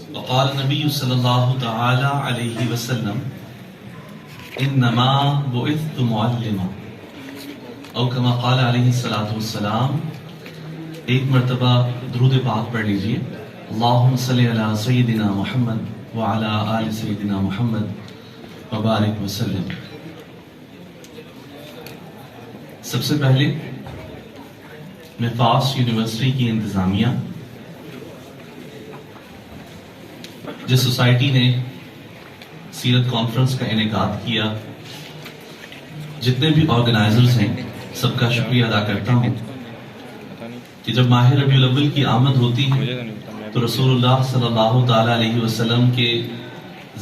وقال النبي صلى الله تعالى عليه وسلم انما بعثت معلما او كما قال عليه الصلاة والسلام. ایک مرتبہ درود پاک پڑھ لیجئے. اللہم صلی علی سیدنا محمد وعلی آل سیدنا محمد وبارک وسلم. سب سے پہلے میں فاسٹ یونیورسٹی کی انتظامیہ، جس سوسائٹی نے سیرت کانفرنس کا انعقاد کیا، جتنے بھی آرگنائزرز ہیں، سب کا شکریہ ادا کرتا ہوں کہ جب ماہ ربیع الاول کی آمد ہوتی ہے تو رسول اللہ صلی اللہ تعالی علیہ وسلم کے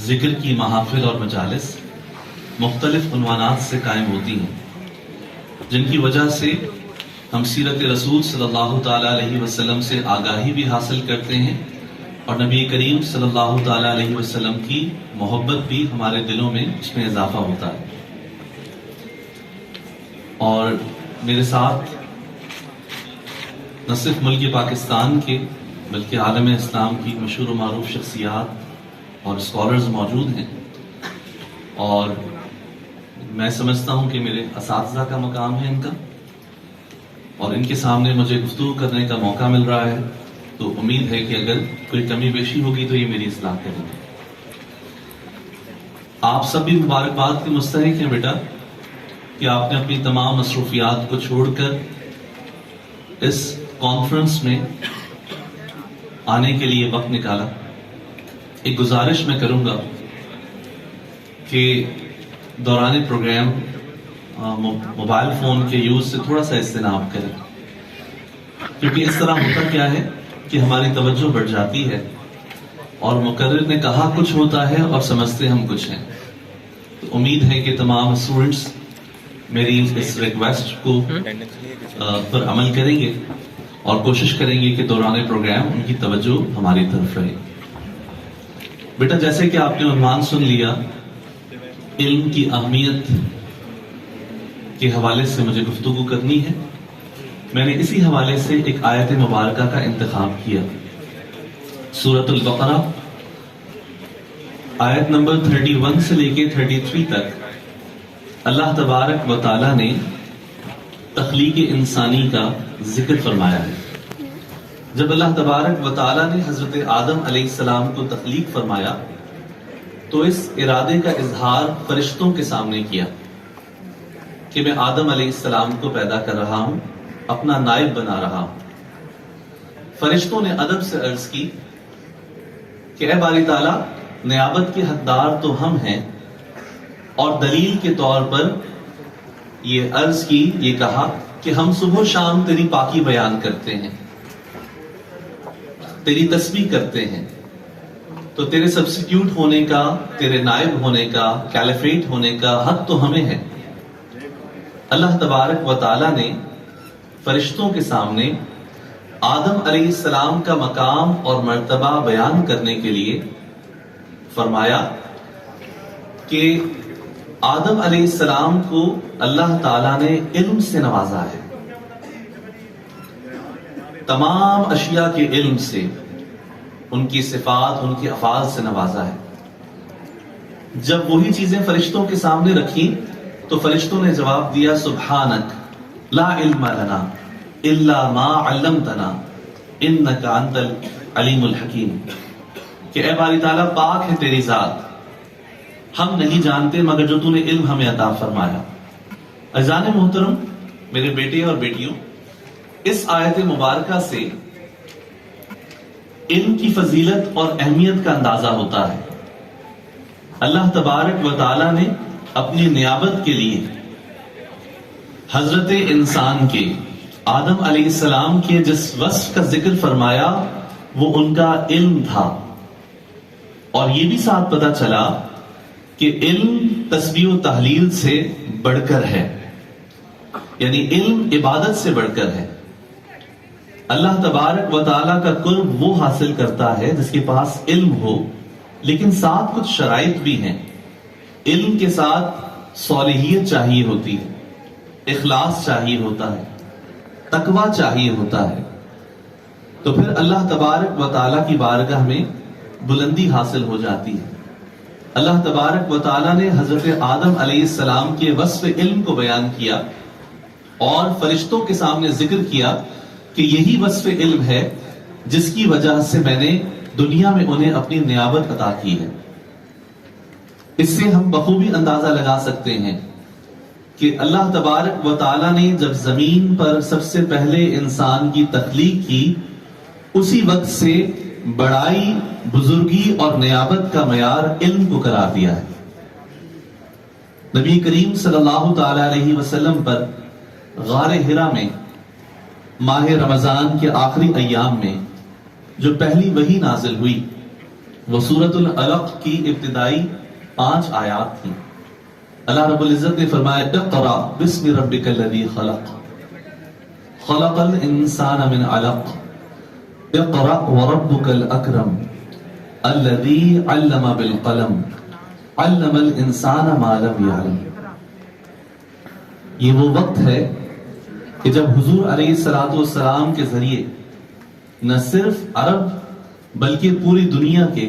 ذکر کی محافل اور مجالس مختلف عنوانات سے قائم ہوتی ہیں، جن کی وجہ سے ہم سیرت رسول صلی اللہ تعالی علیہ وسلم سے آگاہی بھی حاصل کرتے ہیں اور نبی کریم صلی اللہ تعالی علیہ وسلم کی محبت بھی ہمارے دلوں میں اس میں اضافہ ہوتا ہے. اور میرے ساتھ نہ صرف ملک پاکستان کے بلکہ عالم اسلام کی مشہور و معروف شخصیات اور اسکالرز موجود ہیں، اور میں سمجھتا ہوں کہ میرے اساتذہ کا مقام ہے ان کا، اور ان کے سامنے مجھے گفتگو کرنے کا موقع مل رہا ہے، تو امید ہے کہ اگر کوئی کمی بیشی ہوگی تو یہ میری اصلاح کریں گے. آپ سب بھی مبارکباد کے مستحق ہیں بیٹا کہ آپ نے اپنی تمام مصروفیات کو چھوڑ کر اس کانفرنس میں آنے کے لیے وقت نکالا. ایک گزارش میں کروں گا کہ دوران پروگرام موبائل فون کے یوز سے تھوڑا سا اجتناب کریں، کیونکہ اس طرح ہوتا کیا ہے کہ ہماری توجہ بڑھ جاتی ہے اور مقرر نے کہا کچھ ہوتا ہے اور سمجھتے ہم کچھ ہیں. تو امید ہے کہ تمام اسٹوڈنٹس میری اس ریکویسٹ کو پر عمل کریں گے اور کوشش کریں گے کہ دوران پروگرام ان کی توجہ ہماری طرف رہے. بیٹا جیسے کہ آپ نے عنوان سن لیا، علم کی اہمیت کے حوالے سے مجھے گفتگو کرنی ہے. میں نے اسی حوالے سے ایک آیت مبارکہ کا انتخاب کیا. سورۃ البقرہ آیت نمبر 31 سے لے کے 33 تک اللہ تبارک و تعالی نے تخلیق انسانی کا ذکر فرمایا ہے. جب اللہ تبارک و تعالی نے حضرت آدم علیہ السلام کو تخلیق فرمایا تو اس ارادے کا اظہار فرشتوں کے سامنے کیا کہ میں آدم علیہ السلام کو پیدا کر رہا ہوں، اپنا نائب بنا رہا ہوں. فرشتوں نے ادب سے عرض کی کہ اے باری تعالیٰ، نیابت کے حقدار تو ہم ہیں، اور دلیل کے طور پر یہ عرض کی، یہ کہا کہ ہم صبح و شام تیری پاکی بیان کرتے ہیں، تیری تسبیح کرتے ہیں، تو تیرے سبسٹیٹیوٹ ہونے کا، تیرے نائب ہونے کا، کیلیفیٹ ہونے کا حق تو ہمیں ہے. اللہ تبارک و تعالیٰ نے فرشتوں کے سامنے آدم علیہ السلام کا مقام اور مرتبہ بیان کرنے کے لیے فرمایا کہ آدم علیہ السلام کو اللہ تعالیٰ نے علم سے نوازا ہے، تمام اشیاء کے علم سے، ان کی صفات، ان کے افعال سے نوازا ہے. جب وہی چیزیں فرشتوں کے سامنے رکھی تو فرشتوں نے جواب دیا، سبحانک لا علم لنا الا ما علمتنا انک انت العلیم الحکیم، کہ اے باری تعالیٰ پاک ہے تیری ذات، ہم نہیں جانتے مگر جو تو نے علم ہمیں عطا فرمایا. عزیزان محترم، میرے بیٹے اور بیٹیوں، اس آیت مبارکہ سے علم کی فضیلت اور اہمیت کا اندازہ ہوتا ہے. اللہ تبارک و تعالیٰ نے اپنی نیابت کے لیے حضرت انسان کے، آدم علیہ السلام کے جس وصف کا ذکر فرمایا وہ ان کا علم تھا. اور یہ بھی ساتھ پتہ چلا کہ علم تسبیح و تحلیل سے بڑھ کر ہے، یعنی علم عبادت سے بڑھ کر ہے. اللہ تبارک و تعالیٰ کا قرب وہ حاصل کرتا ہے جس کے پاس علم ہو، لیکن ساتھ کچھ شرائط بھی ہیں. علم کے ساتھ صالحیت چاہیے ہوتی ہے، اخلاص چاہیے ہوتا ہے، تقوی چاہیے ہوتا ہے. تو پھر اللہ تبارک و تعالیٰ کی بارگاہ میں بلندی حاصل ہو جاتی ہے۔ اللہ تبارک و تعالیٰ نے حضرت آدم علیہ السلام کے وصف علم کو بیان کیا اور فرشتوں کے سامنے ذکر کیا کہ یہی وصف علم ہے جس کی وجہ سے میں نے دنیا میں انہیں اپنی نیابت عطا کی ہے۔ اس سے ہم بخوبی اندازہ لگا سکتے ہیں کہ اللہ تبارک و تعالیٰ نے جب زمین پر سب سے پہلے انسان کی تخلیق کی، اسی وقت سے بڑائی، بزرگی اور نیابت کا معیار علم کو قرار دیا ہے۔ نبی کریم صلی اللہ تعالی علیہ وسلم پر غار حرا میں ماہ رمضان کے آخری ایام میں جو پہلی وحی نازل ہوئی وہ سورۃ العلق کی ابتدائی 5 آیات تھیں۔ اللہ رب العزت نے فرمایا اقرأ بسم ربک الذی خلق خلق الانسان من علق اقرأ وربک الاکرم الذی علم بالقلم علم الانسان ما لم یعلم۔ یہ وہ وقت ہے کہ جب حضور علیہ السلام کے ذریعے نہ صرف عرب بلکہ پوری دنیا کے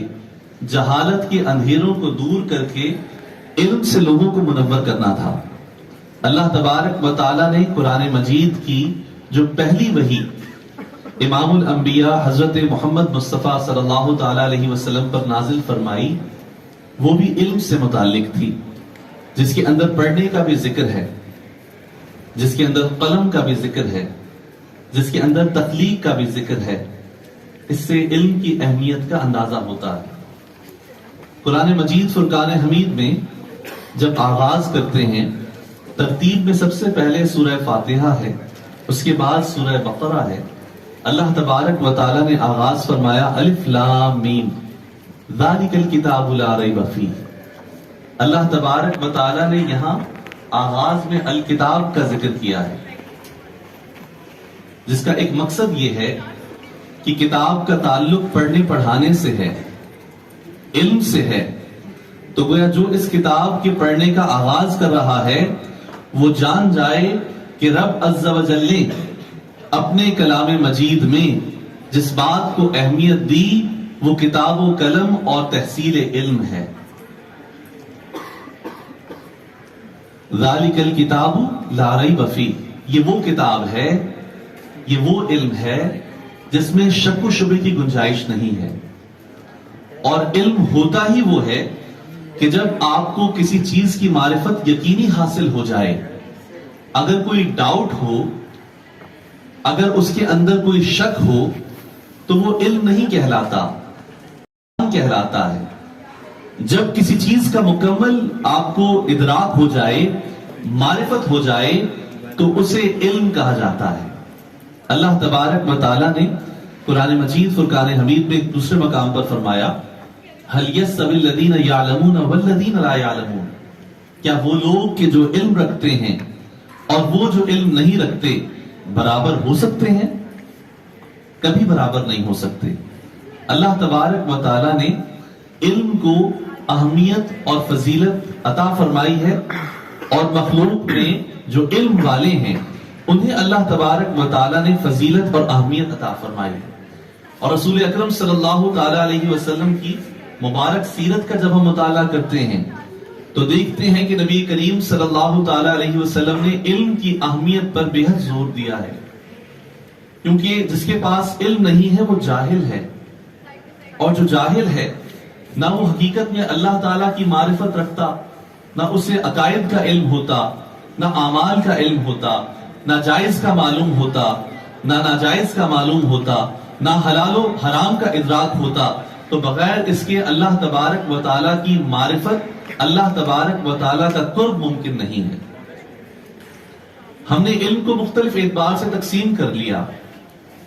جہالت کے اندھیروں کو دور کر کے علم سے لوگوں کو منور کرنا تھا۔ اللہ تبارک و تعالیٰ نے قرآن مجید کی جو پہلی وحی امام الانبیاء حضرت محمد مصطفیٰ صلی اللہ تعالی علیہ وسلم پر نازل فرمائی، وہ بھی علم سے متعلق تھی، جس کے اندر پڑھنے کا بھی ذکر ہے، جس کے اندر قلم کا بھی ذکر ہے، جس کے اندر تخلیق کا بھی ذکر ہے۔ اس سے علم کی اہمیت کا اندازہ ہوتا ہے۔ قرآن مجید فرقان حمید میں جب آغاز کرتے ہیں، ترتیب میں سب سے پہلے سورہ فاتحہ ہے، اس کے بعد سورہ بقرہ ہے۔ اللہ تبارک و تعالیٰ نے آغاز فرمایا الف لام میم ذالک الکتاب لا ریب فیہ۔ اللہ تبارک و تعالیٰ نے یہاں آغاز میں الکتاب کا ذکر کیا ہے، جس کا ایک مقصد یہ ہے کہ کتاب کا تعلق پڑھنے پڑھانے سے ہے، علم سے ہے۔ تو گویا جو اس کتاب کے پڑھنے کا آغاز کر رہا ہے وہ جان جائے کہ رب عز و جل نے اپنے کلام مجید میں جس بات کو اہمیت دی وہ کتاب و قلم اور تحصیل علم ہے۔ ذالک الکتاب لا ریب فیہ، یہ وہ کتاب ہے، یہ وہ علم ہے جس میں شک و شبہ کی گنجائش نہیں ہے۔ اور علم ہوتا ہی وہ ہے کہ جب آپ کو کسی چیز کی معرفت یقینی حاصل ہو جائے، اگر کوئی ڈاؤٹ ہو، اگر اس کے اندر کوئی شک ہو تو وہ علم نہیں کہلاتا ہے۔ جب کسی چیز کا مکمل آپ کو ادراک ہو جائے، معرفت ہو جائے تو اسے علم کہا جاتا ہے۔ اللہ تبارک و تعالیٰ نے قرآن مجید فرقان حمید میں ایک دوسرے مقام پر فرمایا هل يستوي الذين يعلمون والذين لا يعلمون، کیا وہ لوگ کہ جو علم رکھتے ہیں اور وہ جو علم نہیں رکھتے برابر ہو سکتے ہیں؟ کبھی برابر نہیں ہو سکتے۔ اللہ تبارک و تعالیٰ نے علم کو اہمیت اور فضیلت عطا فرمائی ہے، اور مخلوق میں جو علم والے ہیں انہیں اللہ تبارک و تعالیٰ نے فضیلت اور اہمیت عطا فرمائی ہے۔ اور رسول اکرم صلی اللہ تعالی علیہ وسلم کی مبارک سیرت کا جب ہم مطالعہ کرتے ہیں تو دیکھتے ہیں کہ نبی کریم صلی اللہ تعالی علیہ وسلم نے علم کی اہمیت پر بے حد زور دیا ہے، کیونکہ جس کے پاس علم نہیں ہے وہ جاہل ہے، اور جو جاہل ہے نہ وہ حقیقت میں اللہ تعالیٰ کی معرفت رکھتا، نہ اسے عقائد کا علم ہوتا، نہ اعمال کا علم ہوتا، نہ جائز کا معلوم ہوتا، نہ ناجائز کا معلوم ہوتا، نہ حلال و حرام کا ادراک ہوتا۔ تو بغیر اس کے اللہ تبارک و تعالیٰ کی معرفت، اللہ تبارک و تعالیٰ کا قرب ممکن نہیں ہے۔ ہم نے علم کو مختلف اعتبار سے تقسیم کر لیا۔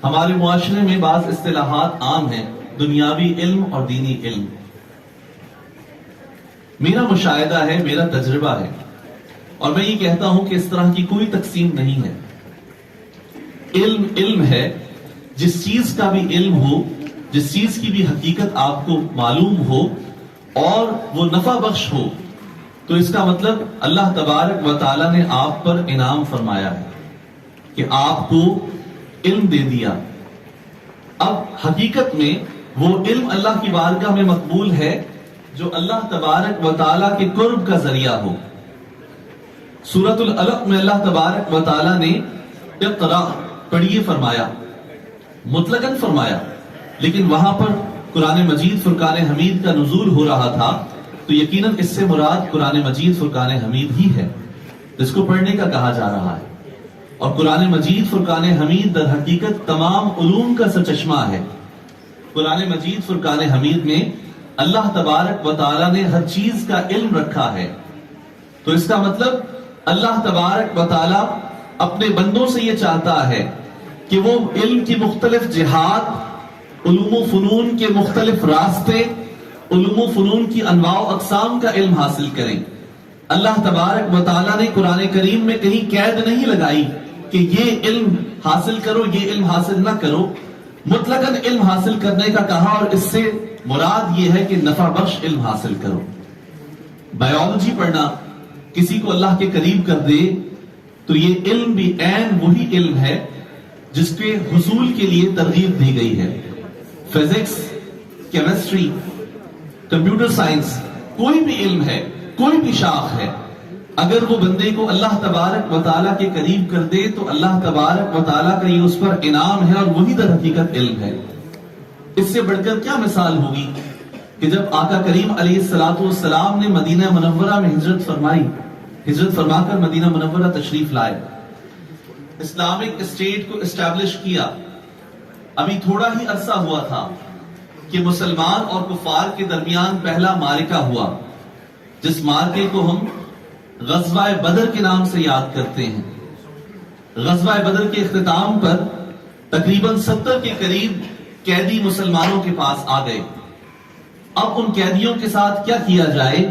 ہمارے معاشرے میں بعض اصطلاحات عام ہیں، دنیاوی علم اور دینی علم۔ میرا مشاہدہ ہے، میرا تجربہ ہے، اور میں یہ کہتا ہوں کہ اس طرح کی کوئی تقسیم نہیں ہے۔ علم علم ہے، جس چیز کا بھی علم ہو، جس چیز کی بھی حقیقت آپ کو معلوم ہو اور وہ نفع بخش ہو، تو اس کا مطلب اللہ تبارک و تعالیٰ نے آپ پر انعام فرمایا ہے کہ آپ کو علم دے دیا۔ اب حقیقت میں وہ علم اللہ کی بارگاہ میں مقبول ہے جو اللہ تبارک و تعالیٰ کے قرب کا ذریعہ ہو۔ سورۃ العلق میں اللہ تبارک و تعالیٰ نے اقرا پڑھیے فرمایا، مطلقاً فرمایا، لیکن وہاں پر قرآن مجید فرقان حمید کا نزول ہو رہا تھا، تو یقیناً اس سے مراد قرآن مجید فرقان حمید ہی ہے جس کو پڑھنے کا کہا جا رہا ہے۔ اور قرآن مجید فرقان حمید در حقیقت تمام علوم کا سرچشمہ ہے۔ قرآن مجید فرقان حمید میں اللہ تبارک و تعالیٰ نے ہر چیز کا علم رکھا ہے۔ تو اس کا مطلب اللہ تبارک و تعالیٰ اپنے بندوں سے یہ چاہتا ہے کہ وہ علم کی مختلف جہات، علوم و فنون کے مختلف راستے، علوم و فنون کی انواع و اقسام کا علم حاصل کریں۔ اللہ تبارک و تعالیٰ نے قرآن کریم میں کہیں قید نہیں لگائی کہ یہ علم حاصل کرو، یہ علم حاصل نہ کرو، مطلقاً علم حاصل کرنے کا کہا، اور اس سے مراد یہ ہے کہ نفع بخش علم حاصل کرو۔ بایولوجی پڑھنا کسی کو اللہ کے قریب کر دے تو یہ علم بھی عین وہی علم ہے جس کے حصول کے لیے ترغیب دی گئی ہے۔ فزکس، کیمسٹری، کمپیوٹر سائنس، کوئی بھی علم ہے، کوئی بھی شاخ ہے، اگر وہ بندے کو اللہ تبارک و تعالیٰ کے قریب کر دے تو اللہ تبارک و تعالیٰ کا یہ اس پر انعام ہے، اور وہی در حقیقت علم ہے۔ اس سے بڑھ کر کیا مثال ہوگی کہ جب آقا کریم علیہ السلام نے مدینہ منورہ میں ہجرت فرمائی، ہجرت فرما کر مدینہ منورہ تشریف لائے، اسلامک اسٹیٹ کو اسٹیبلش کیا، ابھی تھوڑا ہی عرصہ ہوا تھا کہ مسلمان اور کفار کے درمیان پہلا معرکہ ہوا، جس معرکے کو ہم غزوہ بدر کے نام سے یاد کرتے ہیں۔ غزوہ بدر کے اختتام پر تقریباً 70 کے قریب قیدی مسلمانوں کے پاس آ گئے۔ اب ان قیدیوں کے ساتھ کیا کیا جائے؟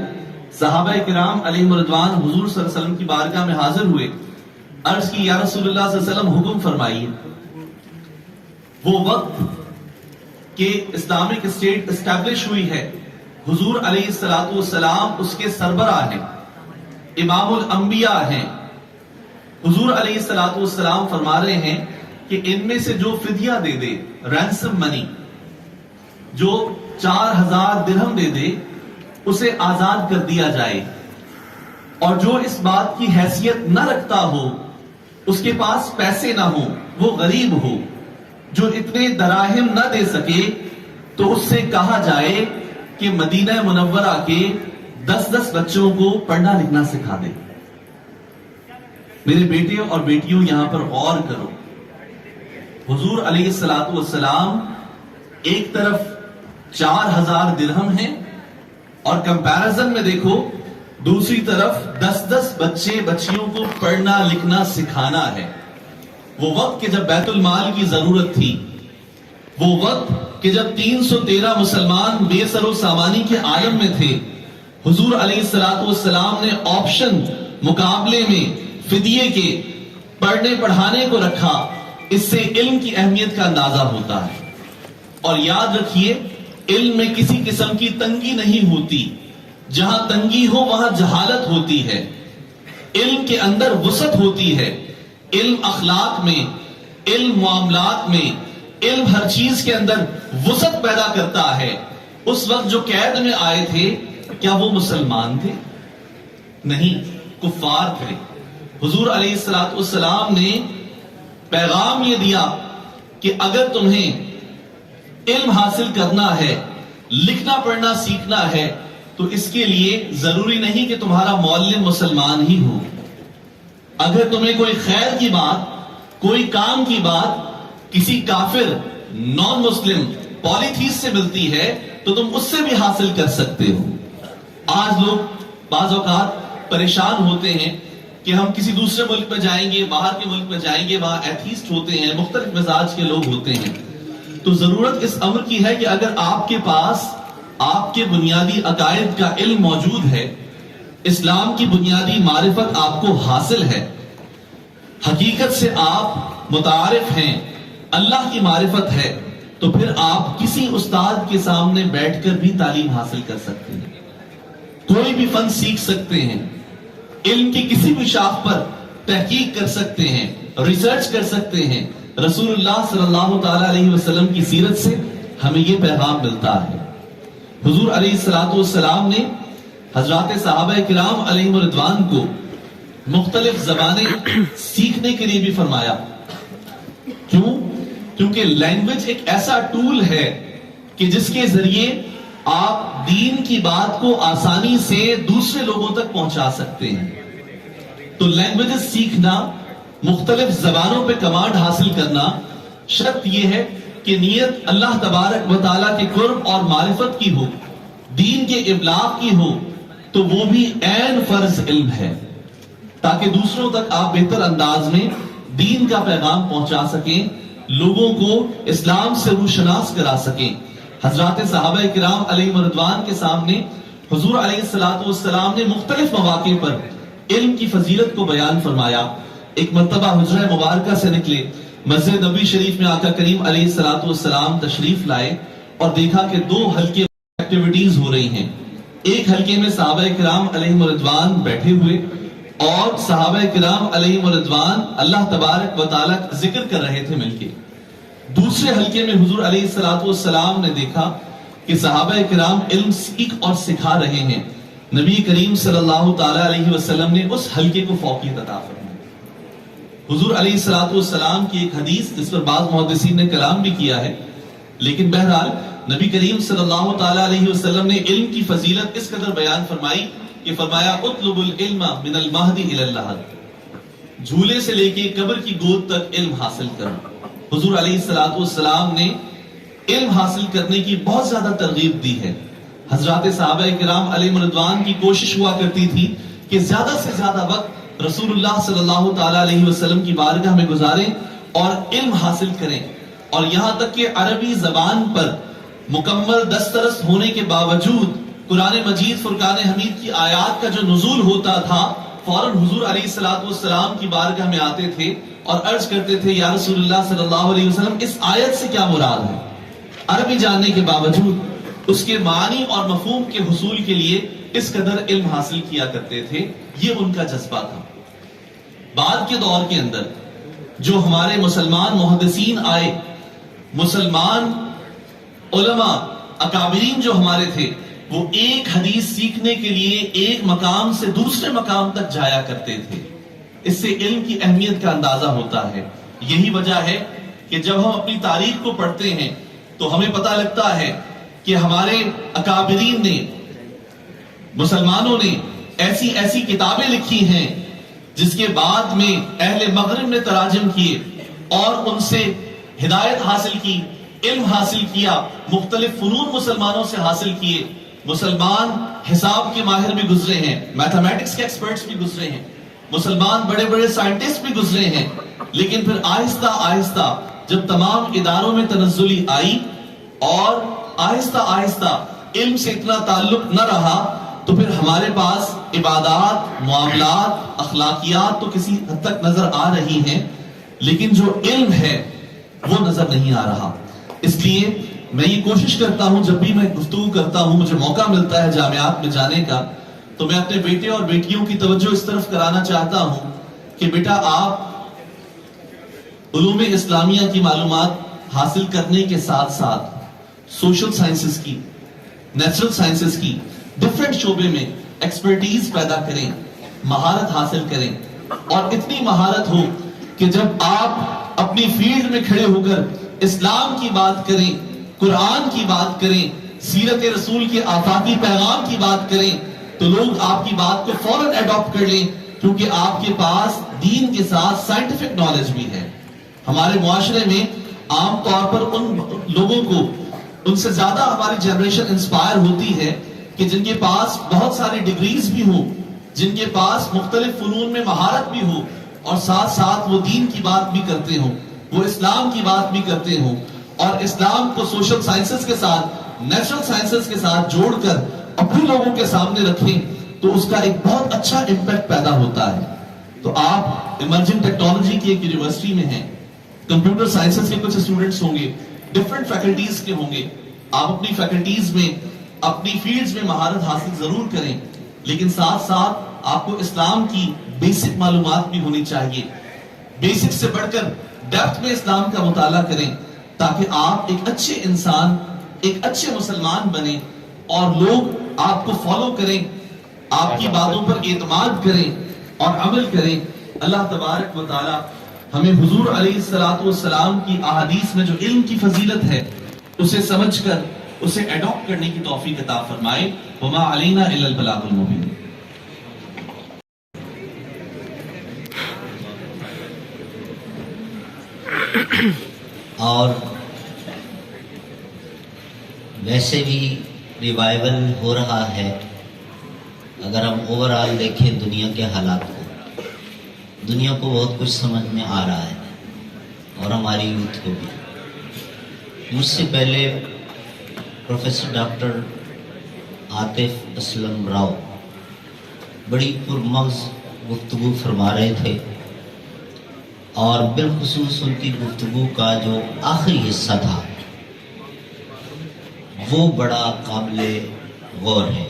صحابہ کرام علیہم رضوان حضور صلی اللہ علیہ وسلم کی بارگاہ میں حاضر ہوئے، عرض کی یا رسول اللہ صلی اللہ علیہ وسلم حکم فرمائیے۔ وہ وقت کہ اسلامک اسٹیٹ اسٹیبلش ہوئی ہے، حضور علیہ السلام اس کے سربراہ ہیں، امام الانبیاء ہیں۔ حضور علیہ السلام فرما رہے ہیں کہ ان میں سے جو فدیہ دے دے، رینسم منی، جو 4000 درہم دے دے، اسے آزاد کر دیا جائے، اور جو اس بات کی حیثیت نہ رکھتا ہو، اس کے پاس پیسے نہ ہو، وہ غریب ہو، جو اتنے دراہم نہ دے سکے، تو اس سے کہا جائے کہ مدینہ منورہ کے 10 بچوں کو پڑھنا لکھنا سکھا دے۔ میرے بیٹے اور بیٹیوں یہاں پر غور کرو، حضور علیہ السلام ایک طرف 4000 درہم ہیں، اور کمپیرزن میں دیکھو دوسری طرف 10 بچے بچیوں کو پڑھنا لکھنا سکھانا ہے۔ وہ وقت کہ جب بیت المال کی ضرورت تھی، وہ وقت کہ جب 313 مسلمان بے سر و سامانی کے عالم میں تھے، حضور علیہ السلام نے آپشن مقابلے میں فدیے کے پڑھنے پڑھانے کو رکھا۔ اس سے علم کی اہمیت کا اندازہ ہوتا ہے۔ اور یاد رکھیے، علم میں کسی قسم کی تنگی نہیں ہوتی، جہاں تنگی ہو وہاں جہالت ہوتی ہے، علم کے اندر وسعت ہوتی ہے۔ علم اخلاق میں، علم معاملات میں، علم ہر چیز کے اندر وسعت پیدا کرتا ہے۔ اس وقت جو قید میں آئے تھے، کیا وہ مسلمان تھے؟ نہیں، کفار تھے۔ حضور علیہ السلام نے پیغام یہ دیا کہ اگر تمہیں علم حاصل کرنا ہے، لکھنا پڑھنا سیکھنا ہے، تو اس کے لیے ضروری نہیں کہ تمہارا معلم مسلمان ہی ہو۔ اگر تمہیں کوئی خیر کی بات، کوئی کام کی بات کسی کافر، نان مسلم، پالیتھیس سے ملتی ہے، تو تم اس سے بھی حاصل کر سکتے ہو۔ آج لوگ بعض اوقات پریشان ہوتے ہیں کہ ہم کسی دوسرے ملک میں جائیں گے، باہر کے ملک میں جائیں گے، وہاں ایتھیسٹ ہوتے ہیں، مختلف مزاج کے لوگ ہوتے ہیں۔ تو ضرورت اس امر کی ہے کہ اگر آپ کے پاس آپ کے بنیادی عقائد کا علم موجود ہے، اسلام کی بنیادی معرفت آپ کو حاصل ہے، حقیقت سے آپ متعارف ہیں، اللہ کی معرفت ہے، تو پھر آپ کسی استاد کے سامنے بیٹھ کر بھی تعلیم حاصل کر سکتے ہیں، کوئی بھی فن سیکھ سکتے ہیں، علم کی کسی بھی شاخ پر تحقیق کر سکتے ہیں، ریسرچ کر سکتے ہیں، رسول اللہ صلی اللہ تعالی علیہ وسلم کی سیرت سے ہمیں یہ پیغام ملتا ہے۔ حضور علیہ السلام نے حضرات صحابہ کرام علیہم رضوان کو مختلف زبانیں سیکھنے کے لیے بھی فرمایا۔ کیوں؟ کیونکہ لینگویج ایک ایسا ٹول ہے کہ جس کے ذریعے آپ دین کی بات کو آسانی سے دوسرے لوگوں تک پہنچا سکتے ہیں۔ تو لینگویجز سیکھنا، مختلف زبانوں پہ کمانڈ حاصل کرنا، شرط یہ ہے کہ نیت اللہ تبارک و تعالیٰ کے قرب اور معرفت کی ہو، دین کے ابلاغ کی ہو، تو وہ بھی عین فرض علم ہے، تاکہ دوسروں تک آپ بہتر انداز میں دین کا پیغام پہنچا سکیں، لوگوں کو اسلام سے روشناس کرا سکیں۔ حضرات صحابہ کرام علیہ رضوان کے سامنے حضور علیہ السلام نے مختلف مواقع پر علم کی فضیلت کو بیان فرمایا۔ ایک مرتبہ حجرہ مبارکہ سے نکلے، مسجد نبوی شریف میں آقا کریم علیہ السلام تشریف لائے اور دیکھا کہ دو حلقے ایکٹیویٹیز ہو رہی ہیں۔ ایک حلقے میں صحابہ کرام علیہ رضوان بیٹھے ہوئے اور صحابہ کرام علیہ رضوان اللہ تبارک و تعالیٰ ذکر کر رہے تھے مل کے۔ دوسرے حلقے میں حضور علیہ السلام نے دیکھا کہ صحابہ کرام علم سیکھ اور سکھا رہے ہیں۔ نبی کریم صلی اللہ تعالیٰ علیہ وسلم نے اس حلقے کو فوقیت عطا فرمائی۔ حضور علیہ السلام کی ایک حدیث جس پر بعض محدثین نے کلام بھی کیا ہے، لیکن بہرحال نبی کریم صلی اللہ تعالیٰ علیہ وسلم نے علم کی فضیلت اس قدر بیان فرمائی کہ فرمایا اطلب العلم من المہدی الی اللحد، جھولے سے لے کے قبر کی گود تک علم حاصل کرو۔ حضور علیہ السلام نے علم حاصل کرنے کی بہت زیادہ ترغیب دی ہے۔ حضرات صحابہ کرام علیہ رضوان کی کوشش ہوا کرتی تھی کہ زیادہ سے زیادہ وقت رسول اللہ صلی اللہ تعالیٰ علیہ وسلم کی بارگاہ میں گزاریں اور علم حاصل کریں، اور یہاں تک کہ عربی زبان پر مکمل دسترس ہونے کے باوجود قرآن مجید فرقان حمید کی آیات کا جو نزول ہوتا تھا، فوراً حضور علیہ السلام کی بارگاہ میں آتے تھے اور عرض کرتے تھے یا رسول اللہ صلی اللہ علیہ وسلم اس آیت سے کیا مراد ہے؟ عربی جاننے کے باوجود اس کے معنی اور مفہوم کے حصول کے لیے اس قدر علم حاصل کیا کرتے تھے، یہ ان کا جذبہ تھا۔ بعد کے دور کے اندر جو ہمارے مسلمان محدثین آئے، مسلمان علماء اکابرین جو ہمارے تھے، وہ ایک حدیث سیکھنے کے لیے ایک مقام سے دوسرے مقام تک جایا کرتے تھے۔ اس سے علم کی اہمیت کا اندازہ ہوتا ہے۔ یہی وجہ ہے کہ جب ہم اپنی تاریخ کو پڑھتے ہیں تو ہمیں پتہ لگتا ہے کہ ہمارے اکابرین نے، مسلمانوں نے ایسی ایسی کتابیں لکھی ہیں جس کے بعد میں اہل مغرب نے تراجم کیے اور ان سے ہدایت حاصل کی، علم حاصل کیا، مختلف فنون مسلمانوں سے حاصل کیے۔ مسلمان حساب کے ماہر بھی گزرے ہیں، میتھمیٹکس کے ایکسپرٹس بھی گزرے ہیں، مسلمان بڑے بڑے سائنٹسٹ بھی گزرے ہیں، لیکن پھر آہستہ آہستہ جب تمام اداروں میں تنزلی آئی اور آہستہ آہستہ علم سے اتنا تعلق نہ رہا، تو پھر ہمارے پاس عبادات، معاملات، اخلاقیات تو کسی حد تک نظر آ رہی ہیں، لیکن جو علم ہے وہ نظر نہیں آ رہا۔ اس لیے میں یہ کوشش کرتا ہوں، جب بھی میں گفتگو کرتا ہوں، مجھے موقع ملتا ہے جامعات میں جانے کا، تو میں اپنے بیٹے اور بیٹیوں کی توجہ اس طرف کرانا چاہتا ہوں کہ بیٹا آپ علوم اسلامیہ کی معلومات حاصل کرنے کے ساتھ ساتھ سوشل سائنسز کی، نیچرل سائنسز کی ڈیفرنٹ شعبے میں ایکسپرٹیز پیدا کریں، مہارت حاصل کریں، اور اتنی مہارت ہو کہ جب آپ اپنی فیلڈ میں کھڑے ہو کر اسلام کی بات کریں، قرآن کی بات کریں، سیرت رسول کے آفاقی پیغام کی بات کریں، تو لوگ آپ کی بات کو فوراً ایڈاپٹ کر لیں، کیونکہ آپ کے پاس دین کے ساتھ سائنٹیفک نالج بھی ہے۔ ہمارے معاشرے میں عام طور پر ان لوگوں کو، ان سے زیادہ ہماری جنریشن انسپائر ہوتی ہے کہ جن کے پاس بہت ساری ڈگریز بھی ہوں، جن کے پاس مختلف فنون میں مہارت بھی ہو، اور ساتھ ساتھ وہ دین کی بات بھی کرتے ہوں، وہ اسلام کی بات بھی کرتے ہوں، اور اسلام کو سوشل سائنسز کے ساتھ، نیچرل سائنسز کے ساتھ جوڑ کر اپنے لوگوں کے سامنے رکھیں، تو اس کا ایک بہت اچھا امپیکٹ پیدا ہوتا ہے۔ تو آپ ایمرجنگ ٹیکنالوجی کی ایک یونیورسٹی میں ہیں، کمپیوٹر سائنسز کے کچھ اسٹوڈنٹس ہوں گے، ڈیفرنٹ فیکلٹیز کے ہوں گے، آپ اپنی فیکلٹیز میں، اپنی فیلڈز میں مہارت حاصل ضرور کریں، لیکن ساتھ ساتھ آپ کو اسلام کی بیسک معلومات بھی ہونی چاہیے۔ بیسک سے بڑھ کر ڈیپتھ میں اسلام کا مطالعہ کریں، تاکہ آپ ایک اچھے انسان ایک اچھے مسلمان بنیں اور لوگ آپ کو فالو کریں، آپ کی باتوں پر اعتماد کریں اور عمل کریں۔ اللہ تبارک و تعالی ہمیں حضور علیہ السلام کی احادیث میں جو علم کی فضیلت ہے اسے سمجھ کر اسے ایڈاپٹ کرنے کی توفیق عطا فرمائے۔ وما علینا الا البلاغ المبین۔ اور ویسے بھی ریوائول ہو رہا ہے، اگر ہم اوورآل دیکھیں دنیا کے حالات کو، دنیا کو بہت کچھ سمجھ میں آ رہا ہے اور ہماری یوتھ کو بھی۔ مجھ سے پہلے پروفیسر ڈاکٹر عاطف اسلم راؤ بڑی پرمغز گفتگو فرما رہے تھے، اور بالخصوص ان کی گفتگو کا جو آخری حصہ تھا وہ بڑا قابل غور ہے۔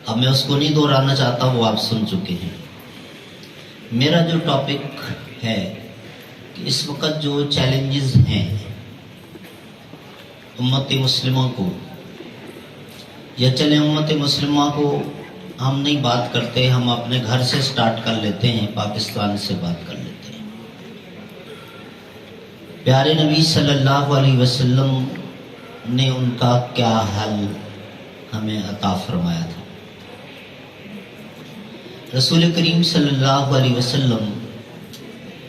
اب میں اس کو نہیں دہرانا چاہتا، وہ آپ سن چکے ہیں۔ میرا جو ٹاپک ہے کہ اس وقت جو چیلنجز ہیں امت مسلمہ کو، یا چلیں امت مسلمہ کو ہم نہیں بات کرتے، ہم اپنے گھر سے سٹارٹ کر لیتے ہیں، پاکستان سے بات کر لیتے ہیں۔ پیارے نبی صلی اللہ علیہ وسلم نے ان کا کیا حل ہمیں عطا فرمایا تھا۔ رسول کریم صلی اللہ علیہ وسلم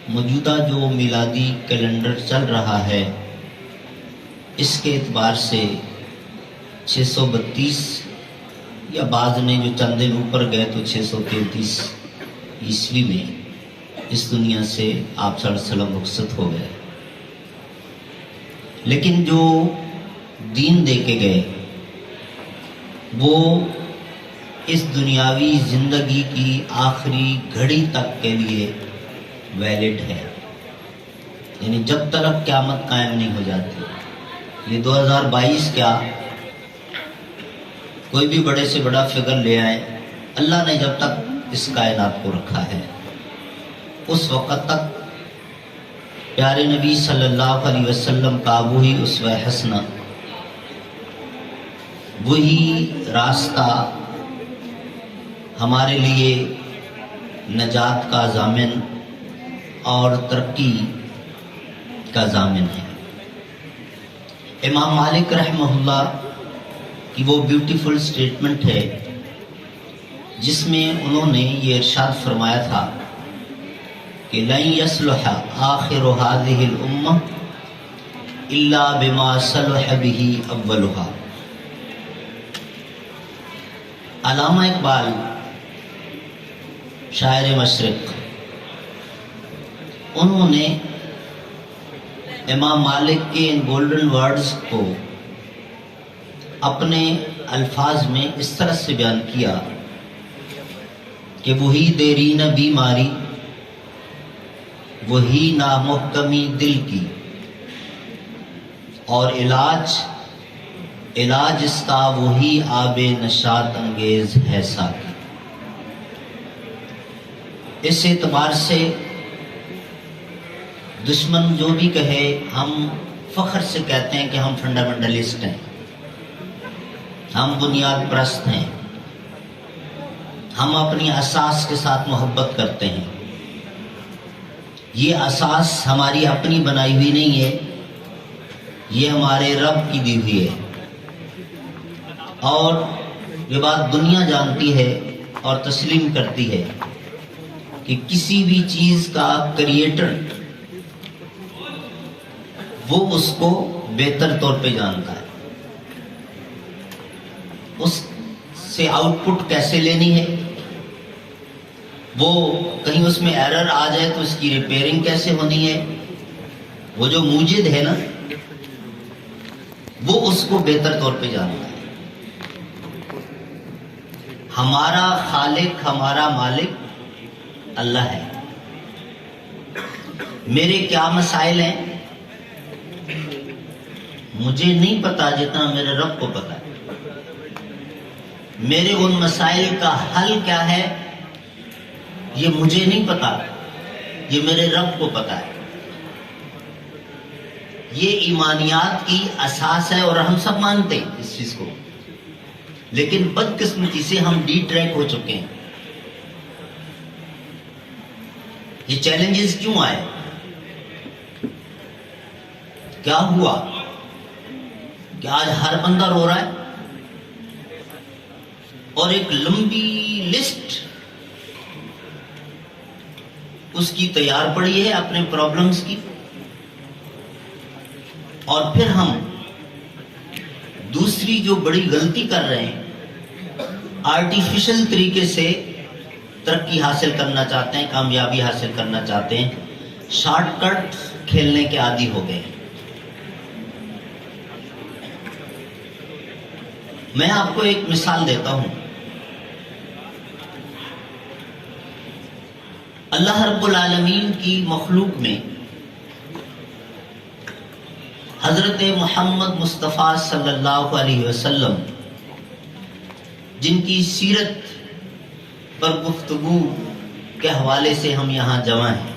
موجودہ جو میلادی کیلنڈر چل رہا ہے اس کے اعتبار سے 632 یا بعض نے جو چند دن اوپر گئے تو 633 عیسوی میں اس دنیا سے آپ صلی اللہ علیہ وسلم رخصت ہو گئے۔ لیکن جو دین دے کے گئے وہ اس دنیاوی زندگی کی آخری گھڑی تک کے لیے ویلڈ ہے، یعنی جب تک قیامت قائم نہیں ہو جاتی۔ یہ 2022 کیا، کوئی بھی بڑے سے بڑا فگر لے آئے، اللہ نے جب تک اس کائنات کو رکھا ہے اس وقت تک پیارے نبی صلی اللہ علیہ وسلم کا وہی اسوہ حسنہ، وہی راستہ ہمارے لیے نجات کا ضامن اور ترقی کا ضامن ہے۔ امام مالک رحمہ اللہ کی وہ بیوٹیفل سٹیٹمنٹ ہے جس میں انہوں نے یہ ارشاد فرمایا تھا کہ لن يصلح آخر هذه الامة الا بما صلح به اولها۔ علامہ اقبال شاعر مشرق، انہوں نے امام مالک کے ان گولڈن ورڈز کو اپنے الفاظ میں اس طرح سے بیان کیا کہ وہی دیرین بیماری، وہی نامحکمی دل کی، اور علاج اس کا وہی آب نشاط انگیز ہے ساقی۔ اس اعتبار سے دشمن جو بھی کہے، ہم فخر سے کہتے ہیں کہ ہم فنڈامنٹلسٹ ہیں، ہم بنیاد پرست ہیں، ہم اپنی اساس کے ساتھ محبت کرتے ہیں۔ یہ اساس ہماری اپنی بنائی ہوئی نہیں ہے، یہ ہمارے رب کی دی ہوئی ہے، اور یہ بات دنیا جانتی ہے اور تسلیم کرتی ہے کہ کسی بھی چیز کا کریٹر وہ اس کو بہتر طور پہ جانتا ہے، اس سے آؤٹ پٹ کیسے لینی ہے، وہ کہیں اس میں ایرر آ جائے تو اس کی ریپیئرنگ کیسے ہونی ہے، وہ جو موجد ہے نا وہ اس کو بہتر طور پہ جانتا ہے۔ ہمارا خالق، ہمارا مالک اللہ ہے۔ میرے کیا مسائل ہیں مجھے نہیں پتا جتنا میرے رب کو پتا ہے۔ میرے ان مسائل کا حل کیا ہے یہ مجھے نہیں پتا، یہ میرے رب کو پتا ہے۔ یہ ایمانیات کی اساس ہے اور ہم سب مانتے ہیں اس چیز کو، لیکن بدقسمتی سے ہم ڈی ٹریک ہو چکے ہیں۔ یہ چیلنجز کیوں آئے؟ کیا ہوا کہ آج ہر بندہ رو رہا ہے اور ایک لمبی لسٹ اس کی تیار پڑی ہے اپنے پرابلمز کی، اور پھر ہم دوسری جو بڑی غلطی کر رہے ہیں، آرٹیفیشل طریقے سے ترقی حاصل کرنا چاہتے ہیں، کامیابی حاصل کرنا چاہتے ہیں، شارٹ کٹ کھیلنے کے عادی ہو گئے ہیں۔ میں آپ کو ایک مثال دیتا ہوں۔ اللہ رب العالمین کی مخلوق میں حضرت محمد مصطفیٰ صلی اللہ علیہ وسلم، جن کی سیرت پر گفتگو کے حوالے سے ہم یہاں جمع ہیں،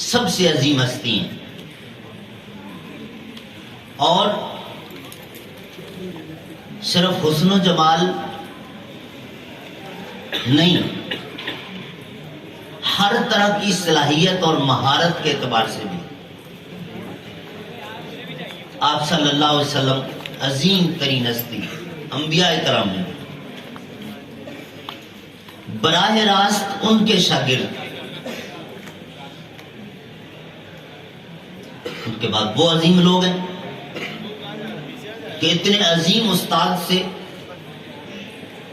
سب سے عظیم ہستی ہیں، اور صرف حسن و جمال نہیں، ہر طرح کی صلاحیت اور مہارت کے اعتبار سے بھی آپ صلی اللہ علیہ وسلم عظیم ترین ہستی، انبیاء کرام میں براہ راست ان کے شاگرد، ان کے بعد وہ عظیم لوگ ہیں کہ اتنے عظیم استاد سے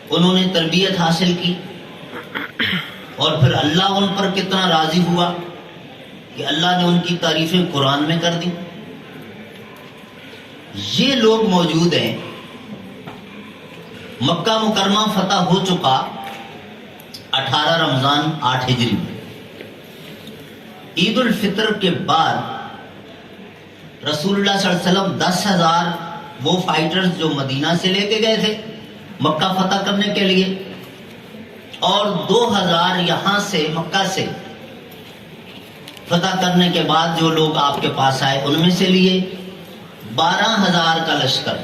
انہوں نے تربیت حاصل کی، اور پھر اللہ ان پر کتنا راضی ہوا کہ اللہ نے ان کی تعریفیں قرآن میں کر دی۔ یہ لوگ موجود ہیں۔ مکہ مکرمہ فتح ہو چکا 18 رمضان 8 ہجری میں۔ عید الفطر کے بعد رسول اللہ صلی اللہ علیہ وسلم 10,000 وہ فائٹرز جو مدینہ سے لے کے گئے تھے مکہ فتح کرنے کے لیے، اور 2,000 یہاں سے مکہ سے فتح کرنے کے بعد جو لوگ آپ کے پاس آئے ان میں سے لیے 12,000 کا لشکر۔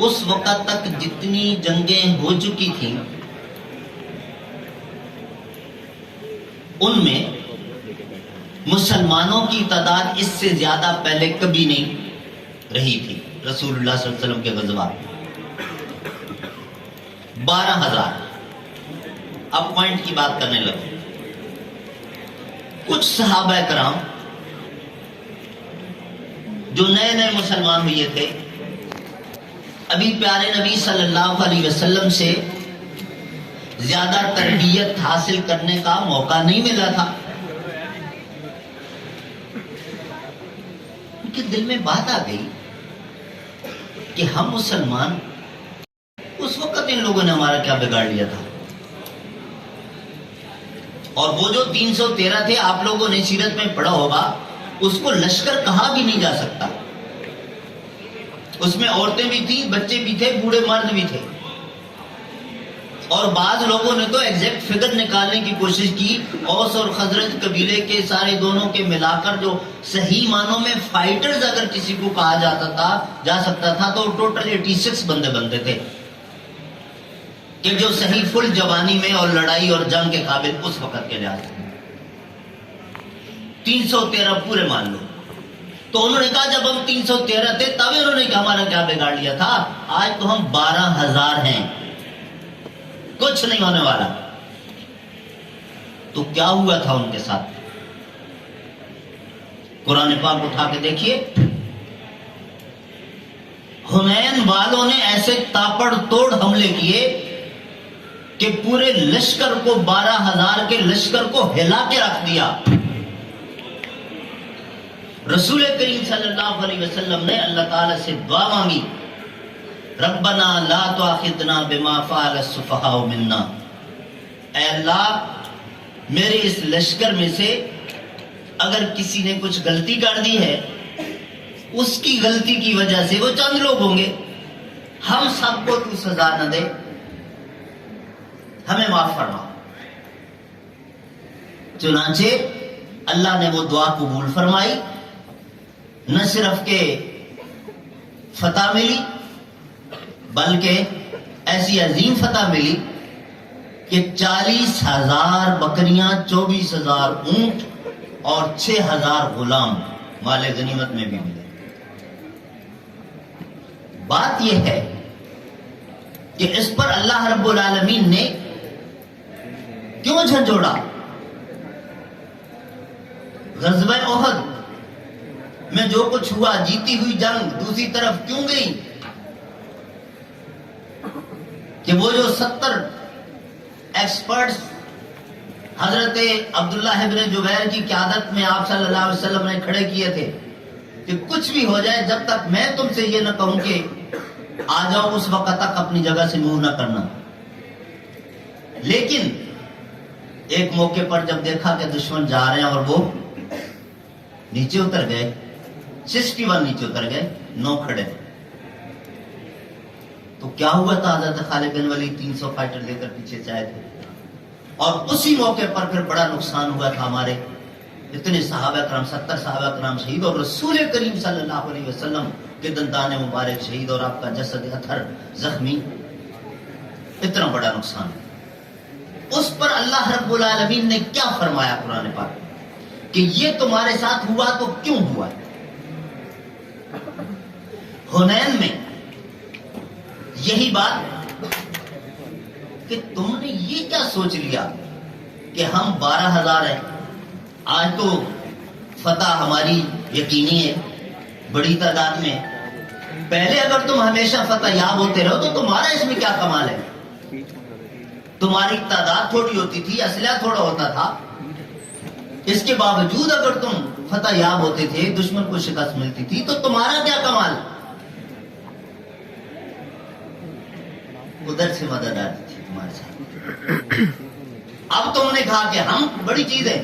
اس وقت تک جتنی جنگیں ہو چکی تھیں ان میں مسلمانوں کی تعداد اس سے زیادہ پہلے کبھی نہیں رہی تھی۔ رسول اللہ صلی اللہ علیہ وسلم کے غزوات 12,000۔ اب پوائنٹ کی بات کرنے لگے۔ کچھ صحابہ کرام جو نئے نئے مسلمان ہوئے تھے، ابھی پیارے نبی صلی اللہ علیہ وسلم سے زیادہ تربیت حاصل کرنے کا موقع نہیں ملا تھا، ان کے دل میں بات آ گئی کہ ہم مسلمان، اس وقت ان لوگوں نے ہمارا کیا بگاڑ لیا تھا، اور وہ جو 313 تھے، آپ لوگوں نے سیرت میں پڑھا ہوگا، اس کو لشکر کہا بھی نہیں جا سکتا۔ اس میں عورتیں بھی تھیں، بچے بھی تھے، بوڑھے مرد بھی تھے، اور بعض لوگوں نے تو ایگزیکٹ فگر نکالنے کی کوشش کی، اوس اور خزرج قبیلے کے سارے دونوں کے ملا کر جو صحیح معنوں میں فائٹرز اگر کسی کو کہا جا سکتا تھا تو ٹوٹل 86 بندے بنتے تھے، کہ جو صحیح فل جوانی میں اور لڑائی اور جنگ کے قابل اس وقت کے لحاظ سے 313 پورے مان لو۔ تو انہوں نے کہا جب ہم 313 تھے تب انہوں نے کہا ہمارا کیا بگاڑ لیا تھا، آج تو ہم 12,000 ہیں، کچھ نہیں ہونے والا۔ تو کیا ہوا تھا ان کے ساتھ؟ قرآن پاک اٹھا کے دیکھیے، حنین والوں نے ایسے تاپڑ توڑ حملے کیے کہ پورے لشکر کو، 12,000 کے لشکر کو ہلا کے رکھ دیا۔ رسول کریم صلی اللہ علیہ وسلم نے اللہ تعالیٰ سے دعا مانگی، ربنا لا تؤاخذنا بما فعل السفہاء منا، اے اللہ میرے اس لشکر میں سے اگر کسی نے کچھ غلطی کر دی ہے، اس کی غلطی کی وجہ سے وہ چند لوگ ہوں گے، ہم سب کو تو سزا نہ دے، ہمیں معاف فرما۔ چنانچہ اللہ نے وہ دعا قبول فرمائی، نہ صرف کہ فتح ملی بلکہ ایسی عظیم فتح ملی کہ 40,000 بکریاں، 24,000 اونٹ اور 6,000 غلام مال غنیمت میں بھی ملے۔ بات یہ ہے کہ اس پر اللہ رب العالمین نے کیوں جھنجھوڑا؟ غزوہ احد میں جو کچھ ہوا، جیتی ہوئی جنگ دوسری طرف کیوں گئی؟ کہ وہ جو 70 ایکسپرٹس حضرت عبداللہ ابن جبیر کی قیادت میں آپ صلی اللہ علیہ وسلم نے کھڑے کیے تھے کہ کچھ بھی ہو جائے، جب تک میں تم سے یہ نہ کہوں کہ آ جاؤ، اس وقت تک اپنی جگہ سے منہ نہ کرنا۔ لیکن ایک موقع پر جب دیکھا کہ دشمن جا رہے ہیں اور وہ نیچے اتر گئے، 61 نیچے اتر گئے، 9 کھڑے تھے، تو کیا ہوا تھا؟ حضرت خالد بن ولید 300 فائٹر لے کر پیچھے سے آئے تھے، اور اسی موقع پر پھر بڑا نقصان ہوا تھا۔ ہمارے اتنے صحابہ کرام، 70 صحابہ کرام شہید، اور رسول کریم صلی اللہ علیہ وسلم کے دندان مبارک شہید، اور آپ کا جسد اطہر زخمی، اتنا بڑا نقصان۔ اس پر اللہ رب العالمین نے کیا فرمایا قرآن پاک کہ یہ تمہارے ساتھ ہوا تو کیوں ہوا؟ حنین میں یہی بات کہ تم نے یہ کیا سوچ لیا کہ ہم 12,000 ہیں، آج تو فتح ہماری یقینی ہے بڑی تعداد میں، پہلے اگر تم ہمیشہ فتح یاب ہوتے رہو تو تمہارا اس میں کیا کمال ہے؟ تمہاری تعداد تھوڑی ہوتی تھی، اسلحہ تھوڑا ہوتا تھا، اس کے باوجود اگر تم فتح یاب ہوتے تھے، دشمن کو شکست ملتی تھی، تو تمہارا کیا کمال؟ ادھر سے مدد آتی تھی تمہارے ساتھ۔ اب تم نے کہا کہ ہم بڑی چیز ہے،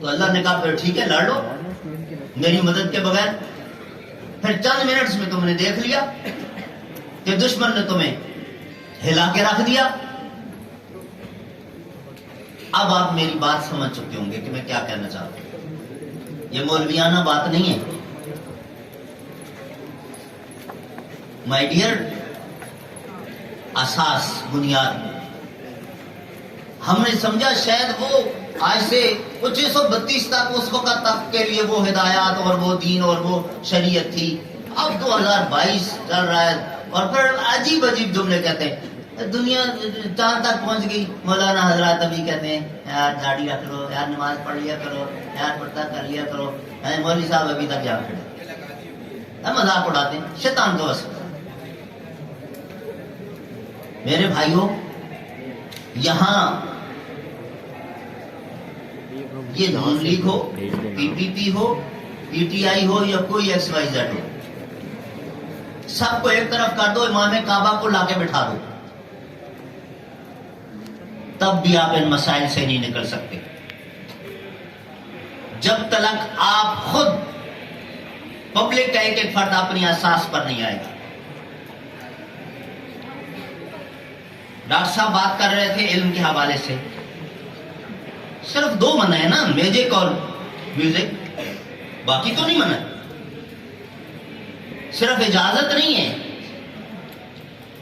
تو اللہ نے کہا پھر ٹھیک ہے، لڑ لو میری مدد کے بغیر۔ پھر چند منٹس میں تم نے دیکھ لیا کہ دشمن نے تمہیں ہلا کے رکھ دیا۔ اب آپ میری بات سمجھ چکے ہوں گے کہ میں کیا کہنا چاہتا ہوں، یہ مولویانہ بات نہیں ہے۔ مائی ڈیئر، اساس، بنیاد، ہم نے سمجھا شاید وہ آج سے 1932 تک، اس وقت تک کے لیے وہ ہدایات اور وہ دین اور وہ شریعت تھی۔ اب 2022 چل رہا ہے، اور پھر عجیب عجیب جملے کہتے ہیں۔ دنیا چاند تک پہنچ گئی، مولانا حضرات ابھی کہتے ہیں یار داڑھی رکھ لو، یار نماز پڑھ لیا کرو، یار پردہ کر لیا کرو۔ مولوی صاحب ابھی تک یہاں کھڑے مذاق اڑاتے ہیں، شیطان کو وسوسہ۔ میرے بھائیوں، یہاں یہ نون league who, P P P who, P T I ہو، یا کوئی ایکس وائی زیڈ ہو، سب کو ایک طرف کر دو، امام کعبہ کو لا کے بٹھا دو، تب بھی آپ ان مسائل سے نہیں نکل سکتے جب تک آپ خود پبلک کا ایک ایک فرد اپنی اساس پر نہیں آئے گا۔ ڈاکٹر صاحب بات کر رہے تھے علم کے حوالے سے، صرف 2 منع ہے نا، میوزک اور میوزک، باقی تو نہیں منع، صرف اجازت نہیں ہے،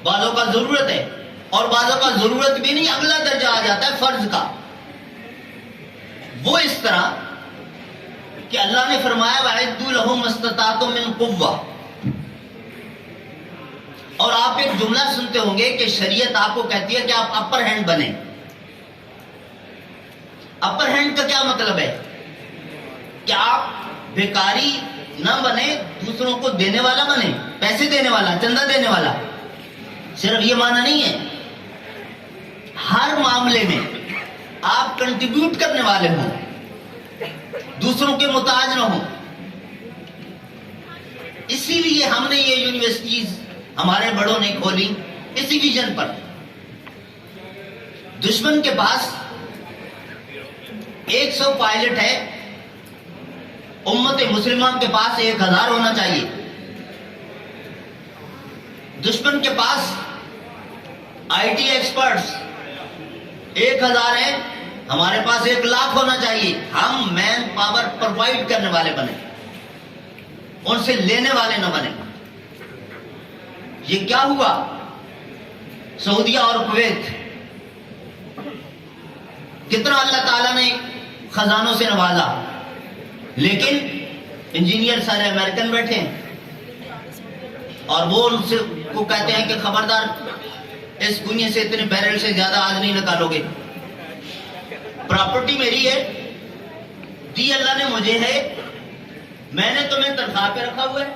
بعضوں کا ضرورت ہے، اور بعضوں کا ضرورت بھی نہیں، اگلا درجہ آ جاتا ہے فرض کا۔ وہ اس طرح کہ اللہ نے فرمایا وَأَعِدُّوا لَهُم مَا اسْتَطَعْتُم مِّن قُوَّةٍ، اور آپ ایک جملہ سنتے ہوں گے کہ شریعت آپ کو کہتی ہے کہ آپ اپر ہینڈ بنیں۔ اپر ہینڈ کا کیا مطلب ہے؟ کہ آپ بیکاری نہ بنے، دوسروں کو دینے والا بنے، پیسے دینے والا، چندہ دینے والا۔ صرف یہ معنی نہیں ہے، ہر معاملے میں آپ کنٹریبیوٹ کرنے والے ہوں، دوسروں کے محتاج نہ ہوں۔ اسی لیے ہم نے یہ یونیورسٹیز ہمارے بڑوں نے کھولی اسی ویژن پر۔ دشمن کے پاس 100 پائلٹ ہے، امت مسلمہ کے پاس 1000 ہونا چاہیے۔ دشمن کے پاس آئی ٹی ایکسپرٹس 1000 ہیں، ہمارے پاس 1,00,000 ہونا چاہیے. ہم مین پاور پرووائڈ کرنے والے بنے, ان سے لینے والے نہ بنے. یہ کیا ہوا؟ سعودیہ اور کویت کتنا اللہ تعالیٰ نے خزانوں سے نوازا, لیکن انجینئر سارے امریکن بیٹھے ہیں, اور وہ ان سے کو کہتے ہیں کہ خبردار اس کنویں سے اتنے بیرل سے زیادہ آج نہیں نکالو گے. پراپرٹی میری ہے, دی اللہ نے مجھے ہے, میں نے تمہیں تنخواہ پہ رکھا ہوا ہے,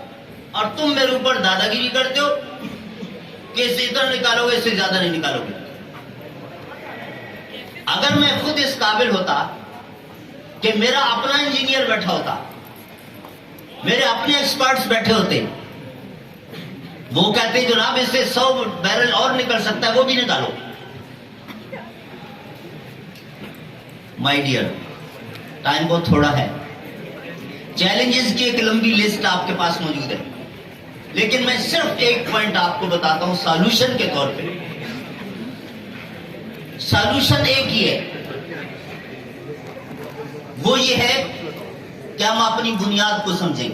اور تم میرے اوپر دادا گیری کرتے ہو کہ اس سے اتنا نکالو گے, اس سے زیادہ نہیں نکالو گے. اگر میں خود اس قابل ہوتا کہ میرا اپنا انجینئر بیٹھا ہوتا, میرے اپنے ایکسپرٹس بیٹھے ہوتے, وہ کہتے جناب اس سے 100 بیرل اور نکل سکتا ہے, وہ بھی نکالو. مائی ڈیئر, ٹائم بہت تھوڑا ہے, چیلنجز کی ایک لمبی لسٹ آپ کے پاس موجود ہے, لیکن میں صرف ایک پوائنٹ آپ کو بتاتا ہوں سالوشن کے طور پہ. سالوشن ایک ہی ہے, وہ یہ ہے کہ ہم اپنی بنیاد کو سمجھیں.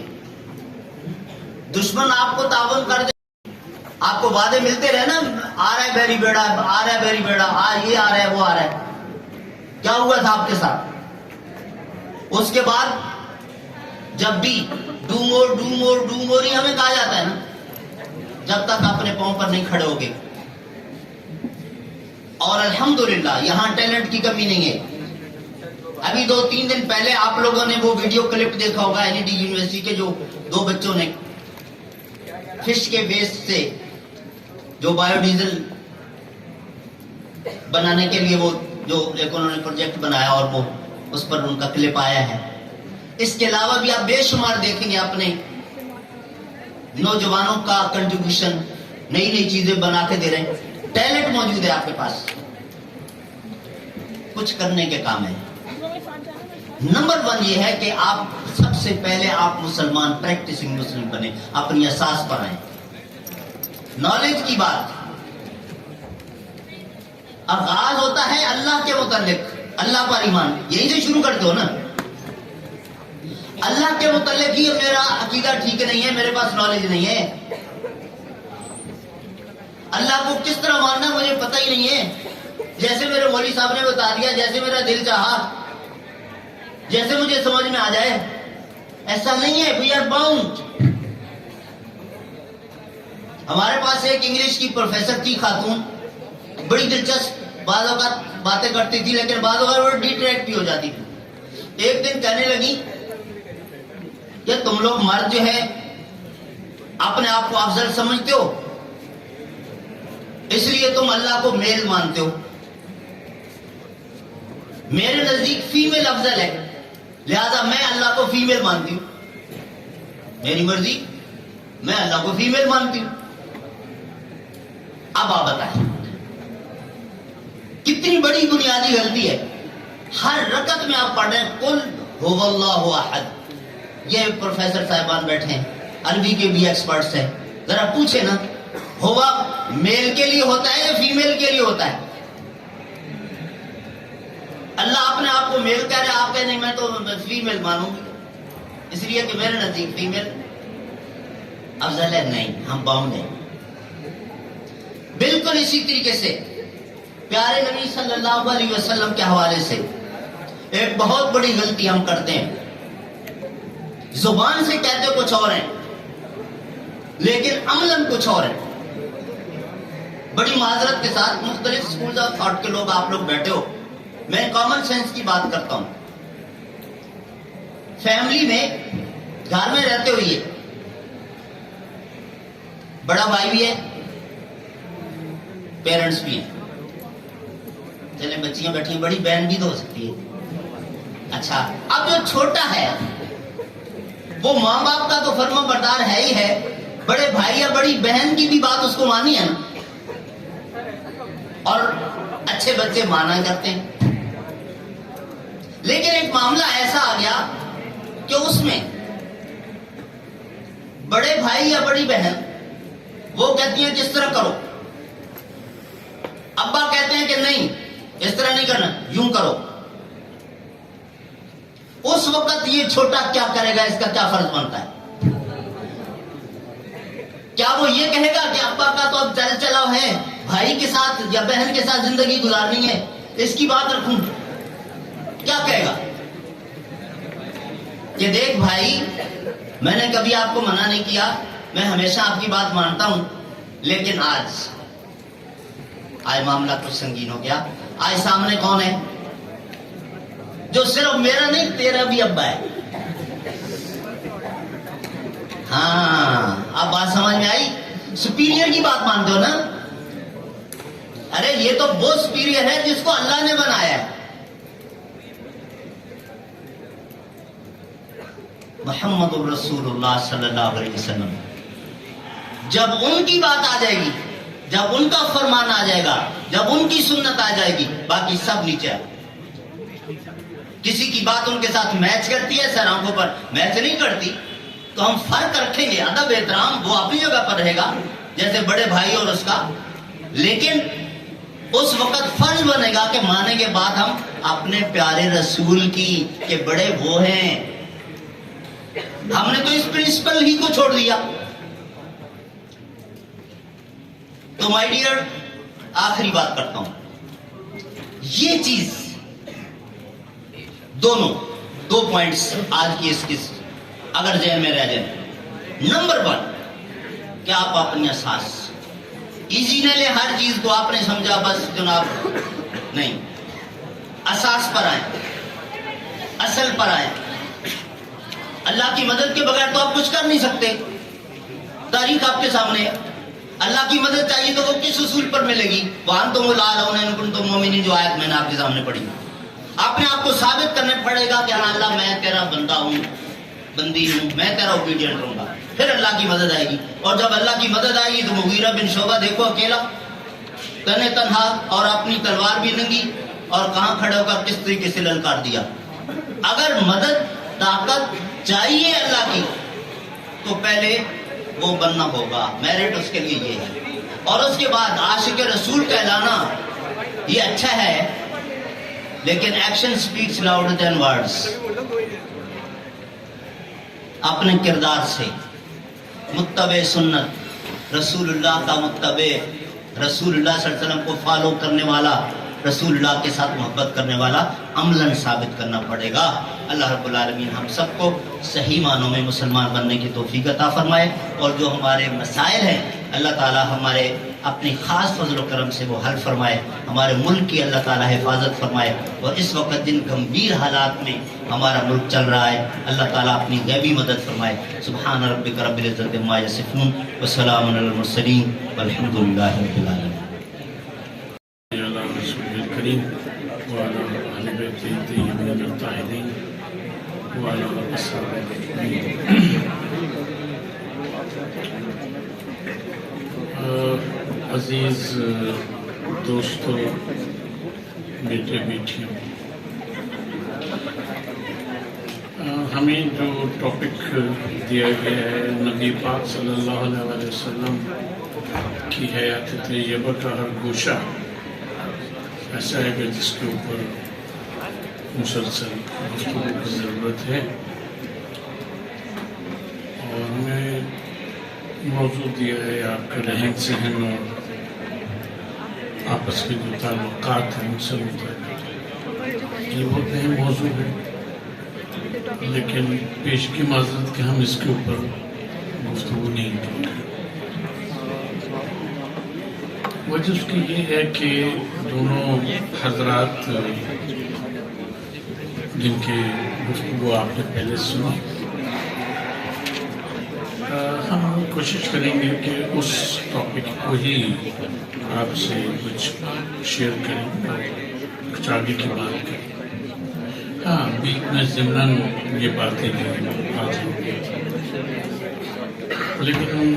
دشمن آپ کو تعاون کر دے, آپ کو وعدے ملتے رہے نا, آ رہا ہے بیری بیڑا, آ رہا ہے بیری بیڑا, یہ آ رہا ہے, وہ آ رہا ہے. کیا ہوا تھا آپ کے ساتھ؟ اس کے بعد جب بھی do more do more do more ہی ہمیں کہا جاتا ہے نا, جب تک اپنے پاؤں پر نہیں کھڑے ہوگے. اور الحمدللہ یہاں ٹیلنٹ کی کمی نہیں ہے. ابھی 2-3 دن پہلے آپ لوگوں نے وہ ویڈیو کلپ دیکھا ہوگا NED یونیورسٹی کے جو 2 بچوں نے فش کے ویسٹ سے جو بایو ڈیزل بنانے کے لیے وہ جو ایک انہوں نے پروجیکٹ بنایا, اور وہ اس پر ان کا کلپ آیا ہے. اس کے علاوہ بھی آپ بے شمار دیکھیں گے اپنے نوجوانوں کا کنٹریبیوشن, نئی نئی چیزیں بنا کے دے رہے ہیں. ٹیلنٹ موجود ہے آپ کے پاس, کچھ کرنے کے کام ہے. نمبر 1 یہ ہے کہ آپ سب سے پہلے آپ مسلمان, پریکٹسنگ مسلم بنے, اپنی اساس پر آئیں. نالج کی بات آغاز ہوتا ہے اللہ کے متعلق, اللہ پر ایمان, یہیں سے شروع کرتے ہو نا. اللہ کے متعلق ہی میرا عقیدہ ٹھیک نہیں ہے, میرے پاس نالج نہیں ہے. اللہ کو کس طرح ماننا مجھے پتہ ہی نہیں ہے. جیسے میرے مولوی صاحب نے بتا دیا, جیسے میرا دل چاہا, جیسے مجھے سمجھ میں آ جائے, ایسا نہیں ہے. We are bound. ہمارے پاس ایک انگلش کی پروفیسر تھی خاتون, بڑی دلچسپ بعض اوقات باتیں کرتی تھی, لیکن بعض اوقات وہ ڈیٹریکٹ بھی ہو جاتی تھی. ایک دن کہنے لگی کہ تم لوگ مرد جو ہے اپنے آپ کو افضل سمجھتے ہو, اس لیے تم اللہ کو میل مانتے ہو. میرے نزدیک فیمیل افضل ہے, لہذا میں اللہ کو فیمیل مانتی ہوں. میری مرضی, میں اللہ کو فیمیل مانتی ہوں. اب آپ بتائیں کتنی بڑی بنیادی غلطی ہے. ہر رکعت میں آپ پڑھ رہے ہیں قل هو اللہ احد. یہ پروفیسر صاحبان بیٹھے ہیں, عربی کے بھی ایکسپرٹس ہیں, ذرا پوچھیں نا, ہوا میل کے لیے ہوتا ہے یا فیمیل کے لیے ہوتا ہے؟ اللہ اپنے آپ کو میل کہہ رہے, آپ کہہ نہیں میں تو فیمیل مانوں گی, اس لیے کہ میرے نزدیک فیمیل افضل ہے. نہیں, ہم باؤنڈ ہیں. بالکل اسی طریقے سے پیارے نبی صلی اللہ علیہ وسلم کے حوالے سے ایک بہت بڑی غلطی ہم کرتے ہیں. زبان سے کہتے کچھ اور ہیں, لیکن عملاً کچھ اور ہے. بڑی معذرت کے ساتھ مختلف سکولز آف تھاٹ کے لوگ آپ لوگ بیٹھے ہو, میں کامن سینس کی بات کرتا ہوں. فیملی میں گھر میں رہتے ہوئے بڑا بھائی بھی ہے, پیرنٹس بھی ہیں, چلے بچیاں بیٹھی ہیں, بڑی بہن بھی تو ہو سکتی ہے. اچھا, اب جو چھوٹا ہے وہ ماں باپ کا تو فرما بردار ہے ہی ہے, بڑے بھائی یا بڑی بہن کی بھی بات اس کو مانی ہے نا, اور اچھے بچے مانا کرتے ہیں. لیکن ایک معاملہ ایسا آ گیا کہ اس میں بڑے بھائی یا بڑی بہن وہ کہتی ہیں جس طرح کرو, ابا کہتے ہیں کہ نہیں اس طرح نہیں کرنا, یوں کرو. اس وقت یہ چھوٹا کیا کرے گا، اس کا کیا فرض بنتا ہے؟ کیا وہ یہ کہے گا کہ ابا کا تو اب چل چلا ہے، بھائی کے ساتھ یا بہن کے ساتھ زندگی گزارنی ہے، اس کی بات رکھوں؟ کیا کہے گا کہ دیکھ بھائی، میں نے کبھی آپ کو منع نہیں کیا، میں ہمیشہ آپ کی بات مانتا ہوں، لیکن آج معاملہ کچھ سنگین ہو گیا۔ آج سامنے کون ہے جو صرف میرا نہیں تیرا بھی ابا ہے؟ ہاں، اب بات سمجھ میں آئی؟ سپیریئر کی بات مانتے ہو نا؟ ارے یہ تو وہ سپیریئر ہے جس کو اللہ نے بنایا ہے۔ محمد الرسول اللہ صلی اللہ علیہ وسلم، جب ان کی بات آ جائے گی، جب ان کا فرمان آ جائے گا، جب ان کی سنت آ جائے گی، باقی سب نیچے ہے۔ کسی کی بات ان کے ساتھ میچ کرتی ہے، سر آنکھوں پر میچ نہیں کرتی، تو ہم فرق رکھیں گے، ادب احترام وہ اپنی جگہ پر رہے گا جیسے بڑے بھائی اور اس کا، لیکن اس وقت فرض بنے گا کہ ماننے کے بعد ہم اپنے پیارے رسول کی کہ بڑے وہ ہیں۔ ہم نے تو اس پرنسپل ہی کو چھوڑ دیا۔ تو مائی ڈیئر، آخری بات کرتا ہوں، یہ چیز دونوں دو پوائنٹس آج کی اس کی اگر ذہن میں رہ جائیں۔ نمبر 1 کہ آپ اپنی اساس ایزی نہ لیں، ہر چیز کو آپ نے سمجھا بس جناب نہیں، اساس پر آئیں، اصل پر آئیں۔ اللہ کی مدد کے بغیر تو آپ کچھ کر نہیں سکتے، تاریخ آپ کے سامنے ہے۔ اللہ کی مدد چاہیے تو وہ کس اصول پر ملے گی؟ وَأَنْتُمُ الْأَعْلَوْنَ إِن كُنتُم مُؤْمِنِينَ، جو آیت میں نے آپ کے سامنے پڑھی، آپ نے آپ کو ثابت کرنا پڑے گا کہ ہاں اللہ میں تیرا بندہ ہوں، بندی ہوں، میں تیرا اوبیڈینٹ رہوں گا، پھر اللہ کی مدد آئے گی۔ اور جب اللہ کی مدد آئے گی تو مغیرہ بن شعبہ دیکھو اکیلا، تنے تنہا، اور اپنی تلوار بھی ننگی، اور کہاں کھڑے ہو کر کس طریقے سے للکار دیا۔ اگر مدد طاقت چاہیے اللہ کی تو پہلے وہ بننا ہوگا، میرٹ اس کے لیے یہ ہے۔ اور اس کے بعد عاشق رسول کہلانا یہ اچھا ہے، لیکن action specs louder than words. اپنے کردار سے متبع سنت، رسول اللہ کا متبع، رسول اللہ صلی اللہ علیہ وسلم کو فالو کرنے والا، رسول اللہ کے ساتھ محبت کرنے والا عملاً ثابت کرنا پڑے گا۔ اللہ رب العالمین ہم سب کو صحیح معنوں میں مسلمان بننے کی توفیق عطا فرمائے، اور جو ہمارے مسائل ہیں اللہ تعالی ہمارے اپنی خاص فضل و کرم سے وہ حل فرمائے، ہمارے ملک کی اللہ تعالی حفاظت فرمائے۔ اور اس وقت جن گمبھیر حالات میں ہمارا ملک چل رہا ہے اللہ تعالیٰ اپنی غیبی مدد فرمائے۔ سبحان ربک رب العزت عما یصفون وسلام علی المرسلین والحمد للہ رب العالمین۔ الكريم وعلى أهل بيته الطيبين الطاهرين وعلى أصحابه أجمعين۔ عزیز دوستو، بیٹے بیٹیوں، ہمیں جو ٹاپک دیا گیا ہے نبی پاک صلی اللہ علیہ وسلم کی حیات طیبہ کا ہر گوشہ ایسا ہے کہ جس کے اوپر مسلسل گفتگو کی ضرورت ہے، اور ہمیں موضوع دیا ہے آپ کا رہن سہن اور آپس میں جو تعلقات ہیں ان سے متعلق۔ یہ بہت اہم موضوع ہے، لیکن پیش کی معذرت کہ ہم اس کے اوپر گفتگو نہیں کریں۔ وجہ اس کی یہ ہے کہ دونوں حضرات جن کے گفتگو آپ نے پہلے سنی، ہم کوشش کریں گے کہ اس ٹاپک کو ہی آپ سے کچھ شیئر کریں اور کچھ آگے کی بات کریں۔ ہاں، بیچ میں ضمناً یہ باتیں جو آ جائیں گی، لیکن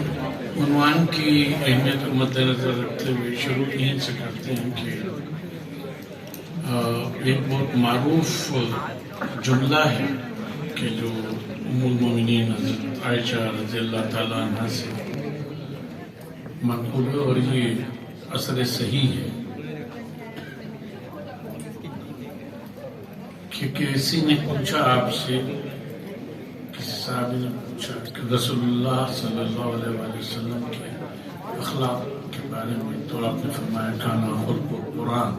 عنوان کی اہمیت کو مد نظر رکھتے ہوئے شروع یہیں سے کرتے ہیں کہ ایک بہت معروف جملہ ہے کہ جو ام المومنین حضرت عائشہ رضی اللہ تعالیٰ عنہ سے منقول ہے، اور یہ اثر صحیح ہے کہ کسی نے پوچھا آپ سے، کسی صحابی نے پوچھا کہ رسول اللہ صلی اللہ علیہ وآلہ وسلم کے اخلاق کے بارے میں، تو آپ نے فرمایا کانا خلق قرآن،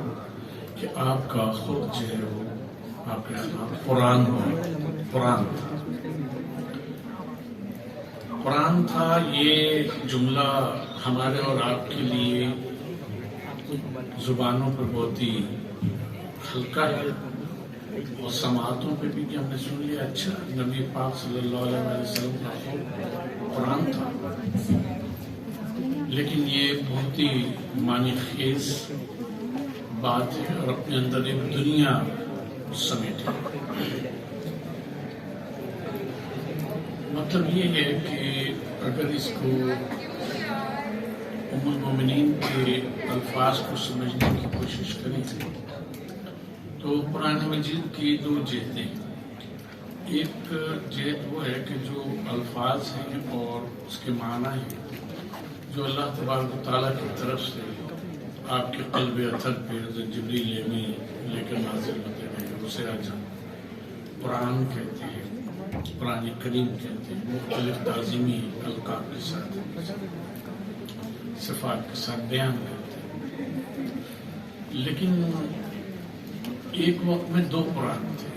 کہ آپ کا خلق جو ہے وہ، آپ کے اخلاق قرآن قرآن تھا۔ یہ جملہ ہمارے اور آپ کے لیے زبانوں پر بہت ہی ہلکا ہے، اور سماعتوں پہ بھی کہ ہم نے سن لیا، اچھا نبی پاک صلی اللہ علیہ وسلم کا خلق قرآن تھا، لیکن یہ بہت ہی معنی خیز بات ہے اور اپنے اندر ایک دنیا سمیٹے۔ مطلب یہ ہے کہ اگر اس کو ام المومنین کے الفاظ کو سمجھنے کی کوشش کریں تو قرآن مجید کی دو جہتیں ہیں۔ ایک جہت وہ ہے کہ جو الفاظ ہیں اور اس کے معنی ہیں، جو اللہ تبارک و تعالیٰ کی طرف سے آپ کے قلب اطہر پہ حضرت جبریل امین لے کر نازل ہوتے ہیں، اسے آج ہم قرآن کہتے ہیں، قرآن کریم کہتے ہیں، مختلف تعظیمی القاب کے ساتھ، صفات کے ساتھ بیان کرتے ہیں۔ لیکن ایک وقت میں دو قرآن تھے،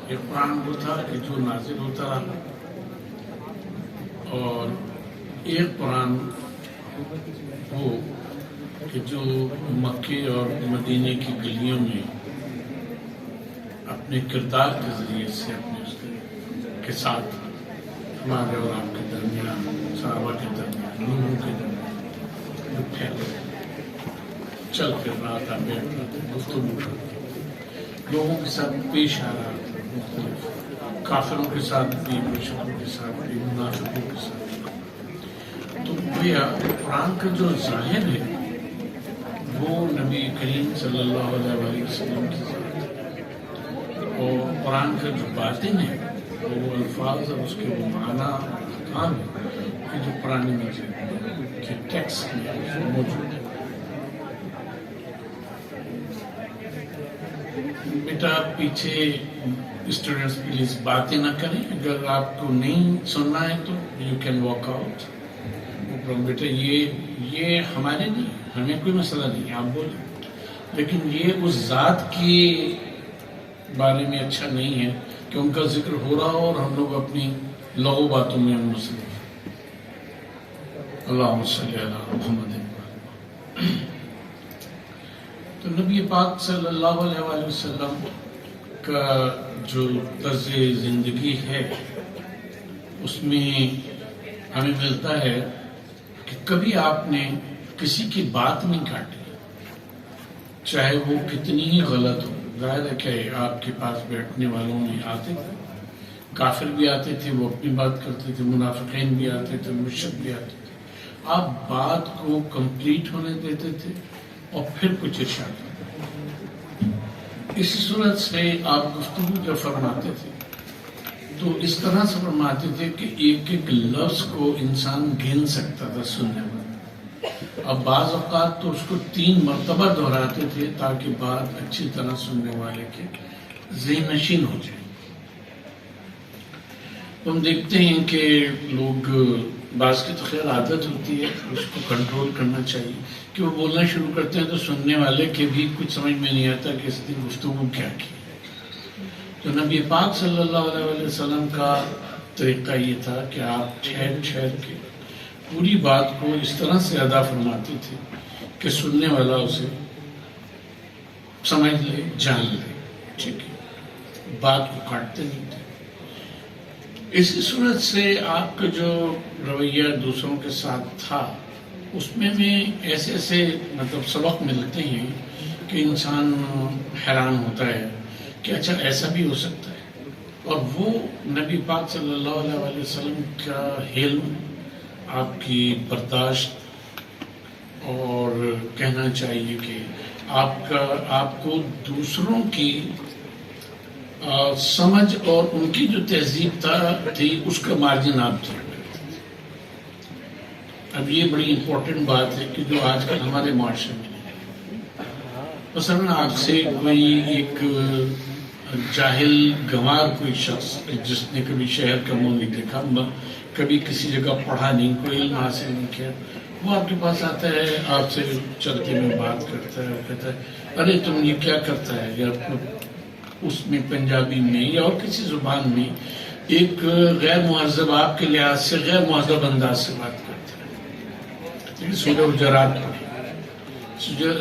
ایک قرآن وہ تھا کہ جو نازل ہوتا رہا، اور ایک قرآن وہ کہ جو مکے اور مدینے کی گلیوں میں اپنے کردار کے ذریعے سے اپنے اس کے ساتھ ہمارے اور آپ کے درمیان، صحابہ کے درمیان، لوگوں کے درمیان جو پھیل چل پھر رہا تھا، بیٹھ رہا تھا، گفتگو کرتے، لوگوں کے ساتھ پیش آ رہا تھا، مختلف کافروں کے ساتھ بھی، مشرکوں کے ساتھ بھی، منافقوں کے ساتھ۔ تو گویا قرآن کا جو ظاہر ہے وہ نبی کریم صلی اللہ علیہ وسلم کی ذات ہے، اور قرآن کا جو باطن ہے وہ الفاظ اور اس کے وہ معنی احکام ہے کہ جو قرآن مجید کے ٹیکسٹ میں موجود ہے۔ بیٹا پیچھے اسٹوڈنٹس پلیز باتیں نہ کریں، اگر آپ کو نہیں سننا ہے تو یو کین واک آؤٹ۔ بیٹا یہ ہمارے نہیں، ہمیں کوئی مسئلہ نہیں، آپ بولیں، لیکن یہ اس ذات کے بارے میں اچھا نہیں ہے کہ ان کا ذکر ہو رہا ہو اور ہم لوگ اپنی لغو باتوں میں مصروف۔ اللہم صلی علی محمد۔ تو نبی پاک صلی اللہ علیہ وآلہ وسلم کا جو طرز زندگی ہے اس میں ہمیں ملتا ہے کہ کبھی آپ نے کسی کی بات نہیں کاٹی، چاہے وہ کتنی ہی غلط ہو۔ ظاہر ہے کہ آپ کے پاس بیٹھنے والوں میں آتے تھے، کافر بھی آتے تھے، وہ اپنی بات کرتے تھے، منافقین بھی آتے تھے، مشرک بھی آتے تھے، آپ بات کو کمپلیٹ ہونے دیتے تھے اور پھر کچھ ارشاد کرتے۔ اسی صورت سے آپ گفتگو جب فرماتے تھے تو اس طرح سے فرماتے تھے کہ ایک ایک لفظ کو انسان گن سکتا تھا سننے میں۔ اب بعض اوقات تو اس کو 3 مرتبہ دہراتے تھے تاکہ بات اچھی طرح سننے والے کے ذہن نشین ہو جائے۔ ہم دیکھتے ہیں کہ لوگ، بعض کی تو خیر عادت ہوتی ہے، اس کو کنٹرول کرنا چاہیے کہ وہ بولنا شروع کرتے ہیں تو سننے والے کے بھی کچھ سمجھ میں نہیں آتا کہ اس دن گفتگو کیا کی۔ تو نبی پاک صلی اللہ علیہ وسلم کا طریقہ یہ تھا کہ آپ ٹھہر کے پوری بات کو اس طرح سے ادا فرماتے تھے کہ سننے والا اسے سمجھ لے، جان لے، ٹھیک ہے، بات کو کاٹتے نہیں تھے۔ اسی صورت سے آپ کا جو رویہ دوسروں کے ساتھ تھا اس میں ایسے مطلب سبق ملتے ہیں کہ انسان حیران ہوتا ہے کہ اچھا ایسا بھی ہو سکتا ہے۔ اور وہ نبی پاک صلی اللہ علیہ وسلم کا حلم، آپ کی برداشت، اور کہنا چاہیے کہ آپ کو دوسروں کی سمجھ اور ان کی جو تہذیب تھی اس کا مارجن آپ تھے۔ اب یہ بڑی امپورٹنٹ بات ہے کہ جو آج کل ہمارے معاشرے میں ہے۔ مثلاً آپ سے کوئی ایک جاہل گنوار کوئی شخص جس نے کبھی شہر کا منہ نہیں دیکھا، کبھی کسی جگہ پڑھا نہیں، کوئی علم حاصل نہیں کیا، وہ آپ کے پاس آتا ہے، آپ سے چلتے میں بات کرتا ہے، کہتا ہے ارے تم یہ کیا کرتا ہے، یا اس میں پنجابی میں یا اور کسی زبان میں ایک غیر مہذب، آپ کے لحاظ سے غیر مہذب انداز سے بات کرتا ہے۔ سورہ حجرات میں،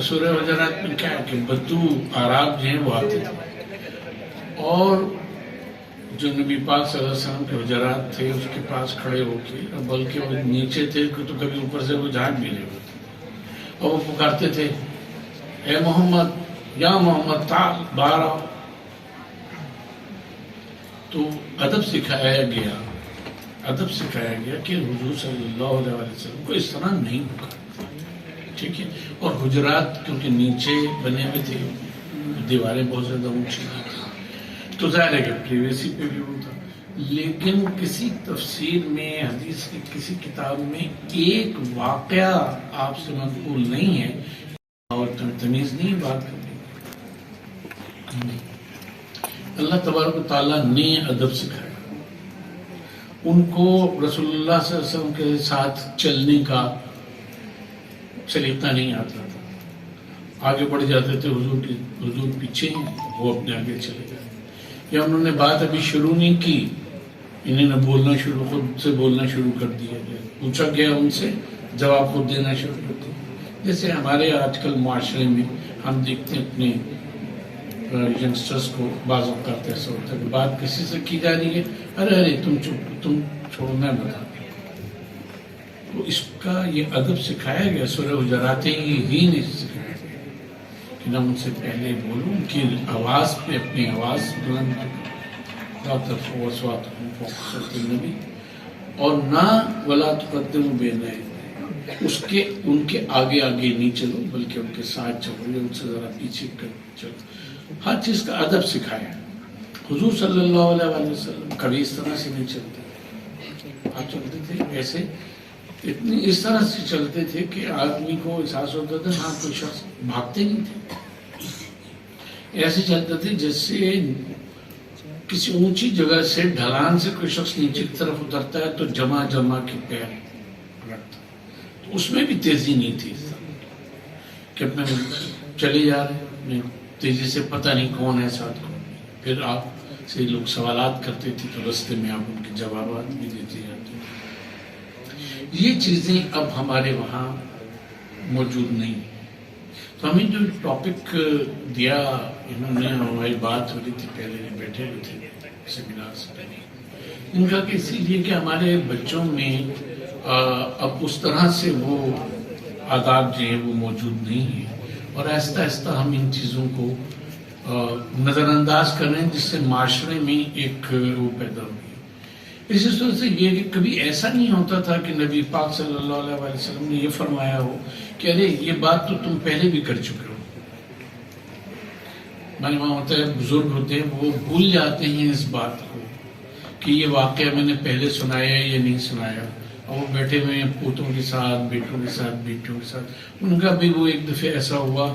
سورہ حجرات میں کیا ہے کہ بدو عراب جو ہیں وہ آتے تھے، اور جو نبی پاک صلی اللہ علیہ وسلم کے حجرات تھے اس کے پاس کھڑے ہو کے، بلکہ وہ نیچے تھے تو کبھی اوپر سے وہ جھانک بھی رہے ہوتے، اور وہ پکارتے تھے اے محمد، یا محمد تعال باہر آؤ۔ تو ادب سکھایا گیا کہ حضور صلی اللہ علیہ وسلم کو اس طرح نہیں پکارتے، ٹھیک ہے۔ اور حجرات کیونکہ نیچے بنے ہوئے تھے، دیواریں بہت زیادہ اونچی نہیں تھی، تو ظاہر ہے کہ پریویسی پہ بھی ہوتا، لیکن کسی تفسیر میں، حدیث کی کسی کتاب میں ایک واقعہ آپ سے منقول نہیں ہے، اور تمیز نہیں بات کرنے کی۔ اللہ تبارک و تعالیٰ نے ادب سکھایا، ان کو رسول اللہ صلی اللہ علیہ وسلم کے ساتھ چلنے کا سلیقہ نہیں آتا تھا، آگے بڑھ جاتے تھے، حضور پیچھے ہیں، وہ اپنے آگے چلے گئے، یا انہوں نے بات ابھی شروع نہیں کی، انہیں نہ خود سے بولنا شروع کر دیا گیا، پوچھا گیا ان سے، جواب خود دینا شروع کر دیا۔ جیسے ہمارے آج کل معاشرے میں ہم دیکھتے ہیں اپنے ینگسٹرز کو بعض اوقات ایسا ہوتا ہے کہ بات کسی سے کی جا رہی ہے، ارے تم چھوڑنا بتا، تو اس کا یہ ادب سکھایا گیا، سورہ حجرات ہی نے سکھایا گیا کہ نہ ان سے پہلے بولو، ان کی آواز پہ اپنی آواز بلند لا ترفعوا اصواتکم فوق صوت النبی، اور نہ ولا تقدموا بین ایدیکم، ان کے آگے نہیں چلو، بلکہ ان کے ساتھ چلو، یا ان سے ذرا پیچھے چلو۔ ہر چیز کا ادب سکھایا۔ حضور صلی اللہ علیہ وسلم کبھی اس طرح سے نہیں چلتے، آپ چلتے تھے ایسے، اس طرح سے چلتے تھے کہ آدمی کو احساس ہوتا تھا ہاں کوئی شخص، بھاگتے نہیں تھے، ایسے چلتے تھے جیسے کسی اونچی جگہ سے ڈھلان سے کوئی شخص نیچے کی طرف اترتا ہے تو جمع کے پیر رکھتا، تو اس میں بھی تیزی نہیں تھی، کہ اپنے چلے جا رہے تیزی سے، پتہ نہیں کون ہے ساتھ کون نہیں، پھر آپ سے لوگ سوالات کرتے تھے تو رستے میں آپ ان کے جوابات بھی دیتے جاتے تھے۔ یہ چیزیں اب ہمارے وہاں موجود نہیں، تو ہمیں جو ٹاپک دیا انہوں نے، ہماری بات ہو رہی تھی پہلے بیٹھے ہوئے تھے سیمینار سے پہلے، ان کا کہ اسی لیے کہ ہمارے بچوں میں اب اس طرح سے وہ آداب جو ہیں وہ موجود نہیں ہیں، اور آہستہ آہستہ ہم ان چیزوں کو نظر انداز کر رہے ہیں، جس سے معاشرے میں ایک وہ پیدا ہوئی۔ اسی طرح سے یہ کہ کبھی ایسا نہیں ہوتا تھا کہ نبی پاک صلی اللہ علیہ وسلم نے یہ فرمایا ہو کہ ارے یہ بات تو تم پہلے بھی کر چکے ہو۔ ہمارے وہاں ہوتا ہے، بزرگ ہوتے ہیں وہ بھول جاتے ہیں اس بات کو کہ یہ واقعہ میں نے پہلے سنایا یا نہیں سنایا، اور وہ بیٹھے ہوئے ہیں پوتوں کے ساتھ، بیٹوں کے ساتھ، بیٹیوں کے ساتھ۔ ان کا بھی وہ ایک دفعہ ایسا ہوا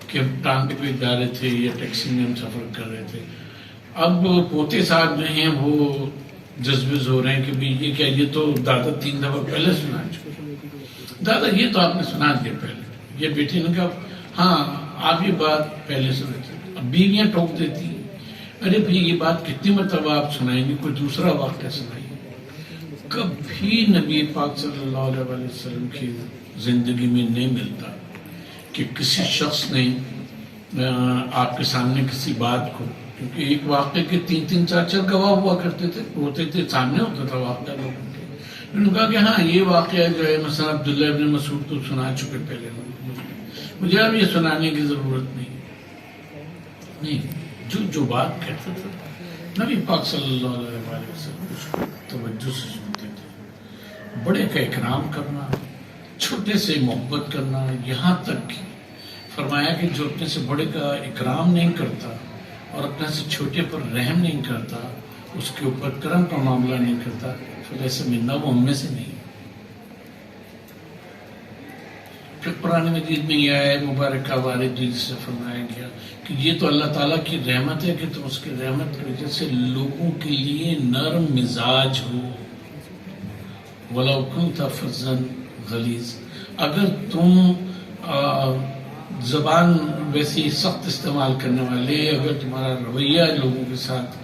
کہ ہم ٹانگ پہ جا رہے تھے یا ٹیکسی میں ہم سفر کر رہے تھے، اب پوتے صاحب جو ہیں وہ جذبز ہو رہے ہیں کہ بھی یہ کیا، یہ تو دادا 3 دفعہ پہلے سنا چکے، دادا یہ تو آپ نے سنا دیا پہلے۔ یہ بیٹی نے کہا ہاں آپ یہ بات پہلے سنا تھی۔ اب بیویاں ٹوک دیتی ہیں، ارے بھائی یہ بات کتنی مرتبہ آپ سنائیں گے، کوئی دوسرا واقعہ سنائیے۔ کبھی نبی پاک صلی اللہ علیہ وسلم کی زندگی میں نہیں ملتا کہ کسی شخص نے آپ کے سامنے کسی بات کو، کیونکہ ایک واقعے کے 3 4 گواہ ہوا کرتے تھے، ہوتے تھے، سامنے ہوتا تھا واقعہ لوگوں کے۔ انہوں نے کہا کہ ہاں یہ واقعہ جو ہے مثلا عبداللہ ابن مسعود تو سنا چکے پہلے، مجھے اب یہ سنانے کی ضرورت نہیں۔ جو بات کہتا تھا نبی پاک صلی اللہ علیہ وسلم اس کو توجہ سے سنتے تھے۔ بڑے کا اکرام کرنا، چھوٹے سے محبت کرنا، یہاں تک کہ فرمایا کہ جو اپنے سے بڑے کا اکرام نہیں کرتا اور اپنے سے چھوٹے پر رحم نہیں کرتا، اس کے اوپر کرم کا معاملہ نہیں کرتا، پھر ایسے مندہ وہ ہم میں سے نہیں۔ پھر قرآن مجید میں یہ آئے مبارکہ واردی سے فرمایا گیا کہ یہ تو اللہ تعالیٰ کی رحمت ہے کہ تم اس کی رحمت کی وجہ سے لوگوں کے لیے نرم مزاج ہو. وَلَوْ كُنْتَ فَظًّا غَلِيظًا، اگر تم زبان ویسی سخت استعمال کرنے والے، اگر تمہارا رویہ لوگوں کے ساتھ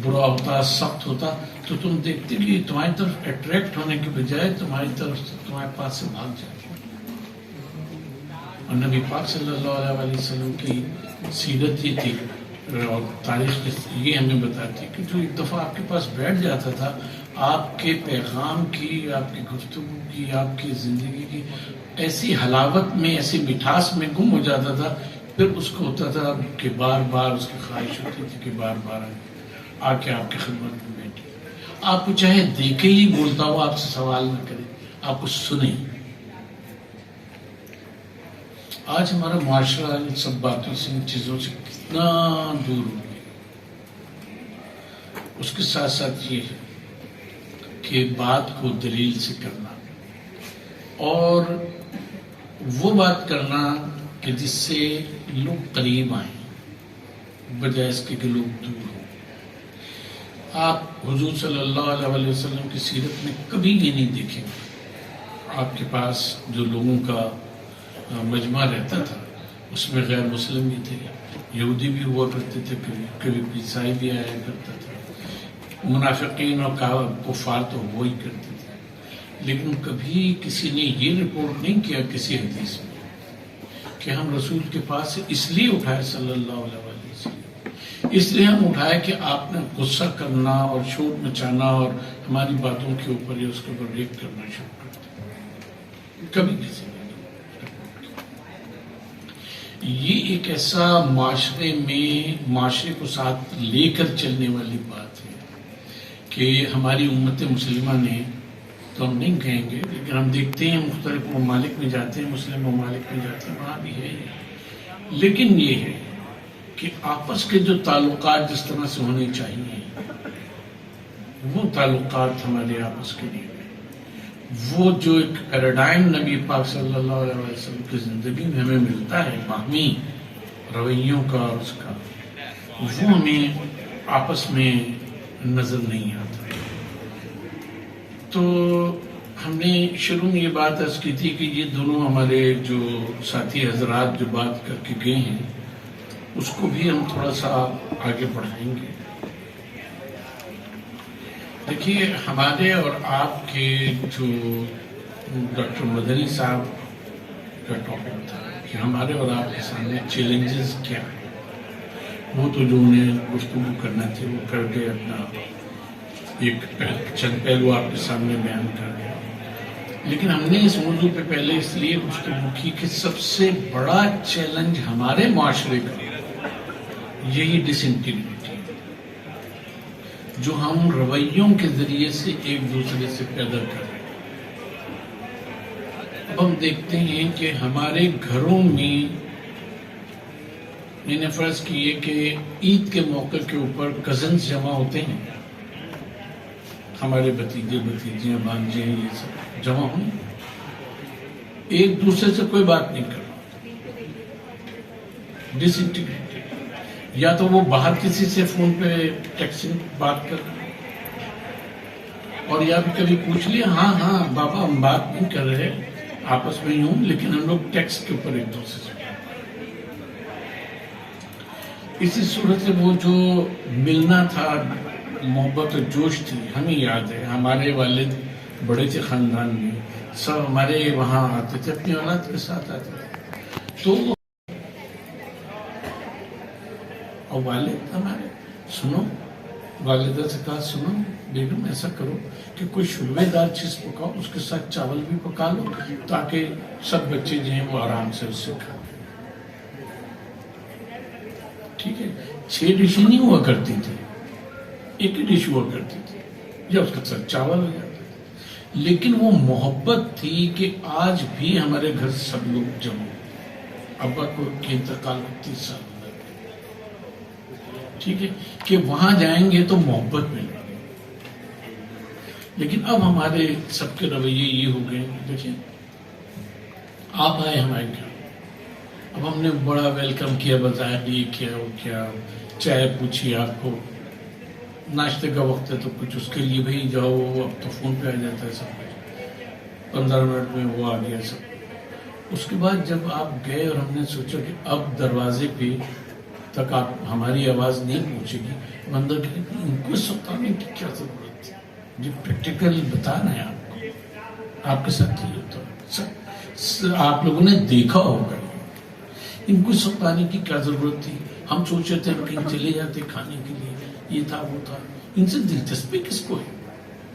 برا ہوتا، سخت ہوتا، تو تم دیکھتے کہ تمہاری طرف اٹریکٹ ہونے کے بجائے تمہاری طرف سے تمہارے پاس سے بھاگ جاتے. اور نبی پاک صلی اللہ علیہ وسلم کی سیرت یہ تھی اور تاریخ یہ ہمیں بتاتی کہ جو ایک دفعہ آپ کے پاس بیٹھ جاتا تھا، آپ کے پیغام کی، آپ کی گفتگو کی، آپ کی زندگی کی ایسی حلاوت میں، ایسی مٹھاس میں گم ہو جاتا تھا، پھر اس کو ہوتا تھا کہ بار بار اس کی خواہش ہوتی تھی کہ بار بار آ کے آپ کی خدمت میں بیٹھے، آپ کو چاہے دیکھے ہی بولتا ہو، آپ سے سوال نہ کرے، آپ کو سنیں. آج ہمارا معاشرہ ان سب باتوں سے، ان چیزوں سے کتنا دور ہو گیا. اس کے ساتھ ساتھ یہ ہے کہ بات کو دلیل سے کرنا اور وہ بات کرنا کہ جس سے لوگ قریب آئیں بجائے اس کے کہ لوگ دور ہوں. آپ حضور صلی اللہ علیہ وسلم کی سیرت میں کبھی یہ نہیں دیکھیں گے آپ کے پاس جو لوگوں کا مجمع رہتا تھا اس میں غیر مسلم بھی تھے، یہودی بھی ہوا کرتے تھے، کبھی عیسائی بھی آیا کرتا تھا، منافقین اور کفار تو وہی کرتے تھے. لیکن کبھی کسی نے یہ رپورٹ نہیں کیا کسی حدیث میں کہ ہم رسول کے پاس سے اس لیے اٹھائے صلی اللہ علیہ وسلم، اس لیے ہم اٹھائے کہ آپ نے غصہ کرنا اور شور مچانا اور ہماری باتوں کے اوپر یا اس کے اوپر ریپ کرنا شروع کر دیا. کبھی کسی نے. یہ ایک ایسا معاشرے میں معاشرے کو ساتھ لے کر چلنے والی بات ہے کہ ہماری امت مسلمہ نے، تو ہم نہیں کہیں گے لیکن ہم دیکھتے ہیں مختلف ممالک میں جاتے ہیں، مسلم ممالک میں جاتے ہیں، وہاں بھی ہے یہ. لیکن یہ ہے کہ آپس کے جو تعلقات جس طرح سے ہونے چاہیے وہ تعلقات ہمارے آپس کے لیے، وہ جو ایک پیراڈائم نبی پاک صلی اللہ علیہ وسلم کی زندگی میں ہمیں ملتا ہے باہمی رویوں کا اور اس کا، وہ ہمیں آپس میں نظر نہیں آتا. تو ہم نے شروع میں یہ بات عرض کی تھی کہ یہ دونوں ہمارے جو ساتھی حضرات جو بات کر کے گئے ہیں اس کو بھی ہم تھوڑا سا آگے بڑھائیں گے. دیکھیے، ہمارے اور آپ کے جو ڈاکٹر مدنی صاحب کا ٹاپک تھا کہ ہمارے اور آپ کے سامنے چیلنجز کیا ہیں، وہ تو جو انہیں گفتگو کرنا تھے وہ کر کے اپنا ایک چند پہلو آپ کے سامنے بیان کر دیا. لیکن ہم نے اس موضوع پہ پہلے اس لیے گفتگو کی کہ سب سے بڑا چیلنج ہمارے معاشرے کا یہی ڈس انٹیگریٹی جو ہم رویوں کے ذریعے سے ایک دوسرے سے پیدا کر رہے ہیں. اب ہم دیکھتے ہیں کہ ہمارے گھروں میں نے فرض کیے کہ عید کے موقع کے اوپر کزنز جمع ہوتے ہیں، ہمارے بھتیجے بھتیجیاں بھانجے یہ سب جمع ہوئے، ایک دوسرے سے کوئی بات نہیں کر رہا، ڈس انٹیگریٹڈ. یا تو وہ باہر کسی سے فون پہ ٹیکسنگ بات کر رہے اور یا بھی کبھی پوچھ لیا، ہاں بابا ہم بات نہیں کر رہے آپس میں ہوں، لیکن ہم لوگ ٹیکسٹ کے اوپر ایک دوسرے سے. اسی صورت سے وہ جو ملنا تھا، محبت اور جوش تھی، ہمیں یاد ہے ہمارے والد بڑے تھے خاندان میں، سب ہمارے وہاں آتے تھے، اپنی اولاد کے ساتھ آتے تھے. تو اور والد ہمارے سنو، والدہ سے کہا سنو بیگم ایسا کرو کہ کوئی شلوے دار چیز پکاؤ، اس کے ساتھ چاول بھی پکا لو تاکہ سب بچے جو ہیں وہ آرام سے اس سے کھائیں. ٹھیک ہے، 6 ڈشیں نہیں ہوا کرتی تھی، ایک ہی ڈش ہوا کرتی تھی یا اس کے ساتھ چاول ہو جاتا تھا. لیکن وہ محبت تھی کہ آج بھی ہمارے گھر سب لوگ جمع. ابا کو انتقال کو 30 سال، ٹھیک ہے، کہ وہاں جائیں گے تو محبت ملے گی. لیکن اب ہمارے سب کے رویے یہ ہو گئے. دیکھیں آپ آئے ہمارے گھر. اب ہم نے بڑا ویلکم کیا, بتایا کہ یہ کیا وہ کیا, چائے پوچھی, آپ کو ناشتے کا وقت ہے تو کچھ اس کے لیے بھائی جاؤ, اب تو فون پہ آ جاتا ہے سب کچھ, 15 منٹ میں وہ آ گیا سب. اس کے بعد جب آپ گئے اور ہم نے سوچا کہ اب دروازے پہ تک آپ ہماری آواز نہیں پہنچے گی, بندر کہ ان کو ستانے کی کیا ضرورت ہے, جو پریکٹیکل بتانا ہے آپ کو, آپ کے ساتھ یہ ہوتا ہے, آپ لوگوں نے دیکھا ہوگا, ان کو ستانے کی کیا ضرورت تھی. ہم سوچے تھے کہیں چلے جاتے کھانے کے لیے, یہ تھا وہ تھا, ان سے دلچسپی کس کو ہے.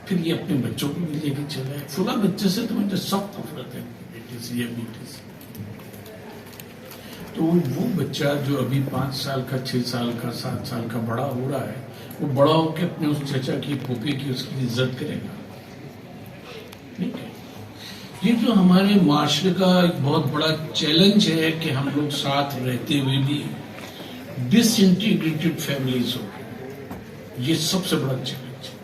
پھر یہ اپنے بچوں کو بھی لے کے چلا ہے, فلاں بچے سے تو مجھے سخت نفرت ہے, بیٹے سے یا بیٹے سے. تو وہ بچہ جو ابھی 5 سال کا, 6 سال کا, 7 سال کا بڑا ہو رہا ہے, وہ بڑا ہو کے اپنے اس چچا کی, پھوپھی کی, اس کی عزت کرے گا. یہ جو ہمارے معاشرے کا ایک بہت بڑا چیلنج ہے کہ ہم لوگ ساتھ رہتے ہوئے بھی ڈس انٹیگریٹڈ فیملیز ہو, یہ سب سے بڑا چیلنج ہے.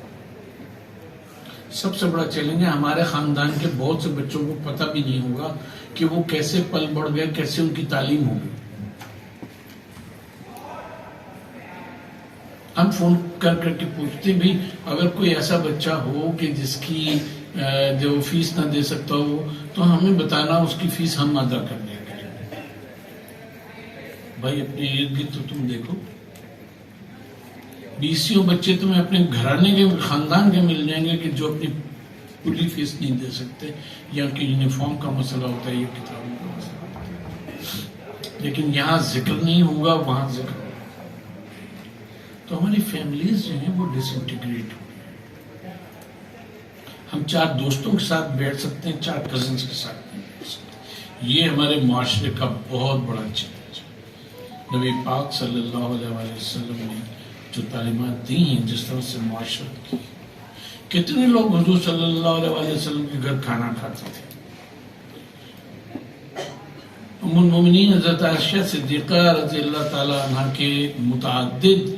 سب سے بڑا چیلنج ہے. ہمارے خاندان کے بہت سے بچوں کو پتہ بھی نہیں ہوگا کہ وہ کیسے پل بڑھ گئے, کیسے ان کی تعلیم ہوگی. ہم فون کر کر کے پوچھتے بھی, اگر کوئی ایسا بچہ ہو کہ جس کی جو فیس نہ دے سکتا ہو تو ہمیں بتانا, اس کی فیس ہم ادا کر دیں گے. بھائی اپنے ارد گرد تو تم دیکھو, 20 بچے تمہیں اپنے گھرانے کے, خاندان کے مل جائیں گے کہ جو اپنی پوری فیس نہیں دے سکتے, یا کہ یونیفارم کا مسئلہ ہوتا ہے, یا کتابوں کا مسئلہ ہوتا ہے. لیکن یہاں ذکر نہیں ہوگا, وہاں ذکر ہوگا. تو ہماری فیملیز جو ہیں وہ ڈس انٹیگریٹ ہو. ہم 4 دوستوں کے ساتھ بیٹھ سکتے ہیں, 4 کزنس کے ساتھ نہیں بیٹھ سکتے. یہ ہمارے معاشرے کا بہت بڑا چیلنج ہے. نبی پاک صلی اللہ علیہ وسلم نے جو تعلیمات دی ہیں, جس طرح سے معاشرت کی, کتنے لوگ حضور صلی اللہ علیہ وسلم کے گھر کھانا کھاتے تھے. ام المومنین حضرت عائشہ صدیقہ رضی اللہ تعالیٰ عنہ کے متعدد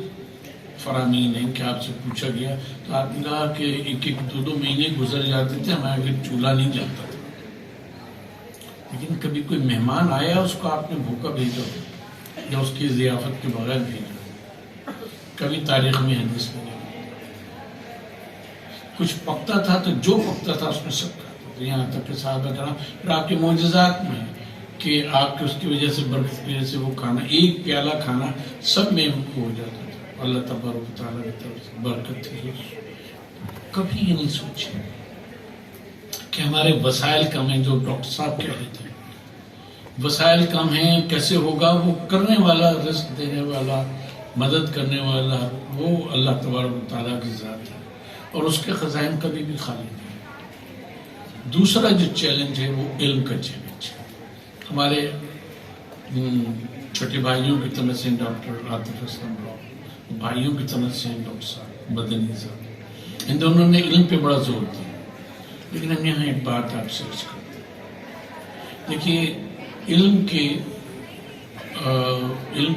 فرامین ہیں کہ آپ سے پوچھا گیا تو آپ نے کہا کہ 1-2 مہینے گزر جاتے تھے, ہمارے گھر چولہا نہیں جلتا تھا. لیکن کبھی کوئی مہمان آیا, اس کو آپ نے بھوکا بھیجا یا اس کی ضیافت کے بغیر بھیجا, کبھی تاریخ میں حدیث میں نہیں. کچھ پکتا تھا تو جو پکتا تھا اس میں سب کھاتے تھے, یہاں تک کہ صحابہ کرام, پھر آپ کے معجزات میں کہ آپ کے اس کی وجہ سے, برکت کی وجہ سے وہ کھانا, ایک پیالہ کھانا سب میں ہو جاتا تھا. اللہ تبارک و تعالیٰ کی طرف سے برکت تھی. کبھی یہ نہیں سوچے کہ ہمارے وسائل کم ہیں, جو ڈاکٹر صاحب کہہ رہے تھے, وسائل کم ہیں, کیسے ہوگا. وہ کرنے والا, رزق دینے والا, مدد کرنے والا, وہ اللہ تبارک و تعالیٰ کی ذات ہے, اور اس کے خزائن کبھی بھی خالی نہیں. دوسرا جو چیلنج ہے وہ علم کا چیلنج ہے. ہمارے چھوٹے بھائیوں کی طرف سے ڈاکٹر عاطف اسلم بلاک, بھائیوں کی طرف سے ڈاکٹر صاحب مدنی صاحب, ان دونوں نے علم پہ بڑا زور دیا. لیکن ہم یہاں ایک بات آپ سے عرض کرتے ہیں. دیکھیے, علم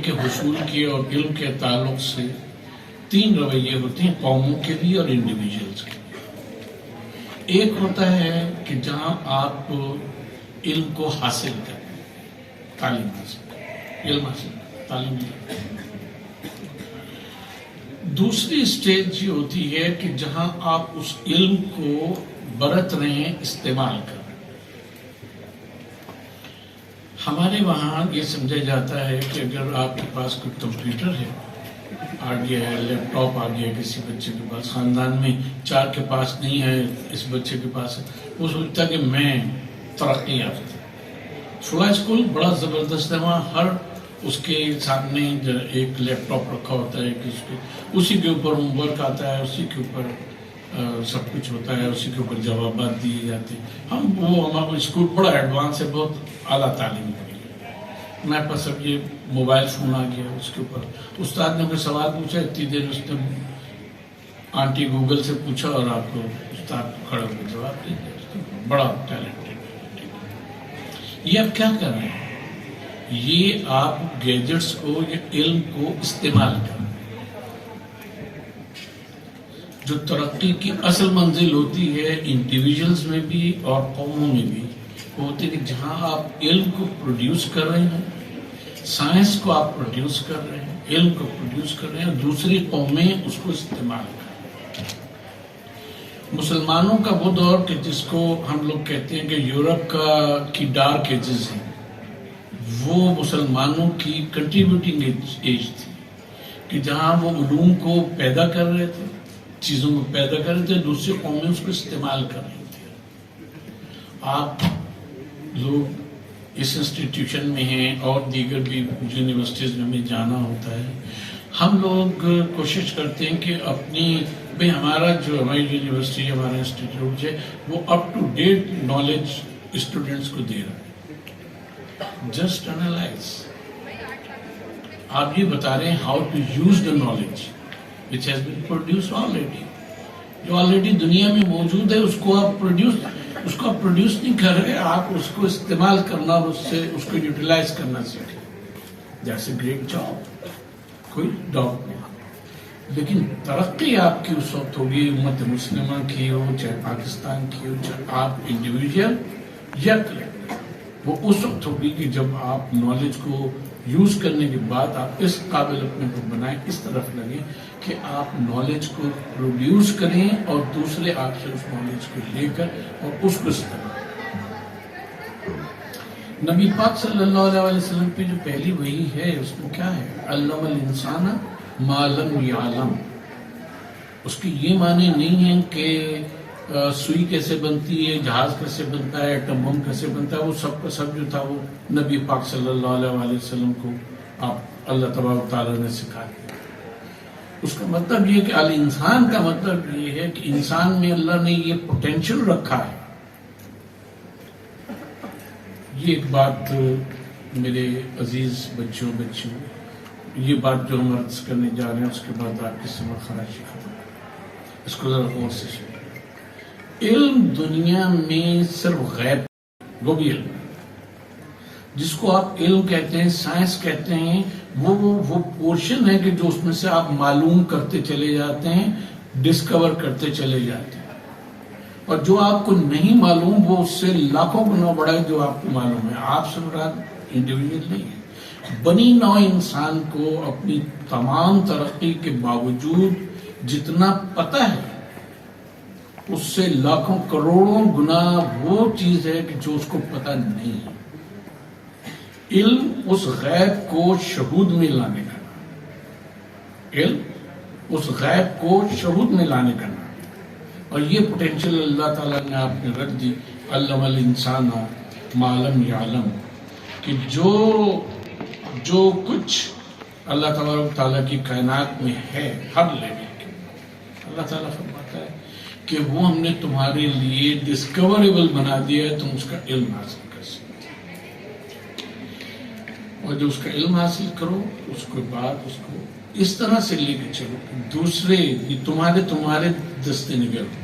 کے حصول کے اور علم کے تعلق سے 3 رویے ہوتے ہیں, قوموں کے بھی اور انڈیویجولز کے بھی. ایک ہوتا ہے کہ جہاں آپ علم کو حاصل کریں, تعلیم حاصل کریں, علم حاصل کریں, تعلیم کریں. دوسری اسٹیج یہ ہوتی ہے کہ جہاں آپ اس علم کو برت رہے ہیں, استعمال کر رہے ہیں. ہمارے وہاں یہ سمجھا جاتا ہے کہ اگر آپ کے پاس کوئی کمپیوٹر ہے, آ گیا ہے, لیپ ٹاپ آ گیا کسی بچے کے پاس, خاندان میں 4 کے پاس نہیں ہے, اس بچے کے پاس ہے, وہ سوچتا ہے کہ میں ترقی یافتہ. فلاں اسکول بڑا زبردست ہے, وہاں ہر اس کے سامنے ایک لیپ ٹاپ رکھا ہوتا ہے کہ اسی کے اوپر ہوم ورک آتا ہے, اسی کے اوپر سب کچھ ہوتا ہے, اسی کے اوپر جوابات دیے جاتے ہیں. ہمارا اسکول بڑا ایڈوانس ہے, بہت اعلیٰ تعلیم ہے. میرے پاس اب یہ موبائل فون آ گیا, اس کے اوپر استاد نے کوئی سوال پوچھا, اتنی دیر اس نے آنٹی گوگل سے پوچھا اور آپ کو استاد کھڑے ہو کے جواب دے دیا. بڑا ٹیلنٹ. یہ آپ کیا کر رہے ہیں؟ یہ آپ گیجٹس کو یا علم کو استعمال کریں. جو ترقی کی اصل منزل ہوتی ہے انڈیویجولز میں بھی اور قوموں میں بھی, وہ ہوتے ہیں کہ جہاں آپ علم کو پروڈیوس کر رہے ہیں، سائنس کو آپ پروڈیوس کر رہے ہیں، علم کو پروڈیوس کر رہے ہیں، دوسری قومیں اس کو استعمال کر رہے ہیں۔ مسلمانوں کا وہ دور کہ جس کو ہم لوگ کہتے ہیں کہ یورپ کی ڈارک ایجز ہیں، وہ مسلمانوں کی کنٹریبیوٹنگ ایج تھی، کہ جہاں وہ علوم کو پیدا کر رہے تھے، چیزوں کو پیدا کر رہے تھے، دوسری قومیں اس کو استعمال کر رہی تھی۔ آپ لوگ اس انسٹیٹیوشن میں ہیں اور دیگر بھی یونیورسٹیز میں ہمیں جانا ہوتا ہے، ہم لوگ کوشش کرتے ہیں کہ ہمارا جو ہماری یونیورسٹی ہمارا انسٹیٹیوٹ ہے وہ up to date knowledge students کو دے رہا ہے۔ جسٹ انالائز، آپ یہ بتا رہے ہیں how to use the knowledge which has been produced already, جو آلریڈی دنیا میں موجود ہے اس کو آپ پروڈیوس نہیں کر رہے، آپ اس کو استعمال کرنا اور اس کو یوٹیلائز کرنا سیکھیں۔ دیٹس اے گریٹ جاب، کوئی ڈاؤٹ نہیں۔ لیکن ترقی آپ کی اس وقت ہوگی، امت مسلمہ کی ہو، چاہے پاکستان کی ہو، چاہے آپ انڈیویجول یا کلیکٹیو، وہ اس وقت ہوگی کہ جب آپ نالج کو یوز کرنے کے بعد آپ اس قابل اپنے کو بنائیں، اس طرف لگیں کہ آپ نالج کو پروڈیوس کریں اور دوسرے آپ سے اس نالج کو لے کر اور اس کو استعمال کریں۔ نبی پاک صلی اللہ علیہ وسلم پہ جو پہلی وحی ہے اس میں کیا ہے؟ علم الانسان ما لم یعلم۔ اس کی یہ معنی نہیں ہے کہ سوئی کیسے بنتی ہے، جہاز کیسے بنتا ہے، ایٹم بم کیسے بنتا ہے، وہ سب کا سب جو تھا وہ نبی پاک صلی اللہ علیہ وسلم کو آپ اللہ تبارک تعالیٰ نے سکھا دیا۔ اس کا مطلب یہ کہ الانسان کا مطلب یہ ہے کہ انسان میں اللہ نے یہ پوٹینشل رکھا ہے۔ یہ ایک بات میرے عزیز بچوں یہ بات جو ہم عرض کرنے جا رہے ہیں اس کے بعد آپ کی سمجھ خراشی خبر، اس کو ذرا غور سے سنیں۔ علم دنیا میں صرف غیب، وہ بھی علم ہے جس کو آپ علم کہتے ہیں، سائنس کہتے ہیں، وہ پورشن ہے کہ جو اس میں سے آپ معلوم کرتے چلے جاتے ہیں، ڈسکور کرتے چلے جاتے ہیں، اور جو آپ کو نہیں معلوم وہ اس سے لاکھوں گنا بڑا ہے جو آپ کو معلوم ہے۔ آپ سے مراد انڈیویجول نہیں ہے، بنی نوع انسان کو اپنی تمام ترقی کے باوجود جتنا پتہ ہے اس سے لاکھوں کروڑوں گنا وہ چیز ہے کہ جو اس کو پتہ نہیں ہے۔ علم اس غیب کو شہود میں لانے کا نام، علم اس غیب کو شہود میں لانے کا نام، اور یہ پوٹینشل اللہ تعالیٰ نے آپ نے رکھ دی۔ علم الانسان ما لم یعلم، کہ جو کچھ اللہ تبارک تعالیٰ کی کائنات میں ہے ہر لیول کے، اللہ تعالیٰ فرماتا ہے کہ وہ ہم نے تمہارے لیے ڈسکوریبل بنا دیا ہے، تم اس کا علم حاصل کر سکتے، اور جو اس کا علم حاصل کرو اس کے بعد اس کو اس طرح سے لے کے چلو کہ دوسرے تمہارے دستے نگر ہو۔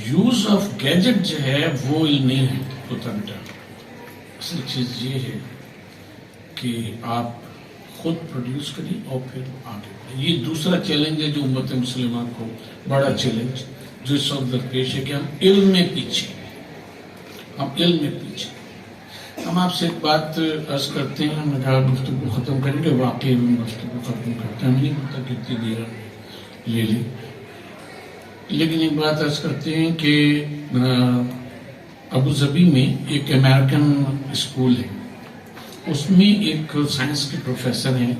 یوز آف گیجٹ جو ہے وہ علم نہیں ہے پتنٹا، اصل چیز یہ ہے کہ آپ خود پروڈیوس کریں اور پھر آگے بڑھیں۔ یہ دوسرا چیلنج ہے جو امت مسلمہ کو، بڑا چیلنج جو اس وقت درپیش ہے کہ ہم علم میں پیچھے، ہم آپ سے ایک بات عرض کرتے ہیں، ہم نے کہا گفتگو ختم کریں گے، واقعی ہم گفتگو ختم کرتے ہیں، ہمیں نہیں پتا کتنی دیر لے لی، لیکن ایک بات عرض کرتے ہیں کہ ابو ظبی میں ایک امریکن اسکول ہے، اس میں ایک سائنس کے پروفیسر ہیں،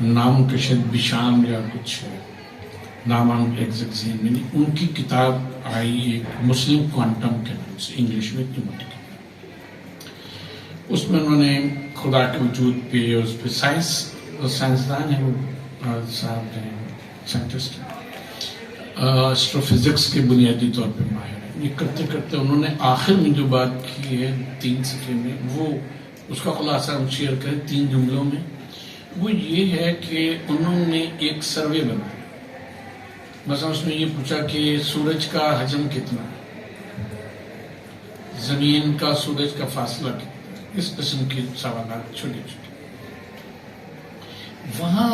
نام کا شاید بشام یا کچھ نام ایگزیکٹ ذہن میں نہیں، ان کی کتاب آئی ایک مسلم کوانٹم کے نام سے، انگلش میں اتنی موٹی کتاب، اس میں انہوں نے خدا کے وجود پہ اور اس پہ سائنسدان ہیں، وہ صاحب ہیں سائنٹسٹ، ایسٹرو فزکس کے بنیادی طور پہ ماہر ہیں۔ یہ کرتے کرتے انہوں نے آخر میں جو بات کی ہے 3 صفحے میں، وہ اس کا خلاصہ ہم شیئر کریں 3 جملوں میں، وہ یہ ہے کہ انہوں نے ایک سروے بنایا، مثلا اس میں یہ پوچھا کہ سورج کا حجم کتنا ہے، زمین کا سورج کا فاصلہ کتنا ہے، اس قسم کے سوالات چھوٹے چھوٹے۔ وہاں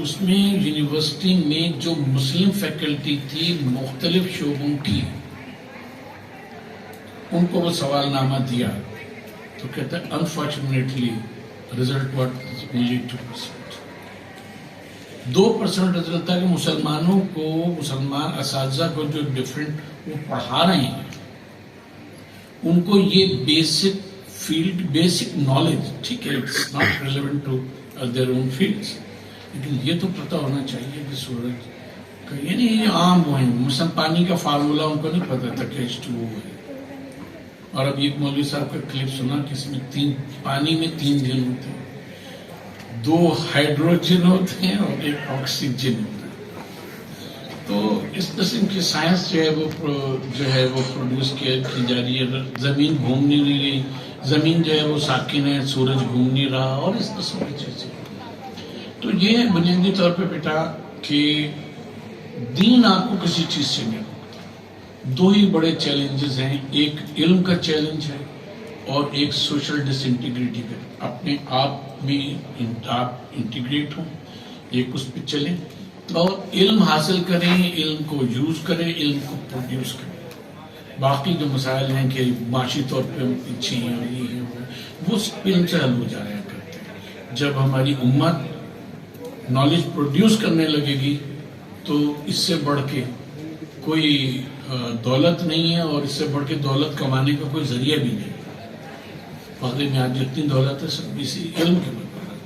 اس میں یونیورسٹی میں جو مسلم فیکلٹی تھی مختلف شعبوں کی، ان کو وہ سوال نامہ دیا تو کہتا ہے unfortunately result what only 2%. 2% result تھا کہ مسلمانوں کو، مسلمان اساتذہ کو جو ڈفرینٹ وہ پڑھا رہے ہیں، ان کو یہ بیسک فیلڈ، بیسک نالج، ٹھیک ہے it's not relevant to their own fields, لیکن یہ تو پتہ ہونا چاہیے کہ سورج کا، یعنی یہ عام وہ ہیں، مثلا پانی کا فارمولا ان کو نہیں پتا تھا کہ H2O ہے. اور اب ایک مولوی صاحب کا کلپ سنا کہ اس میں پانی میں 3 جن ہوتے ہیں، 2 ہائیڈروجن ہوتے ہیں اور 1 آکسیجن ہوتا ہے. تو اس قسم کی سائنس جو ہے وہ پروڈیوس کی جا رہی ہے. زمین گھوم نہیں رہی، زمین جو ہے وہ ساکن ہے، سورج گھوم نہیں رہا، اور اس قسم کی چیزیں. تو یہ ہے بنیادی طور پہ بیٹا کہ دین آپ کو کسی چیز سے نہیں روکتا. 2 ہی بڑے چیلنجز ہیں، ایک علم کا چیلنج ہے اور ایک سوشل ڈس انٹیگریٹی کا. اپنے آپ میں آپ انٹیگریٹ ہوں، ایک اس پہ چلیں اور علم حاصل کریں، علم کو یوز کریں، علم کو پروڈیوس کریں. باقی جو مسائل ہیں کہ معاشی طور پہ ہم پیچھے ہیں اور یہ ہیں وہ علم سے حل ہو جایا کرتے ہیں. جب ہماری امت نالج پروڈیوس کرنے لگے گی تو اس سے بڑھ کے کوئی دولت نہیں ہے، اور اس سے بڑھ کے دولت کمانے کا کوئی ذریعہ بھی نہیں. واقعی میں آج جتنی دولت ہے سب اسی علم کے بل پر ہے.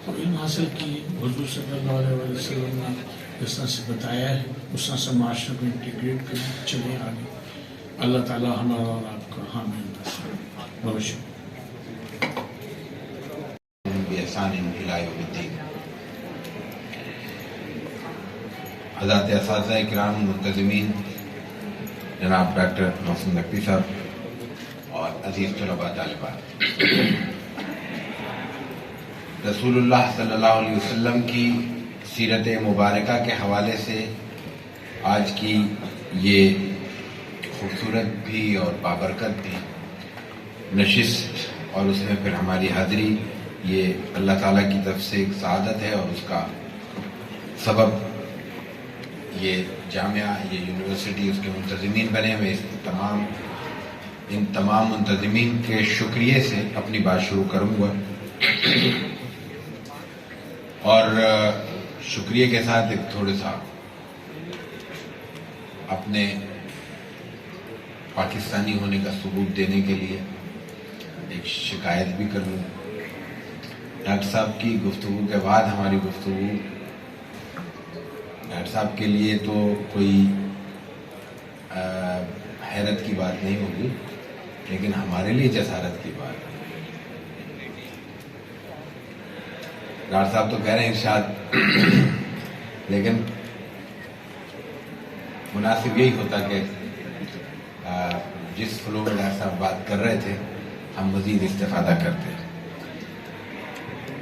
تو علم حاصل کیے، حضور صلی اللہ علیہ وسلم نے جس طرح سے بتایا ہے اس طرح سے معاشرے کو انٹیگریٹ کریں، چلے آگے. اللہ تعالیٰ ہمارا اور آپ کا حامی بہت شکریہ. بإحسان إلى يوم الدين. حضرات اساتذہ کرام، منتظمین، جناب ڈاکٹر محسن نقوی صاحب اور عزیز طلباء طالبات، رسول اللہ صلی اللہ علیہ وسلم کی سیرت مبارکہ کے حوالے سے آج کی یہ خوبصورت بھی اور بابرکت بھی نشست اور اس میں پھر ہماری حاضری، یہ اللہ تعالیٰ کی طرف سے ایک سعادت ہے، اور اس کا سبب یہ جامعہ، یہ یونیورسٹی، اس کے منتظمین بنے. میں ان تمام منتظمین کے شکریہ سے اپنی بات شروع کروں گا، اور شکریہ کے ساتھ ایک تھوڑا سا اپنے پاکستانی ہونے کا ثبوت دینے کے لیے ایک شکایت بھی کر لوں. ڈاکٹر صاحب کی گفتگو کے بعد ہماری گفتگو ڈاکٹر صاحب کے لیے تو کوئی حیرت کی بات نہیں ہوگی، لیکن ہمارے لیے جسارت کی بات ہے. ڈاکٹر صاحب تو کہہ رہے ہیں ارشاد، لیکن مناسب یہی ہوتا کہ جس فلو میں ڈاکٹر صاحب بات کر رہے تھے ہم مزید استفادہ کرتے.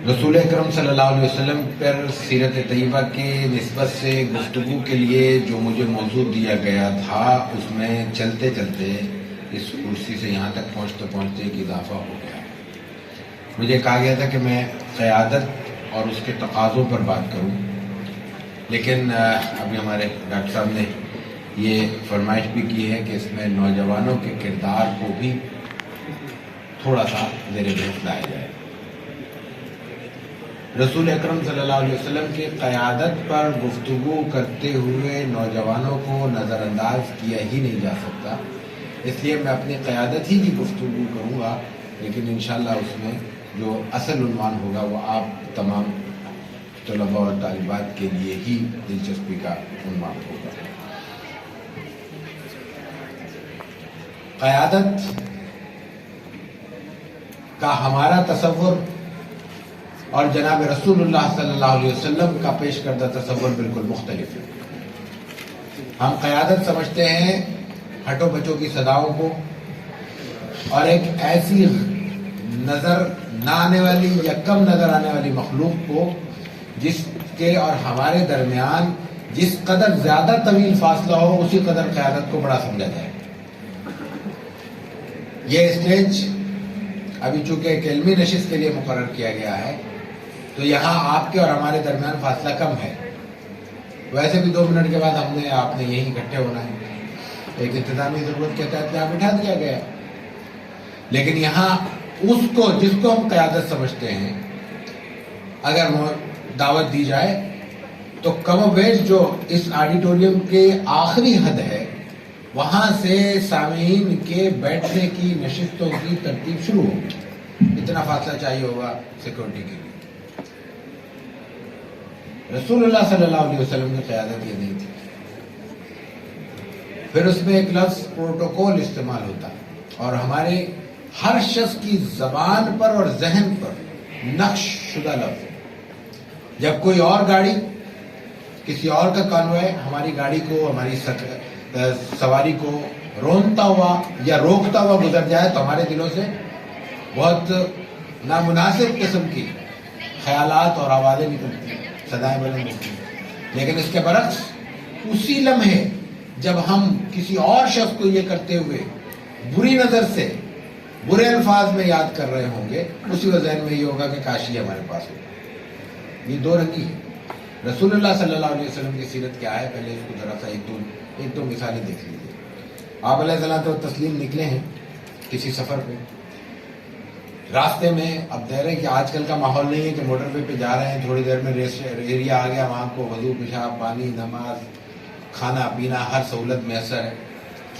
رسول اکرم صلی اللہ علیہ وسلم پر سیرت طیبہ کی نسبت سے گفتگو کے لیے جو مجھے موضوع دیا گیا تھا، اس میں چلتے چلتے اس کرسی سے یہاں تک پہنچتے پہنچتے ایک اضافہ ہو گیا. مجھے کہا گیا تھا کہ میں قیادت اور اس کے تقاضوں پر بات کروں، لیکن ابھی ہمارے ڈاکٹر صاحب نے یہ فرمائش بھی کی ہے کہ اس میں نوجوانوں کے کردار کو بھی تھوڑا سا زیر بحث لایا جائے. رسول اکرم صلی اللہ علیہ وسلم کی قیادت پر گفتگو کرتے ہوئے نوجوانوں کو نظر انداز کیا ہی نہیں جا سکتا، اس لیے میں اپنی قیادت ہی کی گفتگو کروں گا، لیکن انشاءاللہ اس میں جو اصل عنوان ہوگا وہ آپ تمام طلباء اور طالبات کے لیے ہی دلچسپی کا عنوان ہوگا. قیادت کا ہمارا تصور اور جناب رسول اللہ صلی اللہ علیہ وسلم کا پیش کردہ تصور بالکل مختلف ہے. ہم قیادت سمجھتے ہیں ہٹو بچوں کی صداؤں کو اور ایک ایسی نظر نہ آنے والی یا کم نظر آنے والی مخلوق کو جس کے اور ہمارے درمیان جس قدر زیادہ طویل فاصلہ ہو اسی قدر قیادت کو بڑا سمجھا جائے. یہ اسٹیج ابھی چونکہ ایک علمی نشست کے لیے مقرر کیا گیا ہے تو یہاں آپ کے اور ہمارے درمیان فاصلہ کم ہے. ویسے بھی 2 منٹ کے بعد آپ نے یہیں اکٹھے ہونا ہے. ایک انتظامی ضرورت کے تحت یہاں بٹھا دیا گیا ہے. لیکن یہاں اس کو جس کو ہم قیادت سمجھتے ہیں اگر دعوت دی جائے تو کم و بیش جو اس آڈیٹوریم کے آخری حد ہے وہاں سے سامعین کے بیٹھنے کی نشستوں کی ترتیب شروع ہوگی. اتنا فاصلہ چاہیے ہوگا سیکورٹی کے لیے. رسول اللہ صلی اللہ علیہ وسلم کی قیادت یہ نہیں تھی. پھر اس میں ایک لفظ پروٹوکول استعمال ہوتا اور ہمارے ہر شخص کی زبان پر اور ذہن پر نقش شدہ لفظ. جب کوئی اور گاڑی کسی اور کا کانوائے ہماری گاڑی کو ہماری سواری کو رونتا ہوا یا روکتا ہوا گزر جائے تو ہمارے دلوں سے بہت نامناسب قسم کی خیالات اور آوازیں نکلتی ہیں, صدائیں بلند ہوتی ہیں. لیکن اس کے برعکس اسی لمحے جب ہم کسی اور شخص کو یہ کرتے ہوئے بری نظر سے برے الفاظ میں یاد کر رہے ہوں گے اسی وقت ذہن میں یہ ہوگا کہ کاش یہ ہمارے پاس ہوگا. یہ دو رنگی ہے. رسول اللہ صلی اللہ علیہ وسلم کی سیرت کیا ہے پہلے اس کو ذرا سا ایک دو مثالیں دیکھ لیجیے. آپ علیہ السلام تو تسلیم نکلے ہیں کسی سفر پہ. راستے میں اب دیر ہے کہ آج کل کا ماحول نہیں ہے کہ موٹر وے پہ جا رہے ہیں تھوڑی دیر میں ریسٹ ایریا آ گیا وہاں کو وضو پیشاب پانی نماز کھانا پینا ہر سہولت میسر ہے.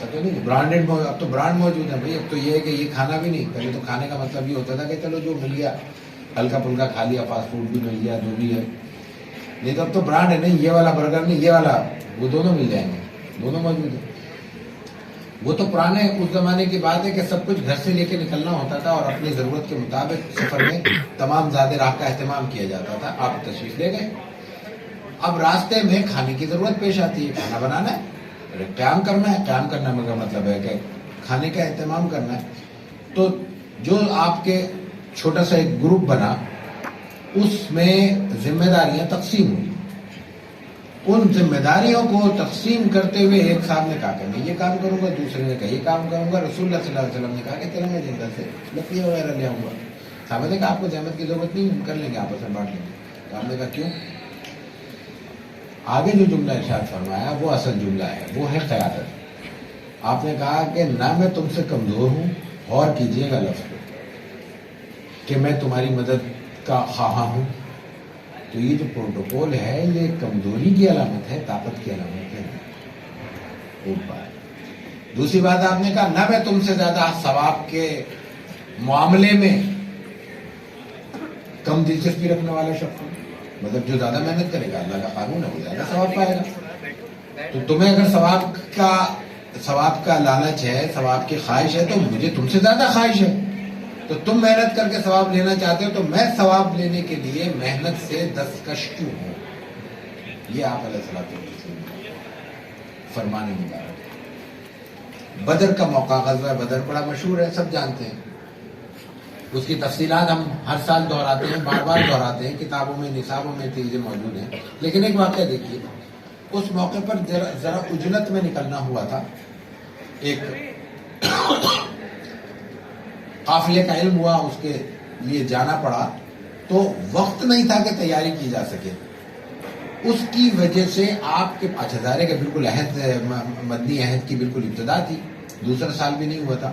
تو نہیں برانڈیڈ اب تو برانڈ موجود ہے بھائی. اب تو یہ ہے کہ یہ کھانا بھی نہیں. پہلے تو کھانے کا مطلب یہ ہوتا تھا کہ چلو جو مل گیا ہلکا پھلکا کھا لیا فاسٹ فوڈ بھی مل گیا جو بھی ہے. نہیں تو اب تو برانڈ ہے نہیں یہ والا برگر نہیں یہ والا وہ دونوں مل جائیں گے دونوں موجود ہیں. وہ تو پرانے اس زمانے کی بات ہے کہ سب کچھ گھر سے لے کے نکلنا ہوتا تھا اور اپنی ضرورت کے مطابق سفر میں تمام زیادہ راہ کا اہتمام کیا جاتا تھا. آپ تشریف لے گئے. اب راستے میں کھانے کی ضرورت پیش آتی ہے. کھانا بنانا ہے قیام کرنا ہے. قیام کرنا کا مطلب ہے کہ کھانے کا اہتمام کرنا ہے. تو جو آپ کے چھوٹا سا ایک گروپ بنا اس میں ذمہ داریاں تقسیم ہوئی. ان ذمہ داریوں کو تقسیم کرتے ہوئے ایک صاحب نے کہا کہ میں یہ کام کروں گا دوسرے نے کہا یہ کام کروں گا. رسول اللہ صلی اللہ علیہ وسلم نے کہا کہ چلو میں جنگل سے لکڑیاں وغیرہ لے آؤں گا. صاحب نے کہا آپ کو زحمت کی ضرورت نہیں ہم کر لیں گے آپس میں بانٹ لیں گے. تو آپ نے کہا کیوں؟ آگے جو جملہ ارشاد فرمایا وہ اصل جملہ ہے وہ ہے قیادت. آپ نے کہا کہ نہ میں تم سے کمزور ہوں اور کیجیے گا لفظ کہ میں تمہاری مدد کا خواہاں ہوں. تو یہ جو پروٹوکول ہے یہ کمزوری کی علامت ہے طاقت کی علامت ہے. ایک بات. دوسری بات آپ نے کہا نہ میں تم سے زیادہ ثواب کے معاملے میں کم دلچسپی رکھنے والا شخص ہوں. مطلب جو زیادہ محنت کرے گا اللہ کا قانون ہے وہ زیادہ ثواب پائے گا. تو تمہیں اگر ثواب کا لالچ ہے ثواب کی خواہش ہے تو مجھے تم سے زیادہ خواہش ہے. تو تم محنت کر کے ثواب لینا چاہتے ہو تو میں ثواب لینے کے لیے محنت سے دستکش کیوں ہوں. یہ آپ علیہ الصلوۃ والسلام فرمانے مبارک. بدر کا موقع غزوہ بدر بڑا مشہور ہے سب جانتے ہیں. اس کی تفصیلات ہم ہر سال دہراتے ہیں بار بار دہراتے ہیں کتابوں میں نصابوں میں چیزیں موجود ہیں. لیکن ایک واقعہ دیکھیے اس موقع پر ذرا عجلت میں نکلنا ہوا تھا. ایک قافلے کا علم ہوا اس کے لیے جانا پڑا تو وقت نہیں تھا کہ تیاری کی جا سکے. اس کی وجہ سے آپ کے اچھا ظاہر ہے کہ بالکل مدنی عہد کی بالکل ابتدا تھی دوسرا سال بھی نہیں ہوا تھا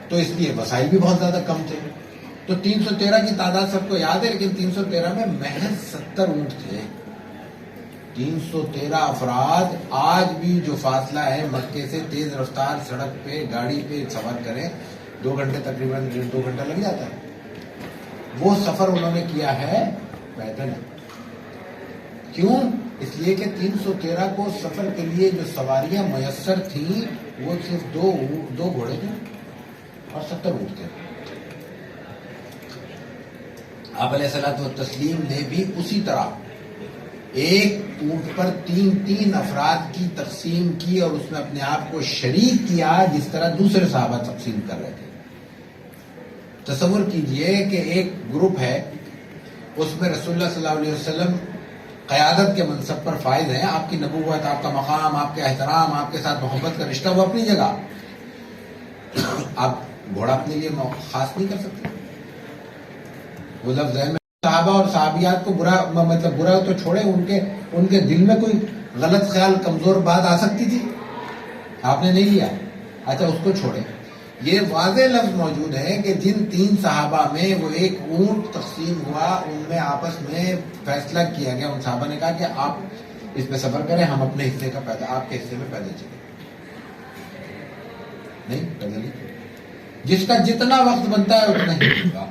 تو اس لیے وسائل بھی بہت زیادہ کم تھے. تو 313 کی تعداد سب کو یاد ہے لیکن 313 میں محض 70 اونٹ تھے. 313 افراد آج بھی جو فاصلہ ہے مکے سے تیز رفتار سڑک پہ گاڑی پہ سفر کریں 2 گھنٹے تقریباً 1.5 گھنٹہ لگ جاتا ہے. وہ سفر انہوں نے کیا ہے پیدل. کیوں؟ اس لیے کہ 313 کو سفر کے لیے جو سواریاں میسر تھیں وہ صرف دو گھوڑے تھے اور 70 اونٹ تھے. آپ علیہ الصلوۃ والتسلیم نے بھی اسی طرح ایک اونٹ پر 3 افراد کی تقسیم کی اور اس میں اپنے آپ کو شریک کیا جس طرح دوسرے صحابہ تقسیم کر رہے تھے. تصور کیجئے کہ ایک گروپ ہے اس میں رسول اللہ صلی اللہ علیہ وسلم قیادت کے منصب پر فائز ہیں. آپ کی نبوت آپ کا مقام آپ کے احترام آپ کے ساتھ محبت کا رشتہ وہ اپنی جگہ. آپ گھوڑا اپنے لیے خاص نہیں کر سکتے. وہ لفظ ذہن میں صحابہ اور صحابیات کو برا تو چھوڑے ان کے دل میں کوئی غلط خیال کمزور بات آ سکتی تھی. آپ نے نہیں لیا، اچھا اس کو چھوڑے. یہ واضح لفظ موجود ہے کہ جن 3 صحابہ میں وہ ایک اونٹ تقسیم ہوا، ان میں آپس میں فیصلہ کیا گیا. ان صحابہ نے کہا کہ آپ اس پہ صبر کریں، ہم اپنے حصے کا پیدا آپ کے حصے میں پیدل چلیں. نہیں پیدل نہیں، جس کا جتنا وقت بنتا ہے اتنا ہی ہوگا.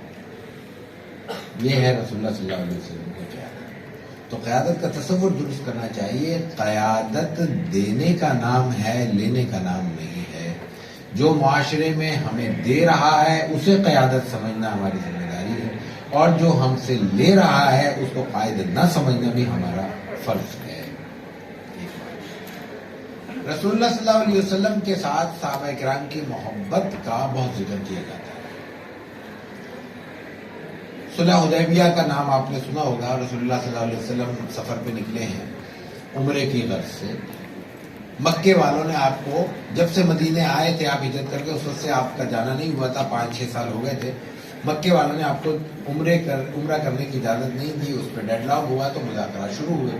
یہ ہے رسول اللہ صلی اللہ علیہ وسلم کی قیادت. تو قیادت کا تصور درست کرنا چاہیے. قیادت دینے کا نام ہے، لینے کا نام نہیں ہے. جو معاشرے میں ہمیں دے رہا ہے اسے قیادت سمجھنا ہماری ذمہ داری ہے، اور جو ہم سے لے رہا ہے اس کو قائد نہ سمجھنا بھی ہمارا فرض ہے. رسول اللہ صلی اللہ علیہ وسلم کے ساتھ صحابہ کرام کی محبت کا بہت ذکر کیا جاتا ہے. صلح حدیبیہ کا نام آپ نے سنا ہوگا. رسول اللہ صلی اللہ علیہ وسلم سفر پہ نکلے ہیں عمرے کی غرض سے. مکے والوں نے آپ کو جب سے مدینے آئے تھے آپ ہجرت کر کے، اس وقت سے آپ کا جانا نہیں ہوا تھا، 5-6 سال ہو گئے تھے. مکے والوں نے آپ کو عمرہ کرنے کی اجازت نہیں دی. اس پہ ڈیڈ لاک ہوا تو مذاکرات شروع ہوئے.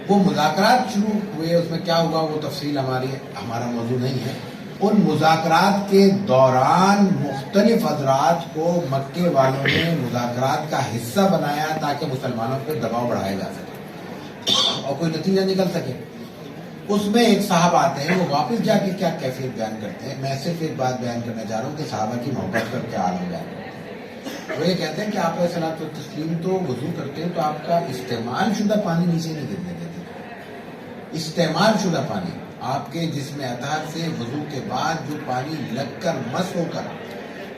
وہ مذاکرات شروع ہوئے، اس میں کیا ہوا وہ تفصیل ہمارا موضوع نہیں ہے. ان مذاکرات کے دوران مختلف حضرات کو مکے والوں نے مذاکرات کا حصہ بنایا تاکہ مسلمانوں پہ دباؤ بڑھایا جا سکے اور کوئی نتیجہ نکل سکے. اس میں ایک صاحب آتے ہیں، وہ واپس جا کے کیا کیفیت بیان کرتے ہیں. میں صرف ایک بات بیان کرنا چاہ رہا ہوں کہ صحابہ کی محبت کر کے حال ہو جاتا ہے. وہ یہ کہتے ہیں کہ آپ علیہ السلام تو وضو کرتے ہیں تو آپ کا استعمال شدہ پانی نیچے نہیں گرنے دیتے. استعمال شدہ پانی آپ کے جسم اطہر سے وضو کے بعد جو پانی لگ کر مس ہو کر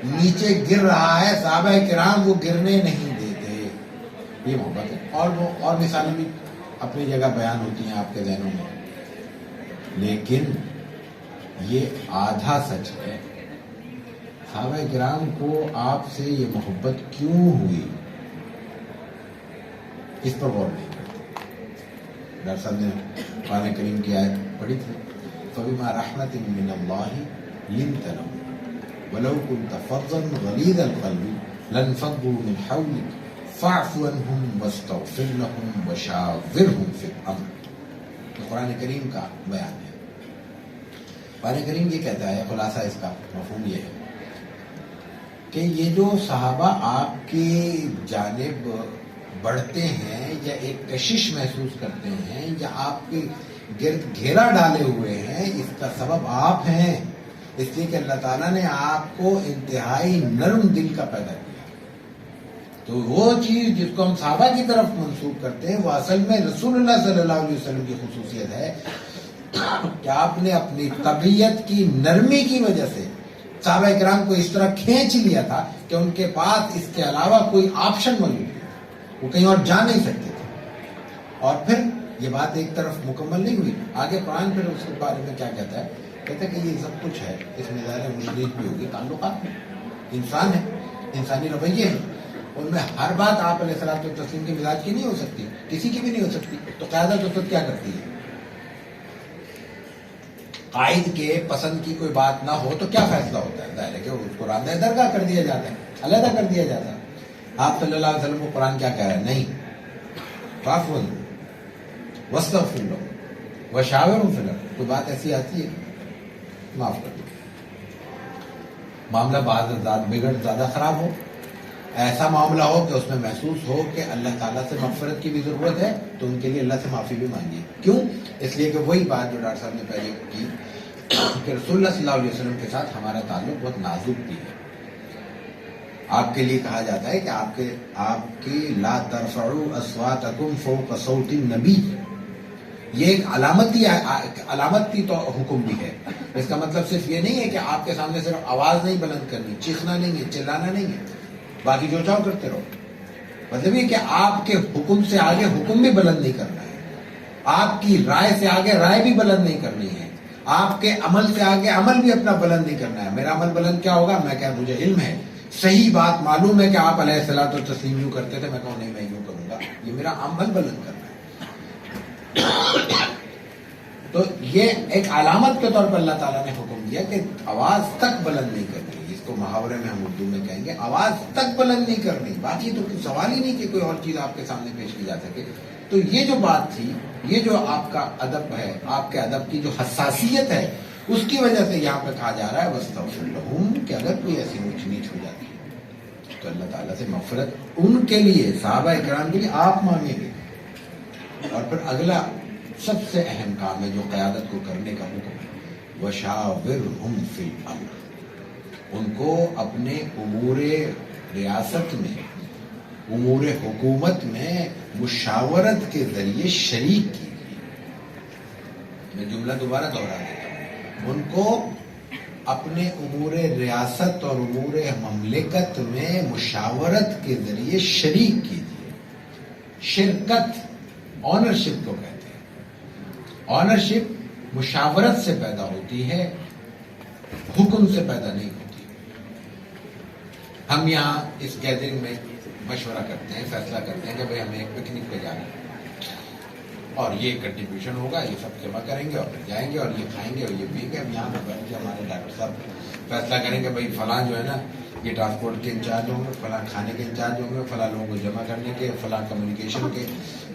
نیچے گر رہا ہے، صحابہ کرام وہ گرنے نہیں دیتے. یہ محبت ہے. اور وہ اور مثالیں بھی اپنی جگہ بیان ہوتی ہیں آپ کے ذہنوں میں، لیکن یہ آدھا سچ ہے. صحابہ کرام کو آپ سے یہ محبت کیوں ہوئی، اس پر غور نہیں کرتے. ڈاکٹر صاحب نے قرآن کریم کی آیت پڑھی تھی، فَبِمَا رَحْمَةٍ مِّنَ اللَّهِ لِنْتَ لَهُمْ وَلَوْ كُنْتَ فَظًّا غَلِيظَ الْقَلْبِ لَانفَضُّوا مِنْ حَوْلِكَ فَاعْفُ عَنْهُمْ وَاسْتَغْفِرْ لَهُمْ وَشَاوِرْهُمْ فِي الْأَمْرِ. یہ قرآن کریم کا بیان ہے. قرآن کریم یہ کہتا ہے، خلاصہ اس کا مفہوم یہ ہے کہ یہ جو صحابہ آپ کی جانب بڑھتے ہیں یا ایک کشش محسوس کرتے ہیں یا آپ کے گرد گھیرا ڈالے ہوئے ہیں، اس کا سبب آپ ہیں. اس لیے کہ اللہ تعالیٰ نے آپ کو انتہائی نرم دل کا پیدا کیا. تو وہ چیز جس کو ہم صحابہ کی طرف منسوب کرتے ہیں وہ اصل میں رسول اللہ صلی اللہ علیہ وسلم کی خصوصیت ہے کہ آپ نے اپنی طبیعت کی نرمی کی وجہ سے صحابہ کرام کو اس طرح کھینچ لیا تھا کہ ان کے پاس اس کے علاوہ کوئی آپشن موجود نہیں، وہ کہیں اور جا نہیں سکتے تھے. اور پھر یہ بات ایک طرف مکمل نہیں ہوئی. آگے قرآن پھر اس کے بارے میں کیا کہتا ہے؟ کہتا ہے کہ یہ سب کچھ ہے، اس میں ظاہر مشرک بھی ہوگی، تعلقات میں انسان ہے، انسانی رویے ہیں، ان میں ہر بات آپ علیہ الصلوۃ والتسلیم کے مزاج کی نہیں ہو سکتی، کسی کی بھی نہیں ہو سکتی. تو قیادت اس وقت کیا کرتی ہے؟ قائد کے پسند کی کوئی بات نہ ہو تو کیا فیصلہ ہوتا ہے؟ ظاہر ہے کہ اس کو راندہ درگاہ کر دیا جاتا ہے، علیحدہ کر دیا جاتا ہے. آپ صلی اللہ علیہ وسلم کو قرآن کیا کہہ رہا ہے؟ نہیں، فاعفو عنہم واستغفر لہم وشاورہم فی الامر. کوئی بات ایسی آتی ہے معاف کر دو. معاملہ بعض زیادہ خراب ہو، ایسا معاملہ ہو کہ اس میں محسوس ہو کہ اللہ تعالیٰ سے مغفرت کی بھی ضرورت ہے، تو ان کے لیے اللہ سے معافی بھی مانگیے. کیوں؟ اس لیے کہ وہی بات جو ڈاکٹر صاحب نے پہلے کی کہ رسول اللہ صلی اللہ علیہ وسلم کے ساتھ ہمارا تعلق بہت نازک بھی ہے. آپ کے لیے کہا جاتا ہے کہ آپ کی لا ترفعوا اصواتکم فوق صوت النبی، یہ ایک علامتی تو حکم بھی ہے. اس کا مطلب صرف یہ نہیں ہے کہ آپ کے سامنے صرف آواز نہیں بلند کرنی، چیخنا نہیں ہے، چلانا نہیں ہے، باقی جو چاہو کرتے رہو. مطلب یہ کہ آپ کے حکم سے آگے حکم بھی بلند نہیں کرنا ہے، آپ کی رائے سے آگے رائے بھی بلند نہیں کرنی ہے، آپ کے عمل سے آگے عمل بھی اپنا بلند نہیں کرنا ہے. میرا عمل بلند کیا ہوگا؟ میں کہ مجھے علم ہے، صحیح بات معلوم ہے کہ آپ علیہ الصلوۃ والتسلیم یوں کرتے تھے، میں کہوں نہیں میں یوں کروں گا، یہ میرا عمل بلند کرنا ہے. تو یہ ایک علامت کے طور پر اللہ تعالیٰ نے حکم دیا کہ آواز تک بلند نہیں کرنی. اس کو محاورے میں ہم اردو میں کہیں گے آواز تک بلند نہیں کرنی. باقی تو سوال ہی نہیں کہ کوئی اور چیز آپ کے سامنے پیش کی جا سکے. تو یہ جو بات تھی، یہ جو آپ کا ادب ہے، آپ کے ادب کی جو حساسیت ہے، اس کی وجہ سے یہاں پہ کہا جا رہا ہے وَاسْتَغْفِرْ لَهُمْ کہ اگر کوئی ایسی اونچ نیچ ہو جاتی ہے تو اللہ تعالیٰ سے مغفرت ان کے لیے، صحابہ اکرام کے لیے آپ مانگیں گے. اور پھر اگلا سب سے اہم کام ہے جو قیادت کو کرنے کا حکم ہے، وَشَاوِرْهُمْ فِي الْأَمْرِ، ان کو اپنے امور ریاست میں، امور حکومت میں مشاورت کے ذریعے شریک کیجیے. میں جملہ دوبارہ دہرا دیتا ہوں، ان کو اپنے امور ریاست اور امور مملکت میں مشاورت کے ذریعے شریک کیجیے. شرکت آنرشپ کو کہتے ہیں. آنرشپ مشاورت سے پیدا ہوتی ہے، حکم سے پیدا نہیں ہوتی. ہم یہاں اس گیدرنگ میں مشورہ کرتے ہیں، فیصلہ کرتے ہیں کہ بھئی ہمیں ایک پکنک پہ جانا ہے اور یہ کنٹریبیوشن ہوگا، یہ سب جمع کریں گے اور پھر جائیں گے اور یہ کھائیں گے اور یہ پئیں گے. ہم یہاں پہ بیٹھ کے ہمارے ڈاکٹر صاحب فیصلہ کریں گے بھئی فلاں جو ہے نا یہ ٹرانسپورٹ کے انچارج ہوں گے، فلاں کھانے کے انچارج ہوں گے، فلاں لوگوں کو جمع کرنے کے، فلاں کمیونیکیشن کے،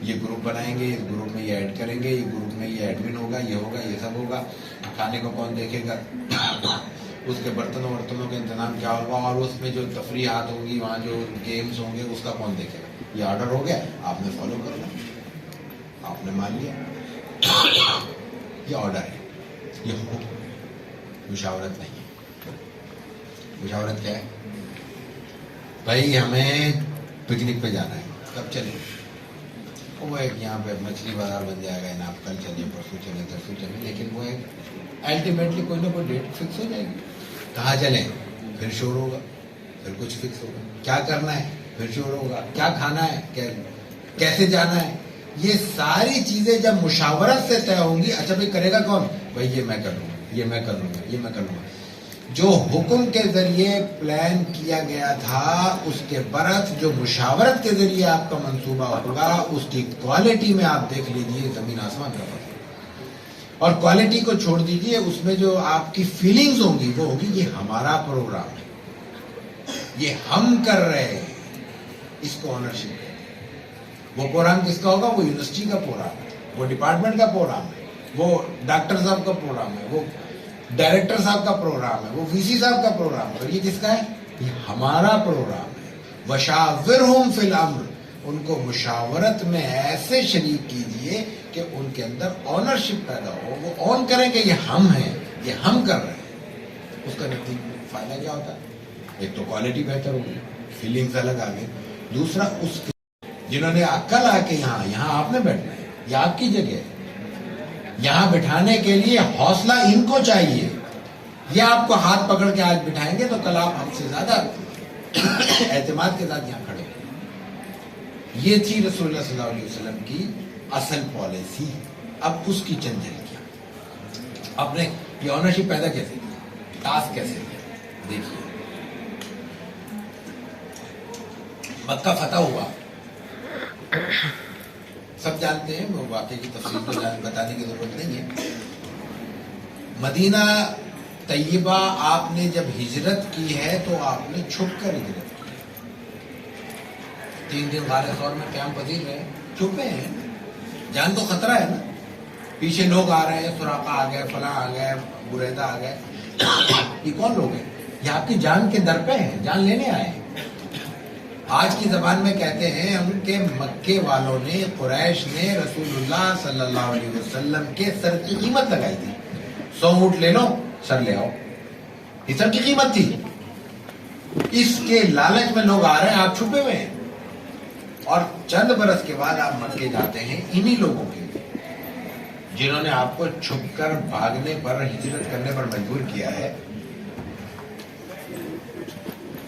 یہ گروپ بنائیں گے، اس گروپ میں یہ ایڈ کریں گے، یہ گروپ میں یہ ایڈمن ہوگا، یہ ہوگا، یہ سب ہوگا. کھانے کو کون دیکھے گا، اس کے برتنوں کے انتظام کیا ہوگا، اور اس میں جو تفریحات ہوگی، وہاں جو گیمز ہوں گے اس کا کون دیکھے گا. یہ آرڈر ہو گیا، آپ نے فالو کرنا، آپ نے مان لیا، یہ آرڈر ہے، یہ حکم. مشاورت نہیں ہے. مشاورت کیا ہے؟ بھائی ہمیں پکنک پہ جانا ہے، کب چلیں؟ وہ ایک یہاں پہ مچھلی بازار بن جائے گا، آپ کل چلیں، پرسوں چلیں، ترسوں چلیں، لیکن وہ ایک الٹیمیٹلی کوئی نہ کوئی ڈیٹ فکس ہو جائے گی. کہاں چلیں؟ پھر شور ہوگا، پھر کچھ فکس ہوگا. کیا کرنا ہے؟ پھر شور ہوگا. کیا کھانا ہے، کیسے جانا ہے، یہ ساری چیزیں جب مشاورت سے طے ہوں گی. اچھا بھائی کرے گا کون؟ بھائی یہ میں کر لوں گا، یہ میں کر لوں گا، یہ میں کر لوں گا. جو حکم کے ذریعے پلان کیا گیا تھا اس کے برعکس جو مشاورت کے ذریعے آپ کا منصوبہ ہوگا اس کی کوالٹی میں آپ دیکھ لیجیے زمین آسمان کا فرق. اور کوالٹی کو چھوڑ دیجیے، اس میں جو آپ کی فیلنگز ہوں گی وہ ہوگی یہ ہمارا پروگرام ہے، یہ ہم کر رہے ہیں، اس کو آنرشپ کہتے ہیں. وہ پروگرام کس کا ہوگا؟ وہ یونیورسٹی کا پروگرام ہے، وہ ڈپارٹمنٹ کا پروگرام ہے، وہ ڈاکٹر صاحب کا پروگرام ہے، وہ ڈائریکٹر صاحب کا پروگرام ہے، وہ وی سی صاحب کا پروگرام ہے. اور یہ کس کا ہے؟ یہ ہمارا پروگرام ہے. وَشَاوِرْهُمْ فِي الْأَمْرِ، ان کو مشاورت میں ایسے شریک کیجئے کہ ان کے اندر آنرشپ پیدا ہو، وہ آن کریں کہ یہ ہم ہیں، یہ ہم کر رہے ہیں. اس کا نتیجہ فائدہ کیا ہوتا ہے؟ ایک تو کوالٹی بہتر ہوگی، فیلنگز الگ آ گئی. دوسرا اس جنہوں نے کل آ کے یہاں آپ نے بیٹھنا ہے، یہ آپ کی جگہ ہے، یہاں بٹھانے کے لیے حوصلہ ان کو چاہیے. یہ آپ کو ہاتھ پکڑ کے آج بٹھائیں گے تو کل آپ ہم سے زیادہ اعتماد کے ساتھ یہاں کھڑے ہیں. یہ تھی رسول اللہ صلی اللہ علیہ وسلم کی اصل پالیسی. اب اس کی چند جھلکیاں. آپ نے یہ آنرشپ پیدا کیسے کی، ٹاسک کیسے کیا؟ دیکھیے مکہ فتح ہوا، سب جانتے ہیں، وہ واقعے کی تفصیل تو بتانے کی ضرورت نہیں ہے. مدینہ طیبہ آپ نے جب ہجرت کی ہے تو آپ نے چھپ کر ہجرت کی. 3 دن غار ثور میں قیام پذیر رہے، چھپے ہیں، جان تو خطرہ ہے نا. پیچھے لوگ آ رہے ہیں، سراقہ آ گئے، فلاں آ گئے، بریدہ آ گئے. یہ کون لوگ ہیں؟ یہ آپ کی جان کے در پہ ہیں، جان لینے آئے ہیں. آج کی زبان میں کہتے ہیں ہم کہ مکے والوں نے، قریش نے رسول اللہ صلی اللہ علیہ وسلم کے سر کی قیمت لگائی تھی. 100 اونٹ لے لو، سر لے آؤ، یہ سر کی قیمت تھی. اس کے لالچ میں لوگ آ رہے ہیں، آپ چھپے ہوئے ہیں. اور چند برس کے بعد آپ مکے جاتے ہیں انہی لوگوں کے لیے جنہوں نے آپ کو چھپ کر بھاگنے پر، ہجرت کرنے پر مجبور کیا ہے.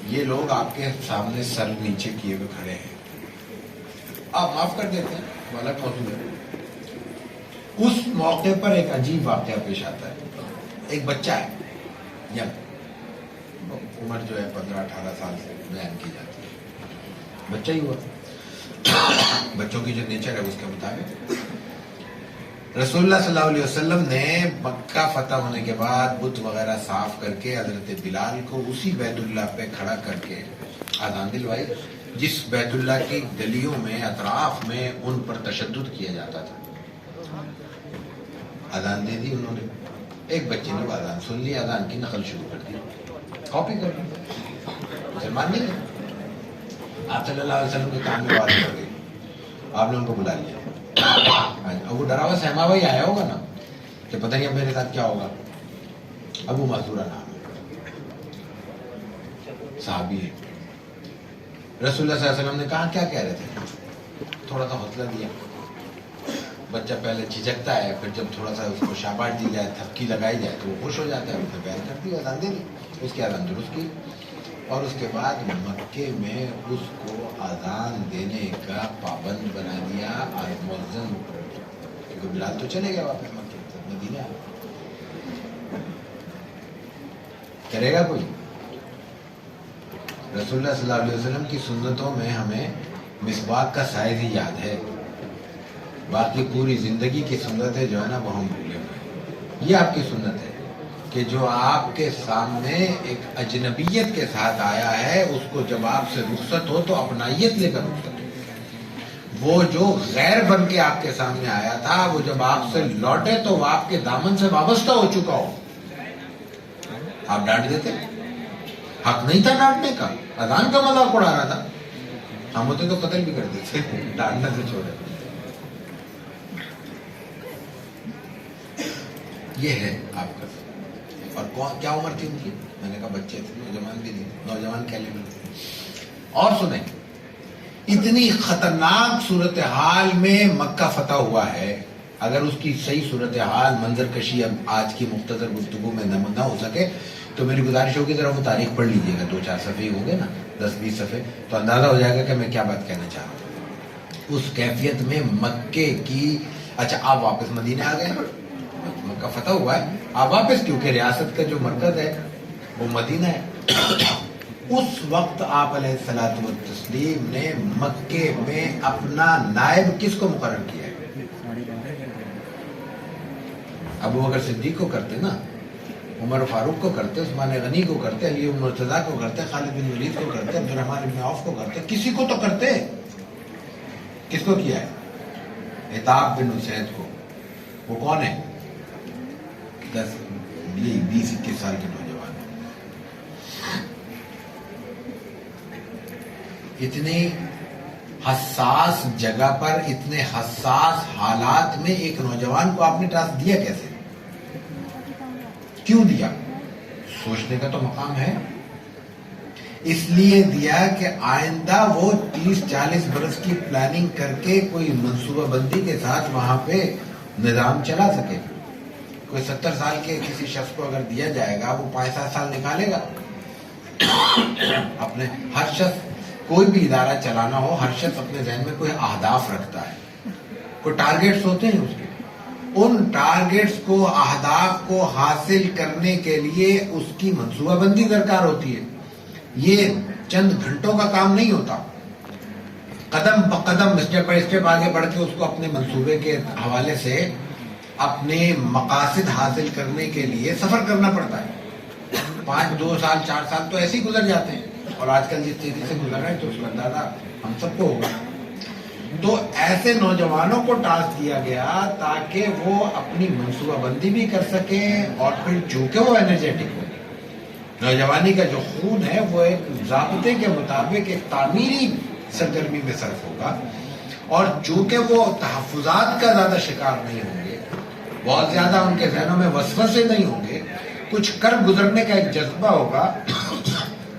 یہ لوگ آپ کے سامنے سر نیچے کیے ہوئے کھڑے ہیں، آپ معاف کر دیتے ہیں، غلط موضوع ہے. اس موقع پر ایک عجیب واقعہ پیش آتا ہے. ایک بچہ ہے، ینگ عمر جو ہے 15-18 سال سے بیان کی جاتی ہے، بچہ ہی ہوا. بچوں کی جو نیچر ہے اس کے مطابق رسول اللہ صلی اللہ علیہ وسلم نے مکہ فتح ہونے کے بعد بت وغیرہ صاف کر کے حضرت بلال کو اسی بیت اللہ پہ کھڑا کر کے اذان دلوائی جس بیت اللہ کی گلیوں میں، اطراف میں ان پر تشدد کیا جاتا تھا. اذان دے دی انہوں نے. ایک بچے نے اذان سن لی, اذان کی نقل شروع کر دی, کاپی کر لی. مسلمان نہیں ہے. آپ صلی اللہ علیہ وسلم کے کام میں بات کر گئی, آپ نے ان کو بلا لیا. اب وہ ڈرا ہوا سہما ہوا ہی آیا ہوگا نا کہ پتہ نہیں اب میرے ساتھ کیا ہوگا. ابو محذورہ نام ہے, صحابی ہے. رسول اللہ صلی اللہ علیہ وسلم نے کہا کیا کہہ رہے تھے, تھوڑا سا حوصلہ دیا. بچہ پہلے جھجکتا ہے, پھر جب تھوڑا سا اس کو شاباش دی جائے, تھپکی لگائی جائے تو وہ خوش ہو جاتا ہے. اس نے بیان کر دی, اذان دے دی, اس کی اذان درست کی. اور اس کے بعد مکے میں اس کو اذان دینے کا پابند بنا دیا مؤذن, کیونکہ بلال تو چلے گیا واپس مکے مدینہ. کرے گا کوئی؟ رسول اللہ صلی اللہ علیہ وسلم کی سنتوں میں ہمیں مسواک کا سائز ہی یاد ہے, باقی پوری زندگی کی سنتیں جو ہے نا وہ ہم بھولے ہوئے. یہ آپ کی سنت ہے کہ جو آپ کے سامنے ایک اجنبیت کے ساتھ آیا ہے, اس کو جب آپ سے رخصت ہو تو اپنائیت لے کر رخصت ہو. وہ جو غیر بن کے آپ کے سامنے آیا تھا, وہ جب آپ سے لوٹے تو وہ آپ کے دامن سے وابستہ ہو چکا ہو. آپ ڈانٹ دیتے, حق نہیں تھا ڈانٹنے کا, اذان کا مذاق اڑا رہا تھا. ہم ہوتے تو قتل بھی کر دیتے, ڈانٹنے سے چھوڑے. یہ ہے آپ کا. اور کیا عمر تھی ان کی؟ میں نے کہا بچے تھے, نوجوان بھی نہیں, نوجوان کیلیبر. اور سنیں, اتنی خطرناک صورتحال میں مکہ فتح ہوا ہے. اگر اس کی صحیح صورتحال منظر کشی اب آج کی مختصر گفتگو میں نہ ہو سکے تو میری گزارش ہوگی ذرا وہ تاریخ پڑھ لیجیے گا, 2-4 صفحے ہوں گے نا, 10-20 صفحے, تو اندازہ ہو جائے گا کہ میں کیا بات کہنا چاہ رہا ہوں. اس کیفیت میں مکے کی, اچھا آپ واپس مدینہ آ گئے, مکہ فتح ہوا ہے, آپ واپس, کیونکہ ریاست کا جو مرکز ہے وہ مدینہ ہے. اس وقت آپ علیہ الصلوۃ والتسلیم نے مکے میں اپنا نائب کس کو مقرر کیا ہے؟ ابو بکر صدیق کو کرتے نا, عمر فاروق کو کرتے, عثمان غنی کو کرتے, علی بن مرتضیٰ کو کرتے, خالد بن ولید کو کرتے, عبد الرحمن بن عوف کو کرتے, کسی کو تو کرتے. کس کو کیا ہے؟ عتاب بن اسید کو. وہ کون ہے؟ 10-20-21 سال کے نوجوان. اتنی حساس جگہ پر, اتنے حساس حالات میں ایک نوجوان کو آپ نے ٹاسک دیا کیسے؟ کیوں دیا؟ سوچنے کا تو مقام ہے. اس لیے دیا کہ آئندہ وہ 30-40 برس کی پلاننگ کر کے کوئی منصوبہ بندی کے ساتھ وہاں پہ نظام چلا سکے. کوئی 70 سال کے کسی شخص کو اگر دیا جائے گا, وہ 5-7 سال نکالے گا. اپنے ہر شخص, کوئی بھی ادارہ چلانا ہو, ہر شخص اپنے ذہن میں کوئی اہداف رکھتا ہے, کوئی ٹارگیٹس ہوتے ہیں اس کے. ان ٹارگیٹس کو, اہداف کو حاصل کرنے کے لیے اس کی منصوبہ بندی درکار ہوتی ہے. یہ چند گھنٹوں کا کام نہیں ہوتا. قدم بقدم, اسٹیپ بائی اسٹیپ آگے بڑھ کے اس کو اپنے منصوبے کے حوالے سے اپنے مقاصد حاصل کرنے کے لیے سفر کرنا پڑتا ہے. 2 سال 4 سال تو ایسے ہی گزر جاتے ہیں, اور آج کل جس تیزی سے گزر رہا ہے تو اس کا اندازہ ہم سب کو ہوگا. تو ایسے نوجوانوں کو ٹاسک دیا گیا تاکہ وہ اپنی منصوبہ بندی بھی کر سکیں, اور پھر چونکہ وہ انرجیٹک ہو, نوجوانی کا جو خون ہے وہ ایک ضابطے کے مطابق ایک تعمیری سرگرمی میں صرف ہوگا, اور چونکہ وہ تحفظات کا زیادہ شکار نہیں ہوں گے, بہت زیادہ ان کے ذہنوں میں وسوسے نہیں ہوں گے, کچھ کر گزرنے کا ایک جذبہ ہوگا,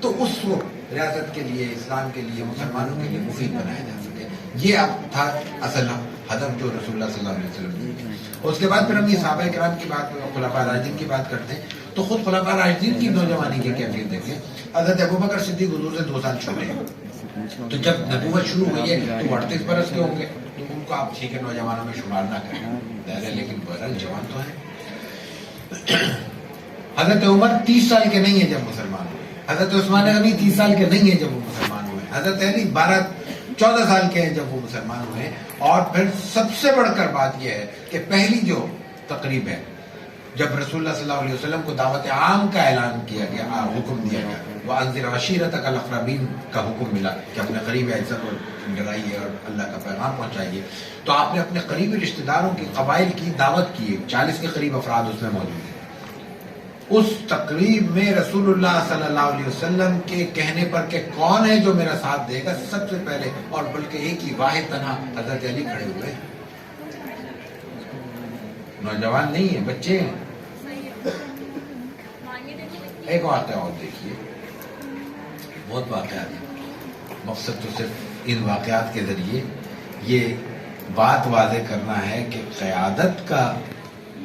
تو اس کو ریاست کے لیے, اسلام کے لیے, مسلمانوں کے لیے مفید بنایا جا سکے. یہ اب تھا اصل ہدف جو رسول اللہ صلی اللہ علیہ وسلم نے. اس کے بعد پھر ہم یہ صحابہ کرام کی بات, خلفاء راشدین کی بات کرتے ہیں, تو خود خلفاء راشدین کی نوجوانی کی کیفیت دیکھیں. حضرت ابوبکر صدیق حضور سے 2 سال چھوٹے ہیں, تو جب نبوت شروع ہوئی ہے تو 38 برس کے ہوں گے, تو ان کو آپ ٹھیک ہے نوجوانوں میں شمار نہ کریں, لیکن بہرحال جوان تو ہیں. حضرت عمر 30 سال کے نہیں ہیں جب مسلمان ہوئے, حضرت عثمان غنی 30 سال کے نہیں ہیں جب وہ مسلمان ہوئے, حضرت علی 12-14 سال کے ہیں جب وہ مسلمان ہوئے. اور پھر سب سے بڑھ کر بات یہ ہے کہ پہلی جو تقریب ہے جب رسول اللہ صلی اللہ علیہ وسلم کو دعوت عام کا اعلان کیا گیا, حکم دیا گیا, وَأَنذِرْ عَشِيرَتَكَ الْأَقْرَبِينَ کا حکم ملا کہ اپنے قریبی عزت کو ڈرائیے اور اللہ کا پیغام پہنچائیے, تو آپ نے اپنے قریبی رشتہ داروں کی, قبائل کی دعوت کی. 40 کے قریب افراد اس میں موجود ہیں. اس تقریب میں رسول اللہ صلی اللہ علیہ وسلم کے کہنے پر کہ کون ہے جو میرا ساتھ دے گا، سب سے پہلے اور بلکہ ایک ہی واحد تنہا حضرت علی کھڑے ہوئے. نوجوان نہیں ہیں، بچے ہیں. ایک واقعہ اور دیکھیے، بہت واقعات ہیں، مقصد تو صرف ان واقعات کے ذریعے یہ بات واضح کرنا ہے کہ قیادت کا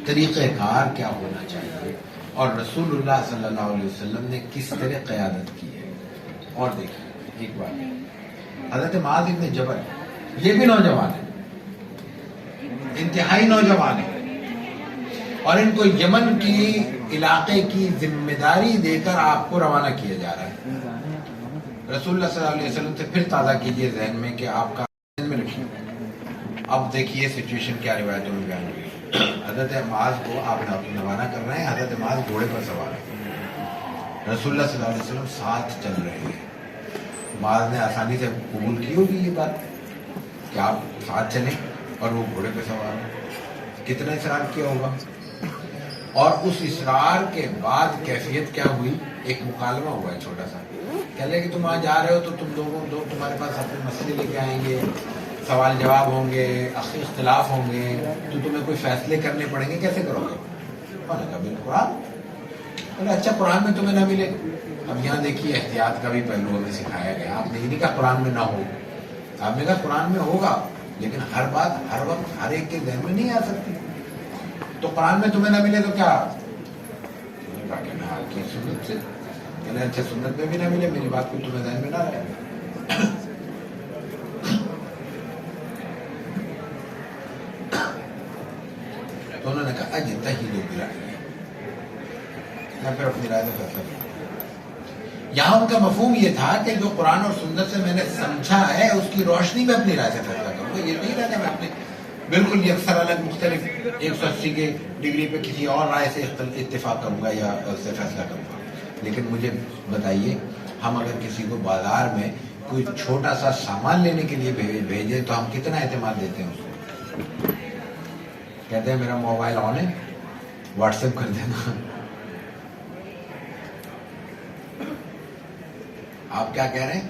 طریقہ کار کیا ہونا چاہیے اور رسول اللہ صلی اللہ علیہ وسلم نے کس طرح قیادت کی ہے. اور دیکھیے ایک بات، حضرت معاذ بن جبل یہ بھی نوجوان ہیں، انتہائی نوجوان ہیں، اور ان کو یمن کی علاقے کی ذمہ داری دے کر آپ کو روانہ کیا جا رہا ہے. رسول اللہ صلی اللہ علیہ وسلم سے پھر تازہ کیجئے ذہن میں کہ آپ کا ذہن میں رکھیے. اب دیکھیے سچویشن کیا روایتوں میں بیان ہوئی. حضرت معاذ کو آپ روانہ کر رہے ہیں، حضرت معاذ گھوڑے پر سوار ہے، رسول اللہ صلی اللہ علیہ وسلم ساتھ چل رہے ہیں. معاذ نے آسانی سے قبول کی ہوگی یہ بات کہ آپ ساتھ چلیں اور وہ گھوڑے پہ سوار ہیں. کتنا اصرار کیا ہوگا، اور اس اصرار کے بعد کیفیت کیا ہوئی. ایک مکالمہ ہوا ہے چھوٹا سا، کہہ لے کہ تم وہاں جا رہے ہو تو تم لوگ تمہارے پاس اپنے مسئلے لے کے آئیں گے، سوال جواب ہوں گے، اختلاف ہوں گے، تو تمہیں کوئی فیصلے کرنے پڑیں گے، کیسے کرو گے؟ انہوں نے کہا بالکل قرآن. اچھا قرآن میں تمہیں نہ ملے. اب یہاں دیکھیے احتیاط کا بھی پہلو ہمیں سکھایا گیا. آپ نے یہ نہیں کہا قرآن میں نہ ہو، آپ نے کہا قرآن میں ہوگا، لیکن ہر بات ہر وقت ہر ایک کے ذہن میں نہیں آ سکتی. تو قرآن میں تمہیں نہ ملے تو کیا؟ کہا کہ میں آپ کی سنت سے، کہنے اچھا سنت میں بھی نہ ملے، میری بات کو تمہیں ذہن میں نہ رہے. تو انہوں نے کہا اجتہدوا برأیی، میں پھر اپنی رائے سے فیصلہ کروں. یہاں ان کا مفہوم یہ تھا کہ جو قرآن اور سنت سے میں نے سمجھا ہے اس کی روشنی میں اپنی رائے سے فیصلہ کروں گا. یہ نہیں رہتا میں اپنے بالکل یکسر الگ مختلف 180 کے ڈگری پہ کسی اور رائے سے اتفاق کروں گا یا اس سے فیصلہ کروں گا. لیکن مجھے بتائیے، ہم اگر کسی کو بازار میں کوئی چھوٹا سا سامان لینے کے لیے بھیجیں تو ہم کتنا اعتماد دیتے ہیں اس کو؟ کہتے ہیں میرا موبائل آن ہے، واٹس ایپ کر دینا. آپ کیا کہہ رہے ہیں؟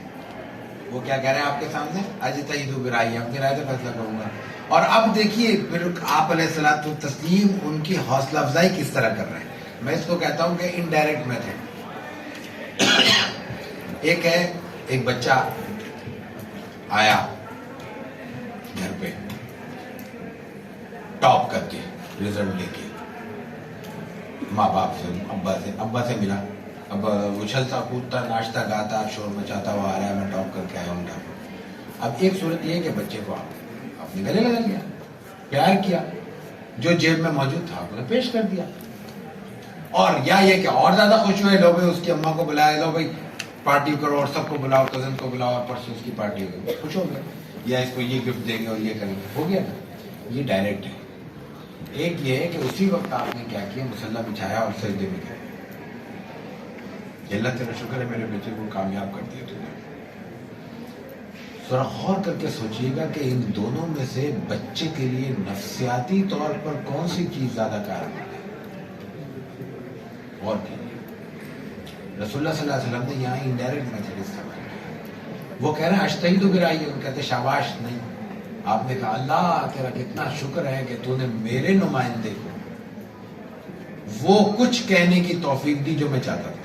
وہ کیا کہہ رہے ہیں آپ کے سامنے؟ اجتہدوا برأیی، اپنی رائے سے فیصلہ کروں گا. اور اب دیکھیے پھر آپ علیہ الصلوۃ والتسلیم ان کی حوصلہ افزائی کس طرح کر رہے ہیں. میں اس کو کہتا ہوں کہ انڈائریکٹ میتھڈ. ایک ہے، ایک بچہ آیا گھر پہ ٹاپ کر کے رزلٹ لے کے، ماں باپ سے ابا سے ملا، اب اچھلتا کودتا ناچتا گاتا شور مچاتا ہوا آ رہا ہے میں ٹاپ کر کے آیا ہوں ٹاپ. اب ایک صورت یہ ہے کہ بچے کو آپ اپنے گلے لگا لیا، پیار کیا، جو جیب میں موجود تھا آپ نے پیش کر دیا. اور یا یہ کہ اور زیادہ خوش ہوئے، لو بھائی اس کی اماں کو بلایا، لو بھائی پارٹی کرو اور سب کو بلاؤ، کزن کو بلاؤ اور پرسوں اس کی پارٹی ہو گئی، خوش ہو گئے، یا اس کو یہ گفٹ دیں گے اور یہ کریں گے. ہو گیا نا، یہ ڈائریکٹ ہے. ایک یہ ہے کہ اسی وقت آپ نے کیا کیا، مصلی بچھایا اور سجدے میں گئے، اللہ تیرا شکر ہے میرے بیٹے کو کامیاب کر دیا تو نے. ذرا غور کر کے سوچیے گا کہ ان دونوں میں سے بچے کے لیے نفسیاتی طور پر کون سی چیز زیادہ کارآمد ہے؟ غور کیجیے. رسول اللہ صلی اللہ علیہ وسلم نے یہاں انڈائریکٹ میتھڈ استعمال کیا. وہ کہہ رہے ہیں اجتہدوا برأیی، وہ کہتے ہیں شاباش نہیں. آپ نے کہا اللہ تیرا کتنا شکر ہے کہ تو نے میرے نمائندے کو وہ کچھ کہنے کی توفیق دی جو میں چاہتا تھا،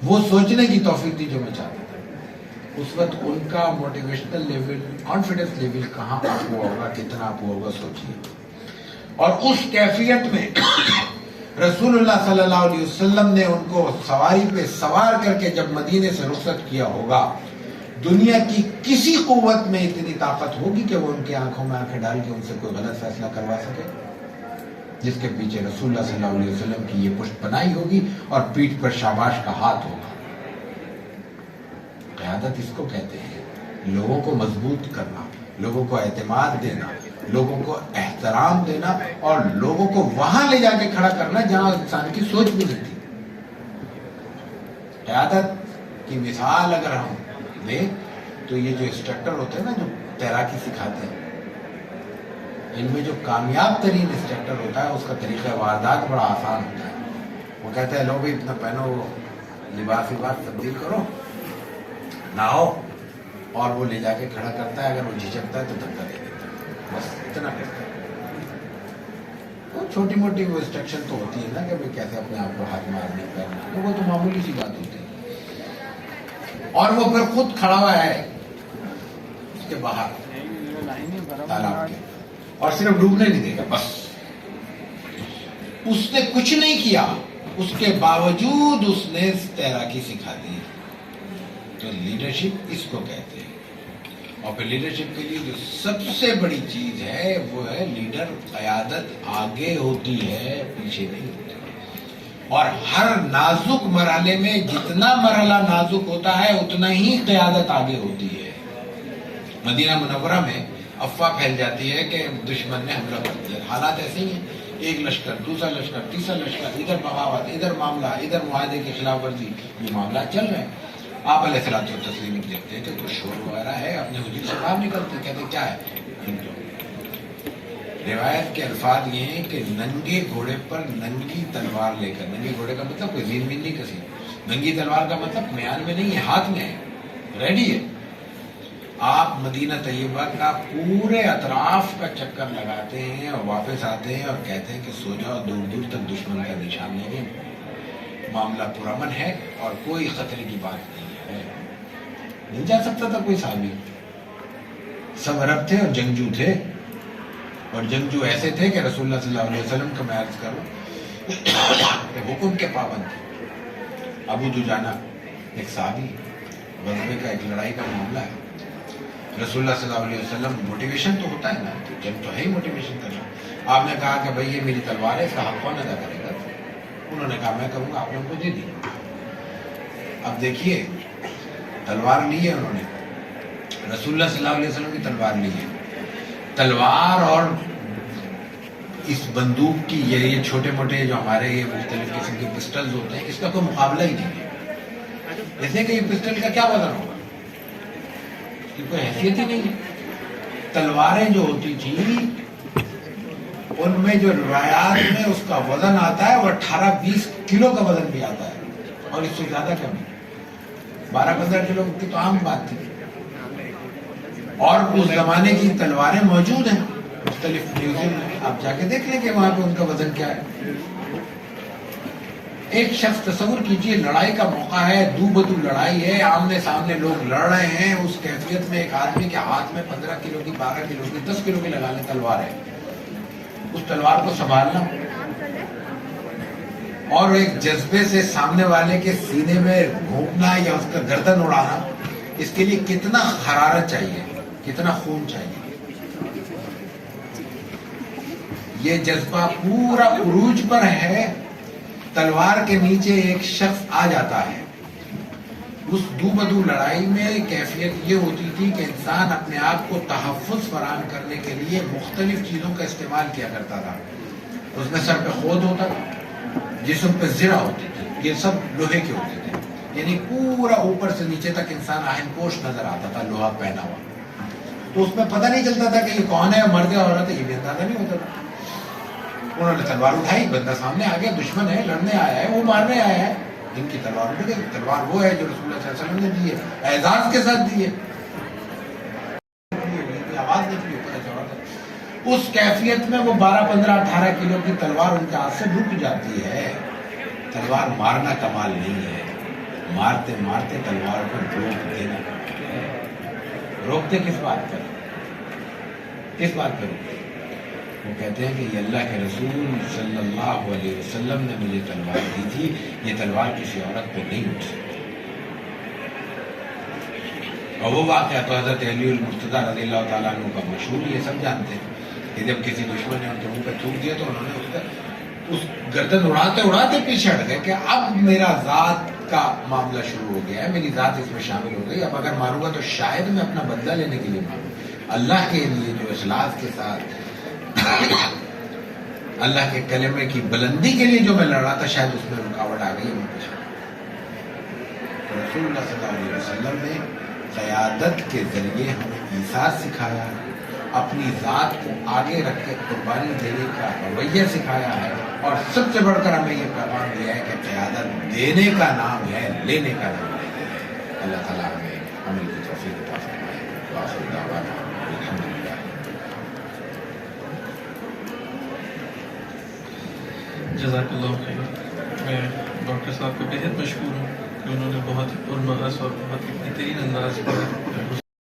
وہ سوچنے کی توفیق دی جو میں چاہتا تھا. اس وقت ان کا موٹیویشنل لیول، کانفیڈنس لیول کہاں آپ کو ہوگا، کتنا آپ کو ہوگا سوچیے. اور اس کیفیت میں رسول اللہ صلی اللہ علیہ وسلم نے ان کو سواری پہ سوار کر کے جب مدینے سے رخصت کیا ہوگا، دنیا کی کسی قوت میں اتنی طاقت ہوگی کہ وہ ان کی آنکھوں میں آنکھیں ڈال کے ان سے کوئی غلط فیصلہ کروا سکے، جس کے پیچھے رسول اللہ صلی اللہ علیہ وسلم کی یہ پشت پناہی ہوگی اور پیٹھ پر شاباش کا ہاتھ ہوگا. قیادت اس کو کہتے ہیں، لوگوں کو مضبوط کرنا، لوگوں کو اعتماد دینا، لوگوں کو احترام دینا اور لوگوں کو وہاں لے جا کے کھڑا کرنا جہاں انسان کی سوچ بھی نہیں تھی. قیادت کی مثال اگر ہم دیں تو یہ جو انسٹرکٹر ہوتے ہیں نا جو تیراکی سکھاتے ہیں، ان میں جو کامیاب ترین انسٹرکٹر ہوتا ہے اس کا طریقہ واردات بڑا آسان ہوتا ہے. وہ کہتا ہے لو بھائی اتنا پہنو, لباس تبدیل کرو, نہاؤ, اور وہ لے جا کے کھڑا کرتا ہے, اگر وہ جھجکتا ہے تو دھکا دے دیتا ہے, بس اتنا کرتا ہے. وہ چھوٹی موٹی وہ انسٹرکشن تو ہوتی ہے نا کہ بھائی کیسے اپنے آپ کو ہاتھ مارنے کرنا, تو وہ تو معمولی سی بات ہوتی ہے. اور وہ پھر خود کھڑا ہوا ہے اس کے باہر تالاب کے, اور صرف ڈوبنے نہیں دے گا, بس اس نے کچھ نہیں کیا, اس کے باوجود اس نے تیراکی سکھا دی. تو لیڈرشپ اس کو کہتے ہیں. اور پھر لیڈرشپ کے لیے جو سب سے بڑی چیز ہے وہ ہے لیڈر قیادت آگے ہوتی ہے, پیچھے نہیں ہوتی. اور ہر نازک مرحلے میں جتنا مرحلہ نازک ہوتا ہے اتنا ہی قیادت آگے ہوتی ہے. مدینہ منورہ میں افواہ پھیل جاتی ہے کہ دشمن نے حملہ کر دیا. حالات ایسے ہی ہیں, ایک لشکر, دوسرا لشکر, تیسرا لشکر, ادھر بغاوت, ادھر معاملہ, ادھر معاہدے کی خلاف ورزی, یہ معاملات چل رہے ہیں. آپ علیہ الصلوۃ والتسلیم دیکھتے ہیں کہ کچھ شور وغیرہ ہے, اپنے حجر سے باہر نکلتے کہتے کیا ہے. روایت کے الفاظ یہ ہیں کہ ننگے گھوڑے پر ننگی تلوار لے کر, ننگے گھوڑے کا مطلب کوئی زین بین نہیں کسی, ننگی تلوار کا مطلب میان میں نہیں ہے, ہاتھ میں ہے, ریڈی ہے. آپ مدینہ طیبہ کا پورے اطراف کا چکر لگاتے ہیں اور واپس آتے ہیں اور کہتے ہیں کہ سو جاؤ, دور دور تک دشمن کا نشان نہیں ہے, معاملہ پرامن ہے اور کوئی خطرے کی بات نہیں ہے. نہیں جا سکتا تھا کوئی صحابی, سب عرب تھے اور جنگجو تھے, اور جنگجو ایسے تھے کہ رسول اللہ صلی اللہ علیہ وسلم کا میں عرض کروں حکم کے پابند تھے. ابو دجانہ ایک صحابی, غزوے کا, ایک لڑائی کا معاملہ ہے. رسول اللہ صلی اللہ علیہ وسلم, موٹیویشن تو ہوتا ہے نا, جنگ تو ہے ہی موٹیویشن کرنا. آپ نے کہا کہ بھائی یہ میری تلوار ہے, اس کا حق کون ادا کرے گا؟ انہوں نے کہا میں کروں گا. آپ نے ان کو دے دی. اب دیکھیے تلوار لی ہے انہوں نے, رسول اللہ صلی اللہ علیہ وسلم کی تلوار لی ہے. تلوار اور اس بندوق کی یہ چھوٹے موٹے جو ہمارے یہ مختلف قسم کے پسٹلز ہوتے ہیں, اس کا کوئی مقابلہ ہی نہیں ہے. جیسے کہ یہ پسٹل کا کیا وزن ہوگا, اس کی کوئی حیثیت ہی نہیں ہے. تلواریں جو ہوتی تھیں ان میں جو روایات میں اس کا وزن آتا ہے وہ 18-20 کلو کا وزن بھی آتا ہے, اور اس سے زیادہ کم 12-15 کلو کی تو عام بات تھی. اور اس زمانے کی تلواریں موجود ہیں مختلف میوزیم میں, آپ جا کے دیکھ لیں کہ وہاں پہ ان کا وزن کیا ہے. ایک شخص تصور کیجئے, لڑائی کا موقع ہے, دو بدو لڑائی ہے, آمنے سامنے لوگ لڑ رہے ہیں, اس کیفیت میں ایک آدمی کے ہاتھ میں 15 کلو کی, 12 کلو کی, 10 کلو کی لگا لیں تلوار ہے, اس تلوار کو سنبھالنا اور ایک جذبے سے سامنے والے کے سینے میں گھونپنا یا اس کا گردن اڑانا, اس کے لیے کتنا حرارت چاہیے, کتنا خون چاہیے. یہ جذبہ پورا عروج پر ہے. تلوار کے نیچے ایک شخص آ جاتا ہے. اس دو بدو لڑائی میں کیفیت یہ ہوتی تھی کہ انسان اپنے آپ کو تحفظ فراہم کرنے کے لیے مختلف چیزوں کا استعمال کیا کرتا تھا. اس میں سر پہ خود ہوتا تھا, جسم پہ زرہ ہوتی تھی, یہ سب لوہے کے ہوتے تھے, یعنی پورا اوپر سے نیچے تک انسان آہن پوش نظر آتا تھا, لوہا پہنا ہوا. تو اس میں پتہ نہیں چلتا تھا کہ یہ کون ہے, مرد ہے عورت ہے, یہ بھی اندازہ نہیں ہوتا تھا. انہوں نے تلوار اٹھائی, بندہ سامنے آ گیا, دشمن ہے, لڑنے آیا ہے, وہ مارنے آیا ہے. ان کی تلوار اٹھ گئی. تلوار وہ ہے جو رسول اللہ صلی اللہ علیہ وسلم نے دی ہے, اعزاز کے ساتھ دی ہے, آواز نکلی اوپر چڑھا تھا. اس کیفیت میں وہ 12, 15, 18 کلو کی تلوار ان کے ہاتھ سے رک جاتی ہے. تلوار مارنا کمال نہیں ہے, مارتے مارتے تلوار کو روک دینا. روکتے کس بات پر, کس بات پر روکتے؟ وہ کہتے ہیں کہ یہ اللہ کے رسول صلی اللہ علیہ وسلم نے مجھے تلوار دی تھی, یہ تلوار کسی عورت پہ نہیں اٹھ سکتی. اور وہ واقعہ تو حضرت علی المرتضیٰ رضی اللہ تعالیٰ عنہ کا مشہور, یہ سب جانتے ہیں کہ جب کسی دشمن نے ان کے منہ پہ تھوک دیا تو انہوں نے اس گردن اڑاتے اڑاتے پیچھے ہٹ گئے کہ اب میرا ذات کا معاملہ شروع ہو گیا ہے, میری ذات اس میں شامل ہو گئی, اب اگر ماروں گا تو شاید میں اپنا بدلہ لینے کے لیے ماروں, اللہ کے لیے جو اخلاص کے ساتھ اللہ کے کلمے کی بلندی کے لیے جو میں لڑ رہا تھا, شاید اس میں رکاوٹ آ گئی. تو رسول اللہ صلی اللہ علیہ وسلم نے قیادت کے ذریعے ہمیں ایثار سکھایا. اپنی ذات کو آگے رکھ کے قربانی دینے کا رویہ سکھایا ہے، اور سب سے بڑھ کر ہمیں یہ پیغام دیا ہے کہ قیادت دینے کا نام ہے، لینے کا نام ہے۔ اللہ تعالیٰ ہمیں عمل کی توفیق عطا فرمائے۔ وآخر دعوانا الحمدللہ۔ جزاک اللہ خیر۔ میں ڈاکٹر صاحب کو بہت مشکور ہوں کہ انہوں نے بہت ہی پرمغز اور بہت ہی بہترین انداز پر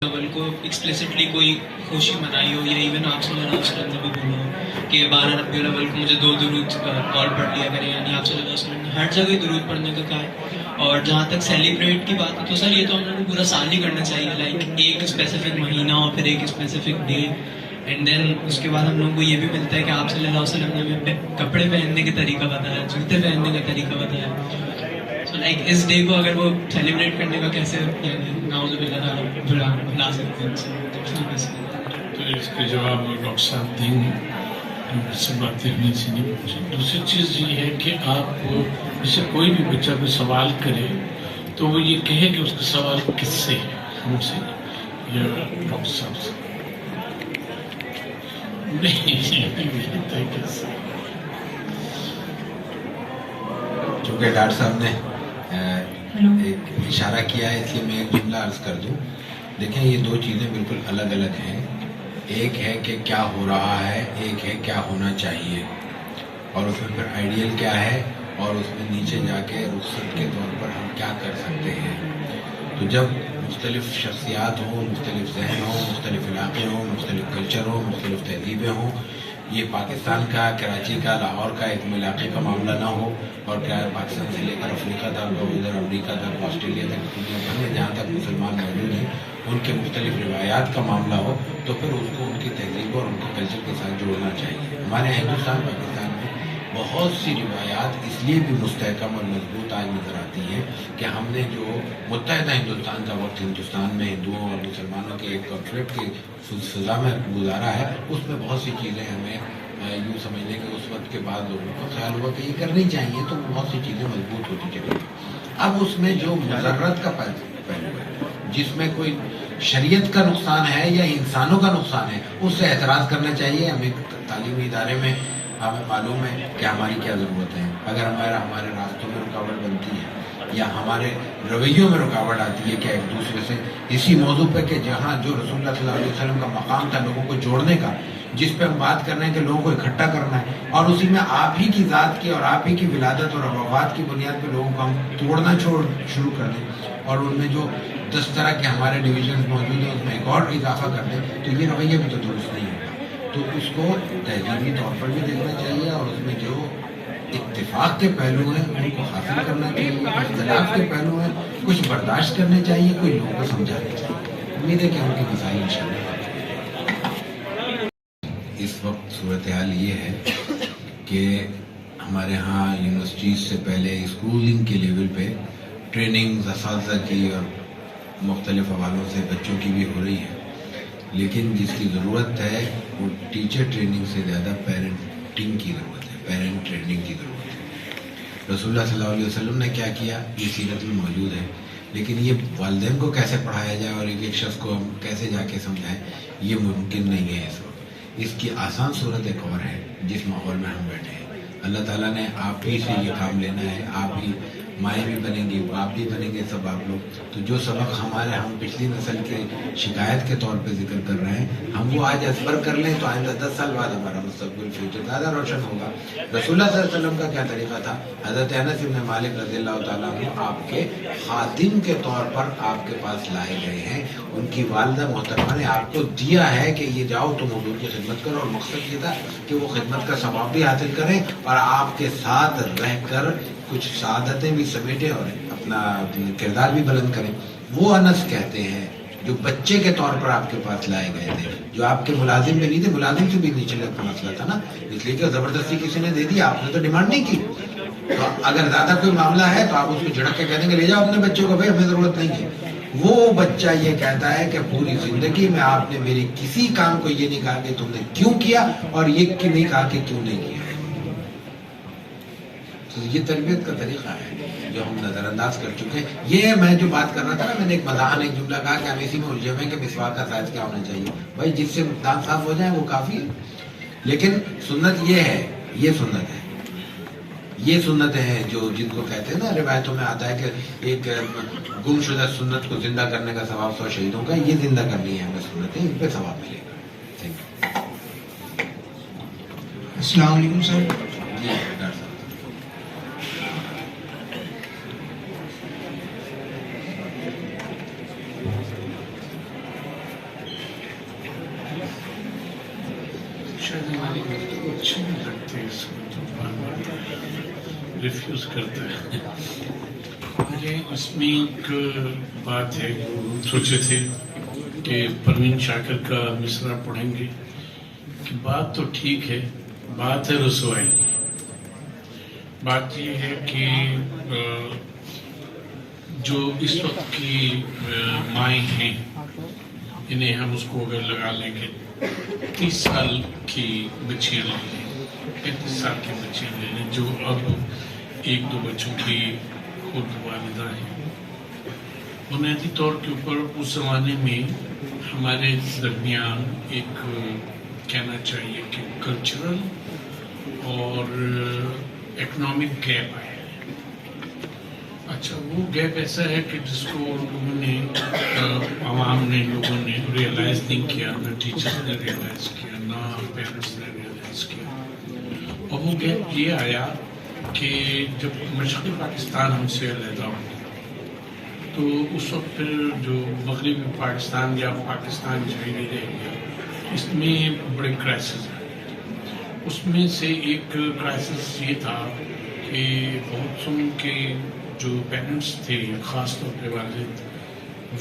اول کو ایکسپلیسٹلی کوئی خوشی منائی ہو، یا ایون آپ صلی اللہ علیہ وسلم نے بھی بولا ہو کہ 12 ربیع الاول کو مجھے 2 درود کال پڑھ لیا کریں، یعنی آپ صلی اللہ علیہ وسلم نے ہر جگہ درود پڑھنے کا کہا ہے۔ اور جہاں تک سیلیبریٹ کی بات ہے تو سر یہ تو ہم لوگوں کو پورا سال نہیں کرنا چاہیے، لائک ایک اسپیسیفک مہینہ اور پھر ایک اسپیسیفک ڈے، اینڈ دین اس کے بعد ہم لوگوں کو یہ بھی ملتا ہے کہ آپ صلی اللہ علیہ وسلم نے ہمیں کپڑے پہننے کے طریقہ بتایا، جوتے پہننے کا طریقہ بتایا۔ سو لائک اس ڈے کو اگر وہ سیلیبریٹ کرنے کا کیسے یعنی نعوذ باللہ بلا سکتے ہیں؟ تو اس کے جواب میں ڈاکٹر صاحب دیں گے، مجھ سے باتیں ہمیں سے نہیں پوچھی۔ دوسری چیز یہ ہے کہ آپ جسے کوئی بھی بچہ کوئی سوال کرے تو وہ یہ کہے کہ اس کا سوال کس سے ہے، ہم سے یا ڈاکٹر صاحب سے چونکہ ڈاکٹر صاحب نے ایک اشارہ کیا ہے، اس لیے میں ایک جملہ عرض کر دوں۔ دیکھیں یہ 2 چیزیں بالکل الگ الگ ہیں، ایک ہے کہ کیا ہو رہا ہے، ایک ہے کیا ہونا چاہیے، اور اس میں پھر آئیڈیل کیا ہے، اور اس میں نیچے جا کے رخصت کے طور پر ہم کیا کر سکتے ہیں۔ تو جب مختلف شخصیات ہوں، مختلف ذہن ہوں، مختلف علاقے ہوں، مختلف کلچر ہوں، مختلف تہذیبیں ہوں، یہ پاکستان کا، کراچی کا، لاہور کا ایک علاقے کا معاملہ نہ ہو، اور کیا پاکستان سے لے کر افریقہ تک اور ادھر امریکہ تک، آسٹریلیا تک، دنیا بھر میں جہاں تک مسلمان موجود ہیں ان کے مختلف روایات کا معاملہ ہو، تو پھر اس کو ان کی تہذیب اور ان کے کلچر کے ساتھ جوڑنا چاہیے۔ ہمارے ہندوستان پاکستان میں بہت سی روایات اس لیے بھی مستحکم اور مضبوط آج نظر آتی ہیں کہ ہم نے جو متحدہ ہندوستان کا وقت ہندوستان میں ہندوؤں اور مسلمانوں کے ایک کنفلکٹ کی فضا میں گزارا ہے، اس میں بہت سی چیزیں ہمیں یوں سمجھنے کہ اس وقت کے بعد لوگوں کا خیال ہوا کہ یہ کرنی چاہیے، تو بہت سی چیزیں مضبوط ہوتی چلی گئی۔ اب اس میں جو مضرت کا پہلو ہے، جس میں کوئی شریعت کا نقصان ہے یا انسانوں کا نقصان ہے، اس سے اعتراض کرنا چاہیے۔ ہمیں تعلیمی ادارے میں ہمیں معلوم ہے کہ ہماری کیا ضرورت ہے۔ اگر ہمارے راستوں میں رکاوٹ بنتی ہے یا ہمارے رویوں میں رکاوٹ آتی ہے کہ ایک دوسرے سے اسی موضوع پہ کہ جہاں جو رسول اللہ صلی اللہ علیہ وسلم کا مقام تھا لوگوں کو جوڑنے کا، جس پہ ہم بات کر رہے ہیں کہ لوگوں کو اکٹھا کرنا ہے، اور اسی میں آپ ہی کی ذات کی اور آپ ہی کی ولادت اور وفات کی بنیاد پہ لوگوں کو ہم توڑنا شروع کر دیں، اور ان میں جو 10 طرح کے ہمارے ڈویژنز موجود ہیں اس میں ایک اور اضافہ کر دیں، تو یہ رویہ بھی تو درست نہیں ہوگا۔ تو اس کو تہذیبی طور پر بھی دیکھنا چاہیے، اور اس میں جو اتفاق کے پہلو ہیں ان کو حاصل کرنا چاہیے، اختلاف کے پہلو ہیں کچھ برداشت کرنے چاہیے، کوئی لوگوں کو سمجھانا چاہیے۔ امید ہے کہ ان کی مسائل انشاءاللہ۔ اس وقت صورتحال یہ ہے کہ ہمارے ہاں یونیورسٹیز سے پہلے اسکولنگ کے لیول پہ ٹریننگ اساتذہ کی اور مختلف حوالوں سے بچوں کی بھی ہو رہی ہے، لیکن جس کی ضرورت ہے وہ ٹیچر ٹریننگ سے زیادہ پیرنٹنگ کی ضرورت ہے، پیرنٹ ٹریننگ کی ضرورت ہے۔ رسول اللہ صلی اللہ علیہ وسلم نے کیا کیا یہ سیرت میں موجود ہے، لیکن یہ والدین کو کیسے پڑھایا جائے اور ایک شخص کو ہم کیسے جا کے سمجھائیں، یہ ممکن نہیں ہے اس وقت۔ اس کی آسان صورت ایک اور ہے جس ماحول میں ہم بیٹھے ہیں۔ اللہ تعالیٰ نے آپ ہی سے یہ کام لینا ہے، آپ ہی مائیں بھی بنیں گے، باپ بھی بنیں گے، سب آپ لوگ۔ تو جو سبق ہم پچھلی نسل کے شکایت کے طور پہ ذکر کر رہے ہیں، ہم وہ آج ازبر کر لیں تو آئندہ 10 سال بعد ہمارا مستقبل فیوچر زیادہ روشن ہوگا۔ رسول اللہ صلی اللہ علیہ وسلم کا کیا طریقہ تھا؟ حضرت انس بن مالک رضی اللہ تعالیٰ عنہ آپ کے خادم کے طور پر آپ کے پاس لائے گئے ہیں۔ ان کی والدہ محترمہ نے آپ کو دیا ہے کہ یہ جاؤ تم حضور کی خدمت کرو، اور مقصد یہ تھا کہ وہ خدمت کا ثواب بھی حاصل کریں اور آپ کے ساتھ رہ کر کچھ سعادتیں بھی سمیٹیں اور اپنا کردار بھی بلند کریں۔ وہ انس کہتے ہیں جو بچے کے طور پر آپ کے پاس لائے گئے تھے، جو آپ کے ملازم بھی نہیں تھے، ملازم سے بھی نیچے کا مسئلہ تھا نا، اس لیے کہ زبردستی کسی نے دے دیا، آپ نے تو ڈیمانڈ نہیں کی۔ تو اگر زیادہ کوئی معاملہ ہے تو آپ اس کو جھڑک کے کہہ دیں گے لے جاؤ اپنے بچوں کو، بھائی ہمیں ضرورت نہیں ہے۔ وہ بچہ یہ کہتا ہے کہ پوری زندگی میں آپ نے میری کسی کام کو یہ نہیں کہا کہ تم نے کیوں کیا، اور یہ نہیں کہا کہ کیوں نہیں کیا۔ تو یہ تربیت کا طریقہ ہے جو ہم نظر انداز کر چکے ہیں. یہ میں جو بات کر رہا تھا نا, میں نے ایک مزاحن ایک جملہ کہا کہ ہم اسی میں الجھے ہوئے ہیں کہ مسواک کا سائز کیا ہونا چاہیے. بھائی جس سے دانت صاف ہو جائے وہ کافی ہے. لیکن سنت یہ ہے, یہ سنت ہے, یہ سنت ہے جو جن کو کہتے ہیں نا, روایتوں میں آتا ہے کہ ایک گم شدہ سنت کو زندہ کرنے کا ثواب 100 شہیدوں کا. یہ زندہ کرنی ہے ہمیں سنتیں, ان پہ ثواب ملے گا. السلام علیکم سر. جی ڈاکٹر صاحب. شاید ہماری گفتگو اچھی نہیں لگتی, اس کو تو بار بار ریفیوز کرتا ہے. مجھے اس میں ایک بات ہے, سوچے تھے کہ پروین شاکر کا مصرع پڑھیں گے کہ بات تو ٹھیک ہے, بات ہے رسوائی. بات یہ ہے کہ جو اس وقت کی مائیں ہیں, انہیں ہم اس کو اگر لگا لیں گے 30 سال کی بچیاں لے لیں, 35 سال کی بچیاں لے لیں, جو اب 1-2 بچوں کی خود والدہ ہیں. بنیادی طور کے اوپر اس زمانے میں ہمارے درمیان ایک کہنا چاہیے کہ کلچرل اور اکنامک گیپ آیا ہے. اچھا, وہ گیپ ایسا ہے کہ جس کو لوگوں نے, عوام نے, لوگوں نے ریئلائز نہیں کیا, نہ ٹیچرز نے ریئلائز کیا, نہ پیرنٹس نے ریئلائز کیا. اور وہ گیپ یہ آیا کہ جب مشرقی پاکستان ہم سے علیحدہ ہو گیا تو اس وقت پھر جو مغربی پاکستان یا پاکستان جوہری رہ گیا, اس میں بڑے کرائسس آئے. اس میں سے ایک کرائسس یہ تھا کہ بہت سن کے جو پیرنٹس تھے, خاص طور پہ والد,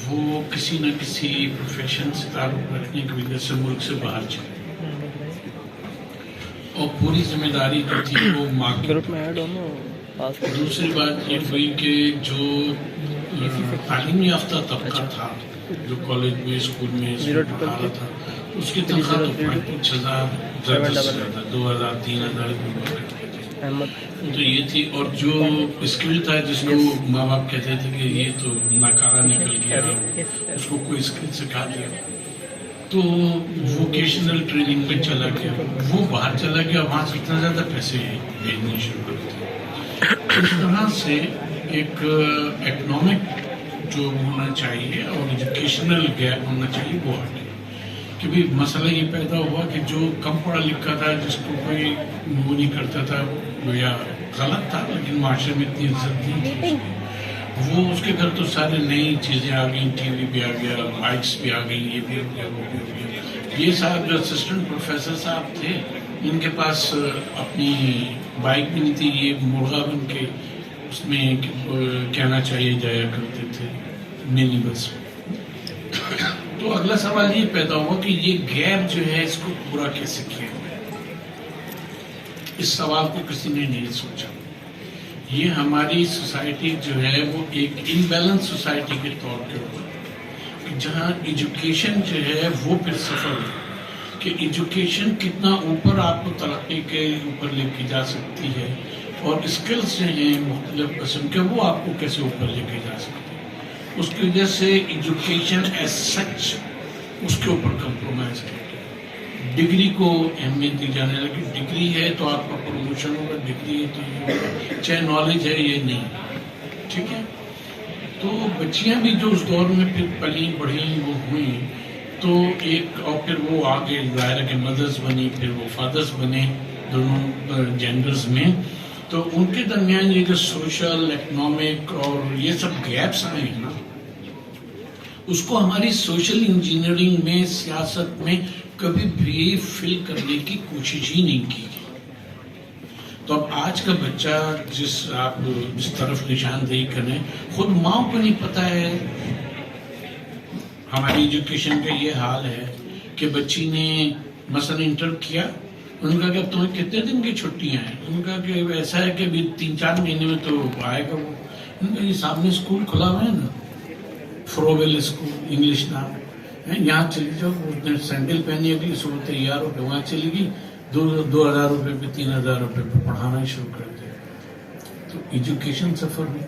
وہ کسی نہ کسی پروفیشن سے تعلق رکھنے کی وجہ سے ملک سے باہر چلے, اور پوری ذمہ داری جو تھی وہ ماں کی. دوسری بات یہ ہوئی کہ جو تعلیم یافتہ طبقہ تھا, جو کالج میں, اسکول میں پڑھا رہا تھا, اس کی تنخواہ تو 5,000 زیادہ سے زیادہ 2,000-3,000 تو یہ تھی. اور جو اسکل تھا جس کو ماں باپ کہتے تھے کہ یہ تو ناکارہ نکل گیا, اس کو کوئی اسکل سکھا دیا, تو ووکیشنل ٹریننگ پہ چلا گیا, وہ باہر چلا گیا, وہاں سے اتنا زیادہ پیسے بھیجنے شروع کر دیے. اس طرح سے ایک اکنامک جو ہونا چاہیے اور ایجوکیشنل گیپ ہونا چاہیے وہ آ گیا. کہ بھی مسئلہ یہ پیدا ہوا کہ جو کم پڑھا لکھا تھا, جس کو کوئی وہ نہیں کرتا تھا, یا غلط تھا لیکن معاشرے میں اتنی عزت نہیں تھی اس کی, وہ اس کے گھر تو سارے نئی چیزیں آ گئیں, ٹی وی بھی آ گیا, بائکس بھی آ گئیں, یہ بھی ہو گیا, وہ بھی ہو گیا. یہ صاحب جو اسسٹنٹ پروفیسر صاحب تھے, ان کے پاس اپنی بائک بھی نہیں تھی, یہ مرغا بن کے اس میں کہنا چاہیے جایا کرتے تھے منی بس. تو اگلا سوال یہ پیدا ہوا کہ یہ گیپ جو ہے اس کو پورا کیسے کیا جائے. اس سوال کو کسی نے نہیں سوچا. یہ ہماری سوسائٹی جو ہے وہ ایک امبیلنس سوسائٹی کے طور کے اوپر, جہاں ایجوکیشن جو ہے وہ پھر سفر ہے کہ ایجوکیشن کتنا اوپر آپ کو ترقی کے اوپر لے کے جا سکتی ہے, اور اسکلس جو ہیں مختلف قسم کے وہ آپ کو کیسے اوپر لے کے جا سکتے ہیں. اس کی وجہ سے ایجوکیشن ایز سچ اس کے اوپر کمپرومائز کر کے ڈگری کو اہمیت دی جانے لگی. ڈگری ہے تو آپ کا پروموشن ہوگا, ڈگری ہے تو یہ ہوگا, چاہے نالج ہے یہ نہیں. ٹھیک ہے, تو بچیاں بھی جو اس دور میں پھر پلی بڑھی وہ ہوئیں, تو ایک اور پھر وہ آگے ظاہر کہ مدرس بنی, پھر وہ فادرس بنے دونوں جینڈرز میں. تو ان کے درمیان یہ جو سوشل, اکنامک اور یہ سب گیپس آئے ہیں نا, اس کو ہماری سوشل انجینئرنگ میں, سیاست میں کبھی بھی فل کرنے کی کوشش ہی نہیں کی. تو اب آج کا بچہ جس طرف نشاندہی کریں, خود ماں کو نہیں پتا ہے. ہماری ایجوکیشن کا یہ حال ہے کہ بچی نے مثلا انٹر کیا, انہوں نے کہا کہ اب تمہیں کتنے دن کی چھٹیاں ہیں, انہوں نے کہا کہ ایسا ہے کہ 3-4 مہینے میں تو آئے گا وہ. انہوں نے کہا یہ سامنے اسکول کھلا ہوا ہے نا, فروویل اسکول, انگلش نام ہے, یہاں چلی جاؤ. اس نے سینڈل پہنی, اگلی صبح تیار ہو کے وہاں چلی گئی, 2,000 روپے پہ 3,000 روپے پہ پڑھانا شروع کر دیا. تو ایجوکیشن سفر میں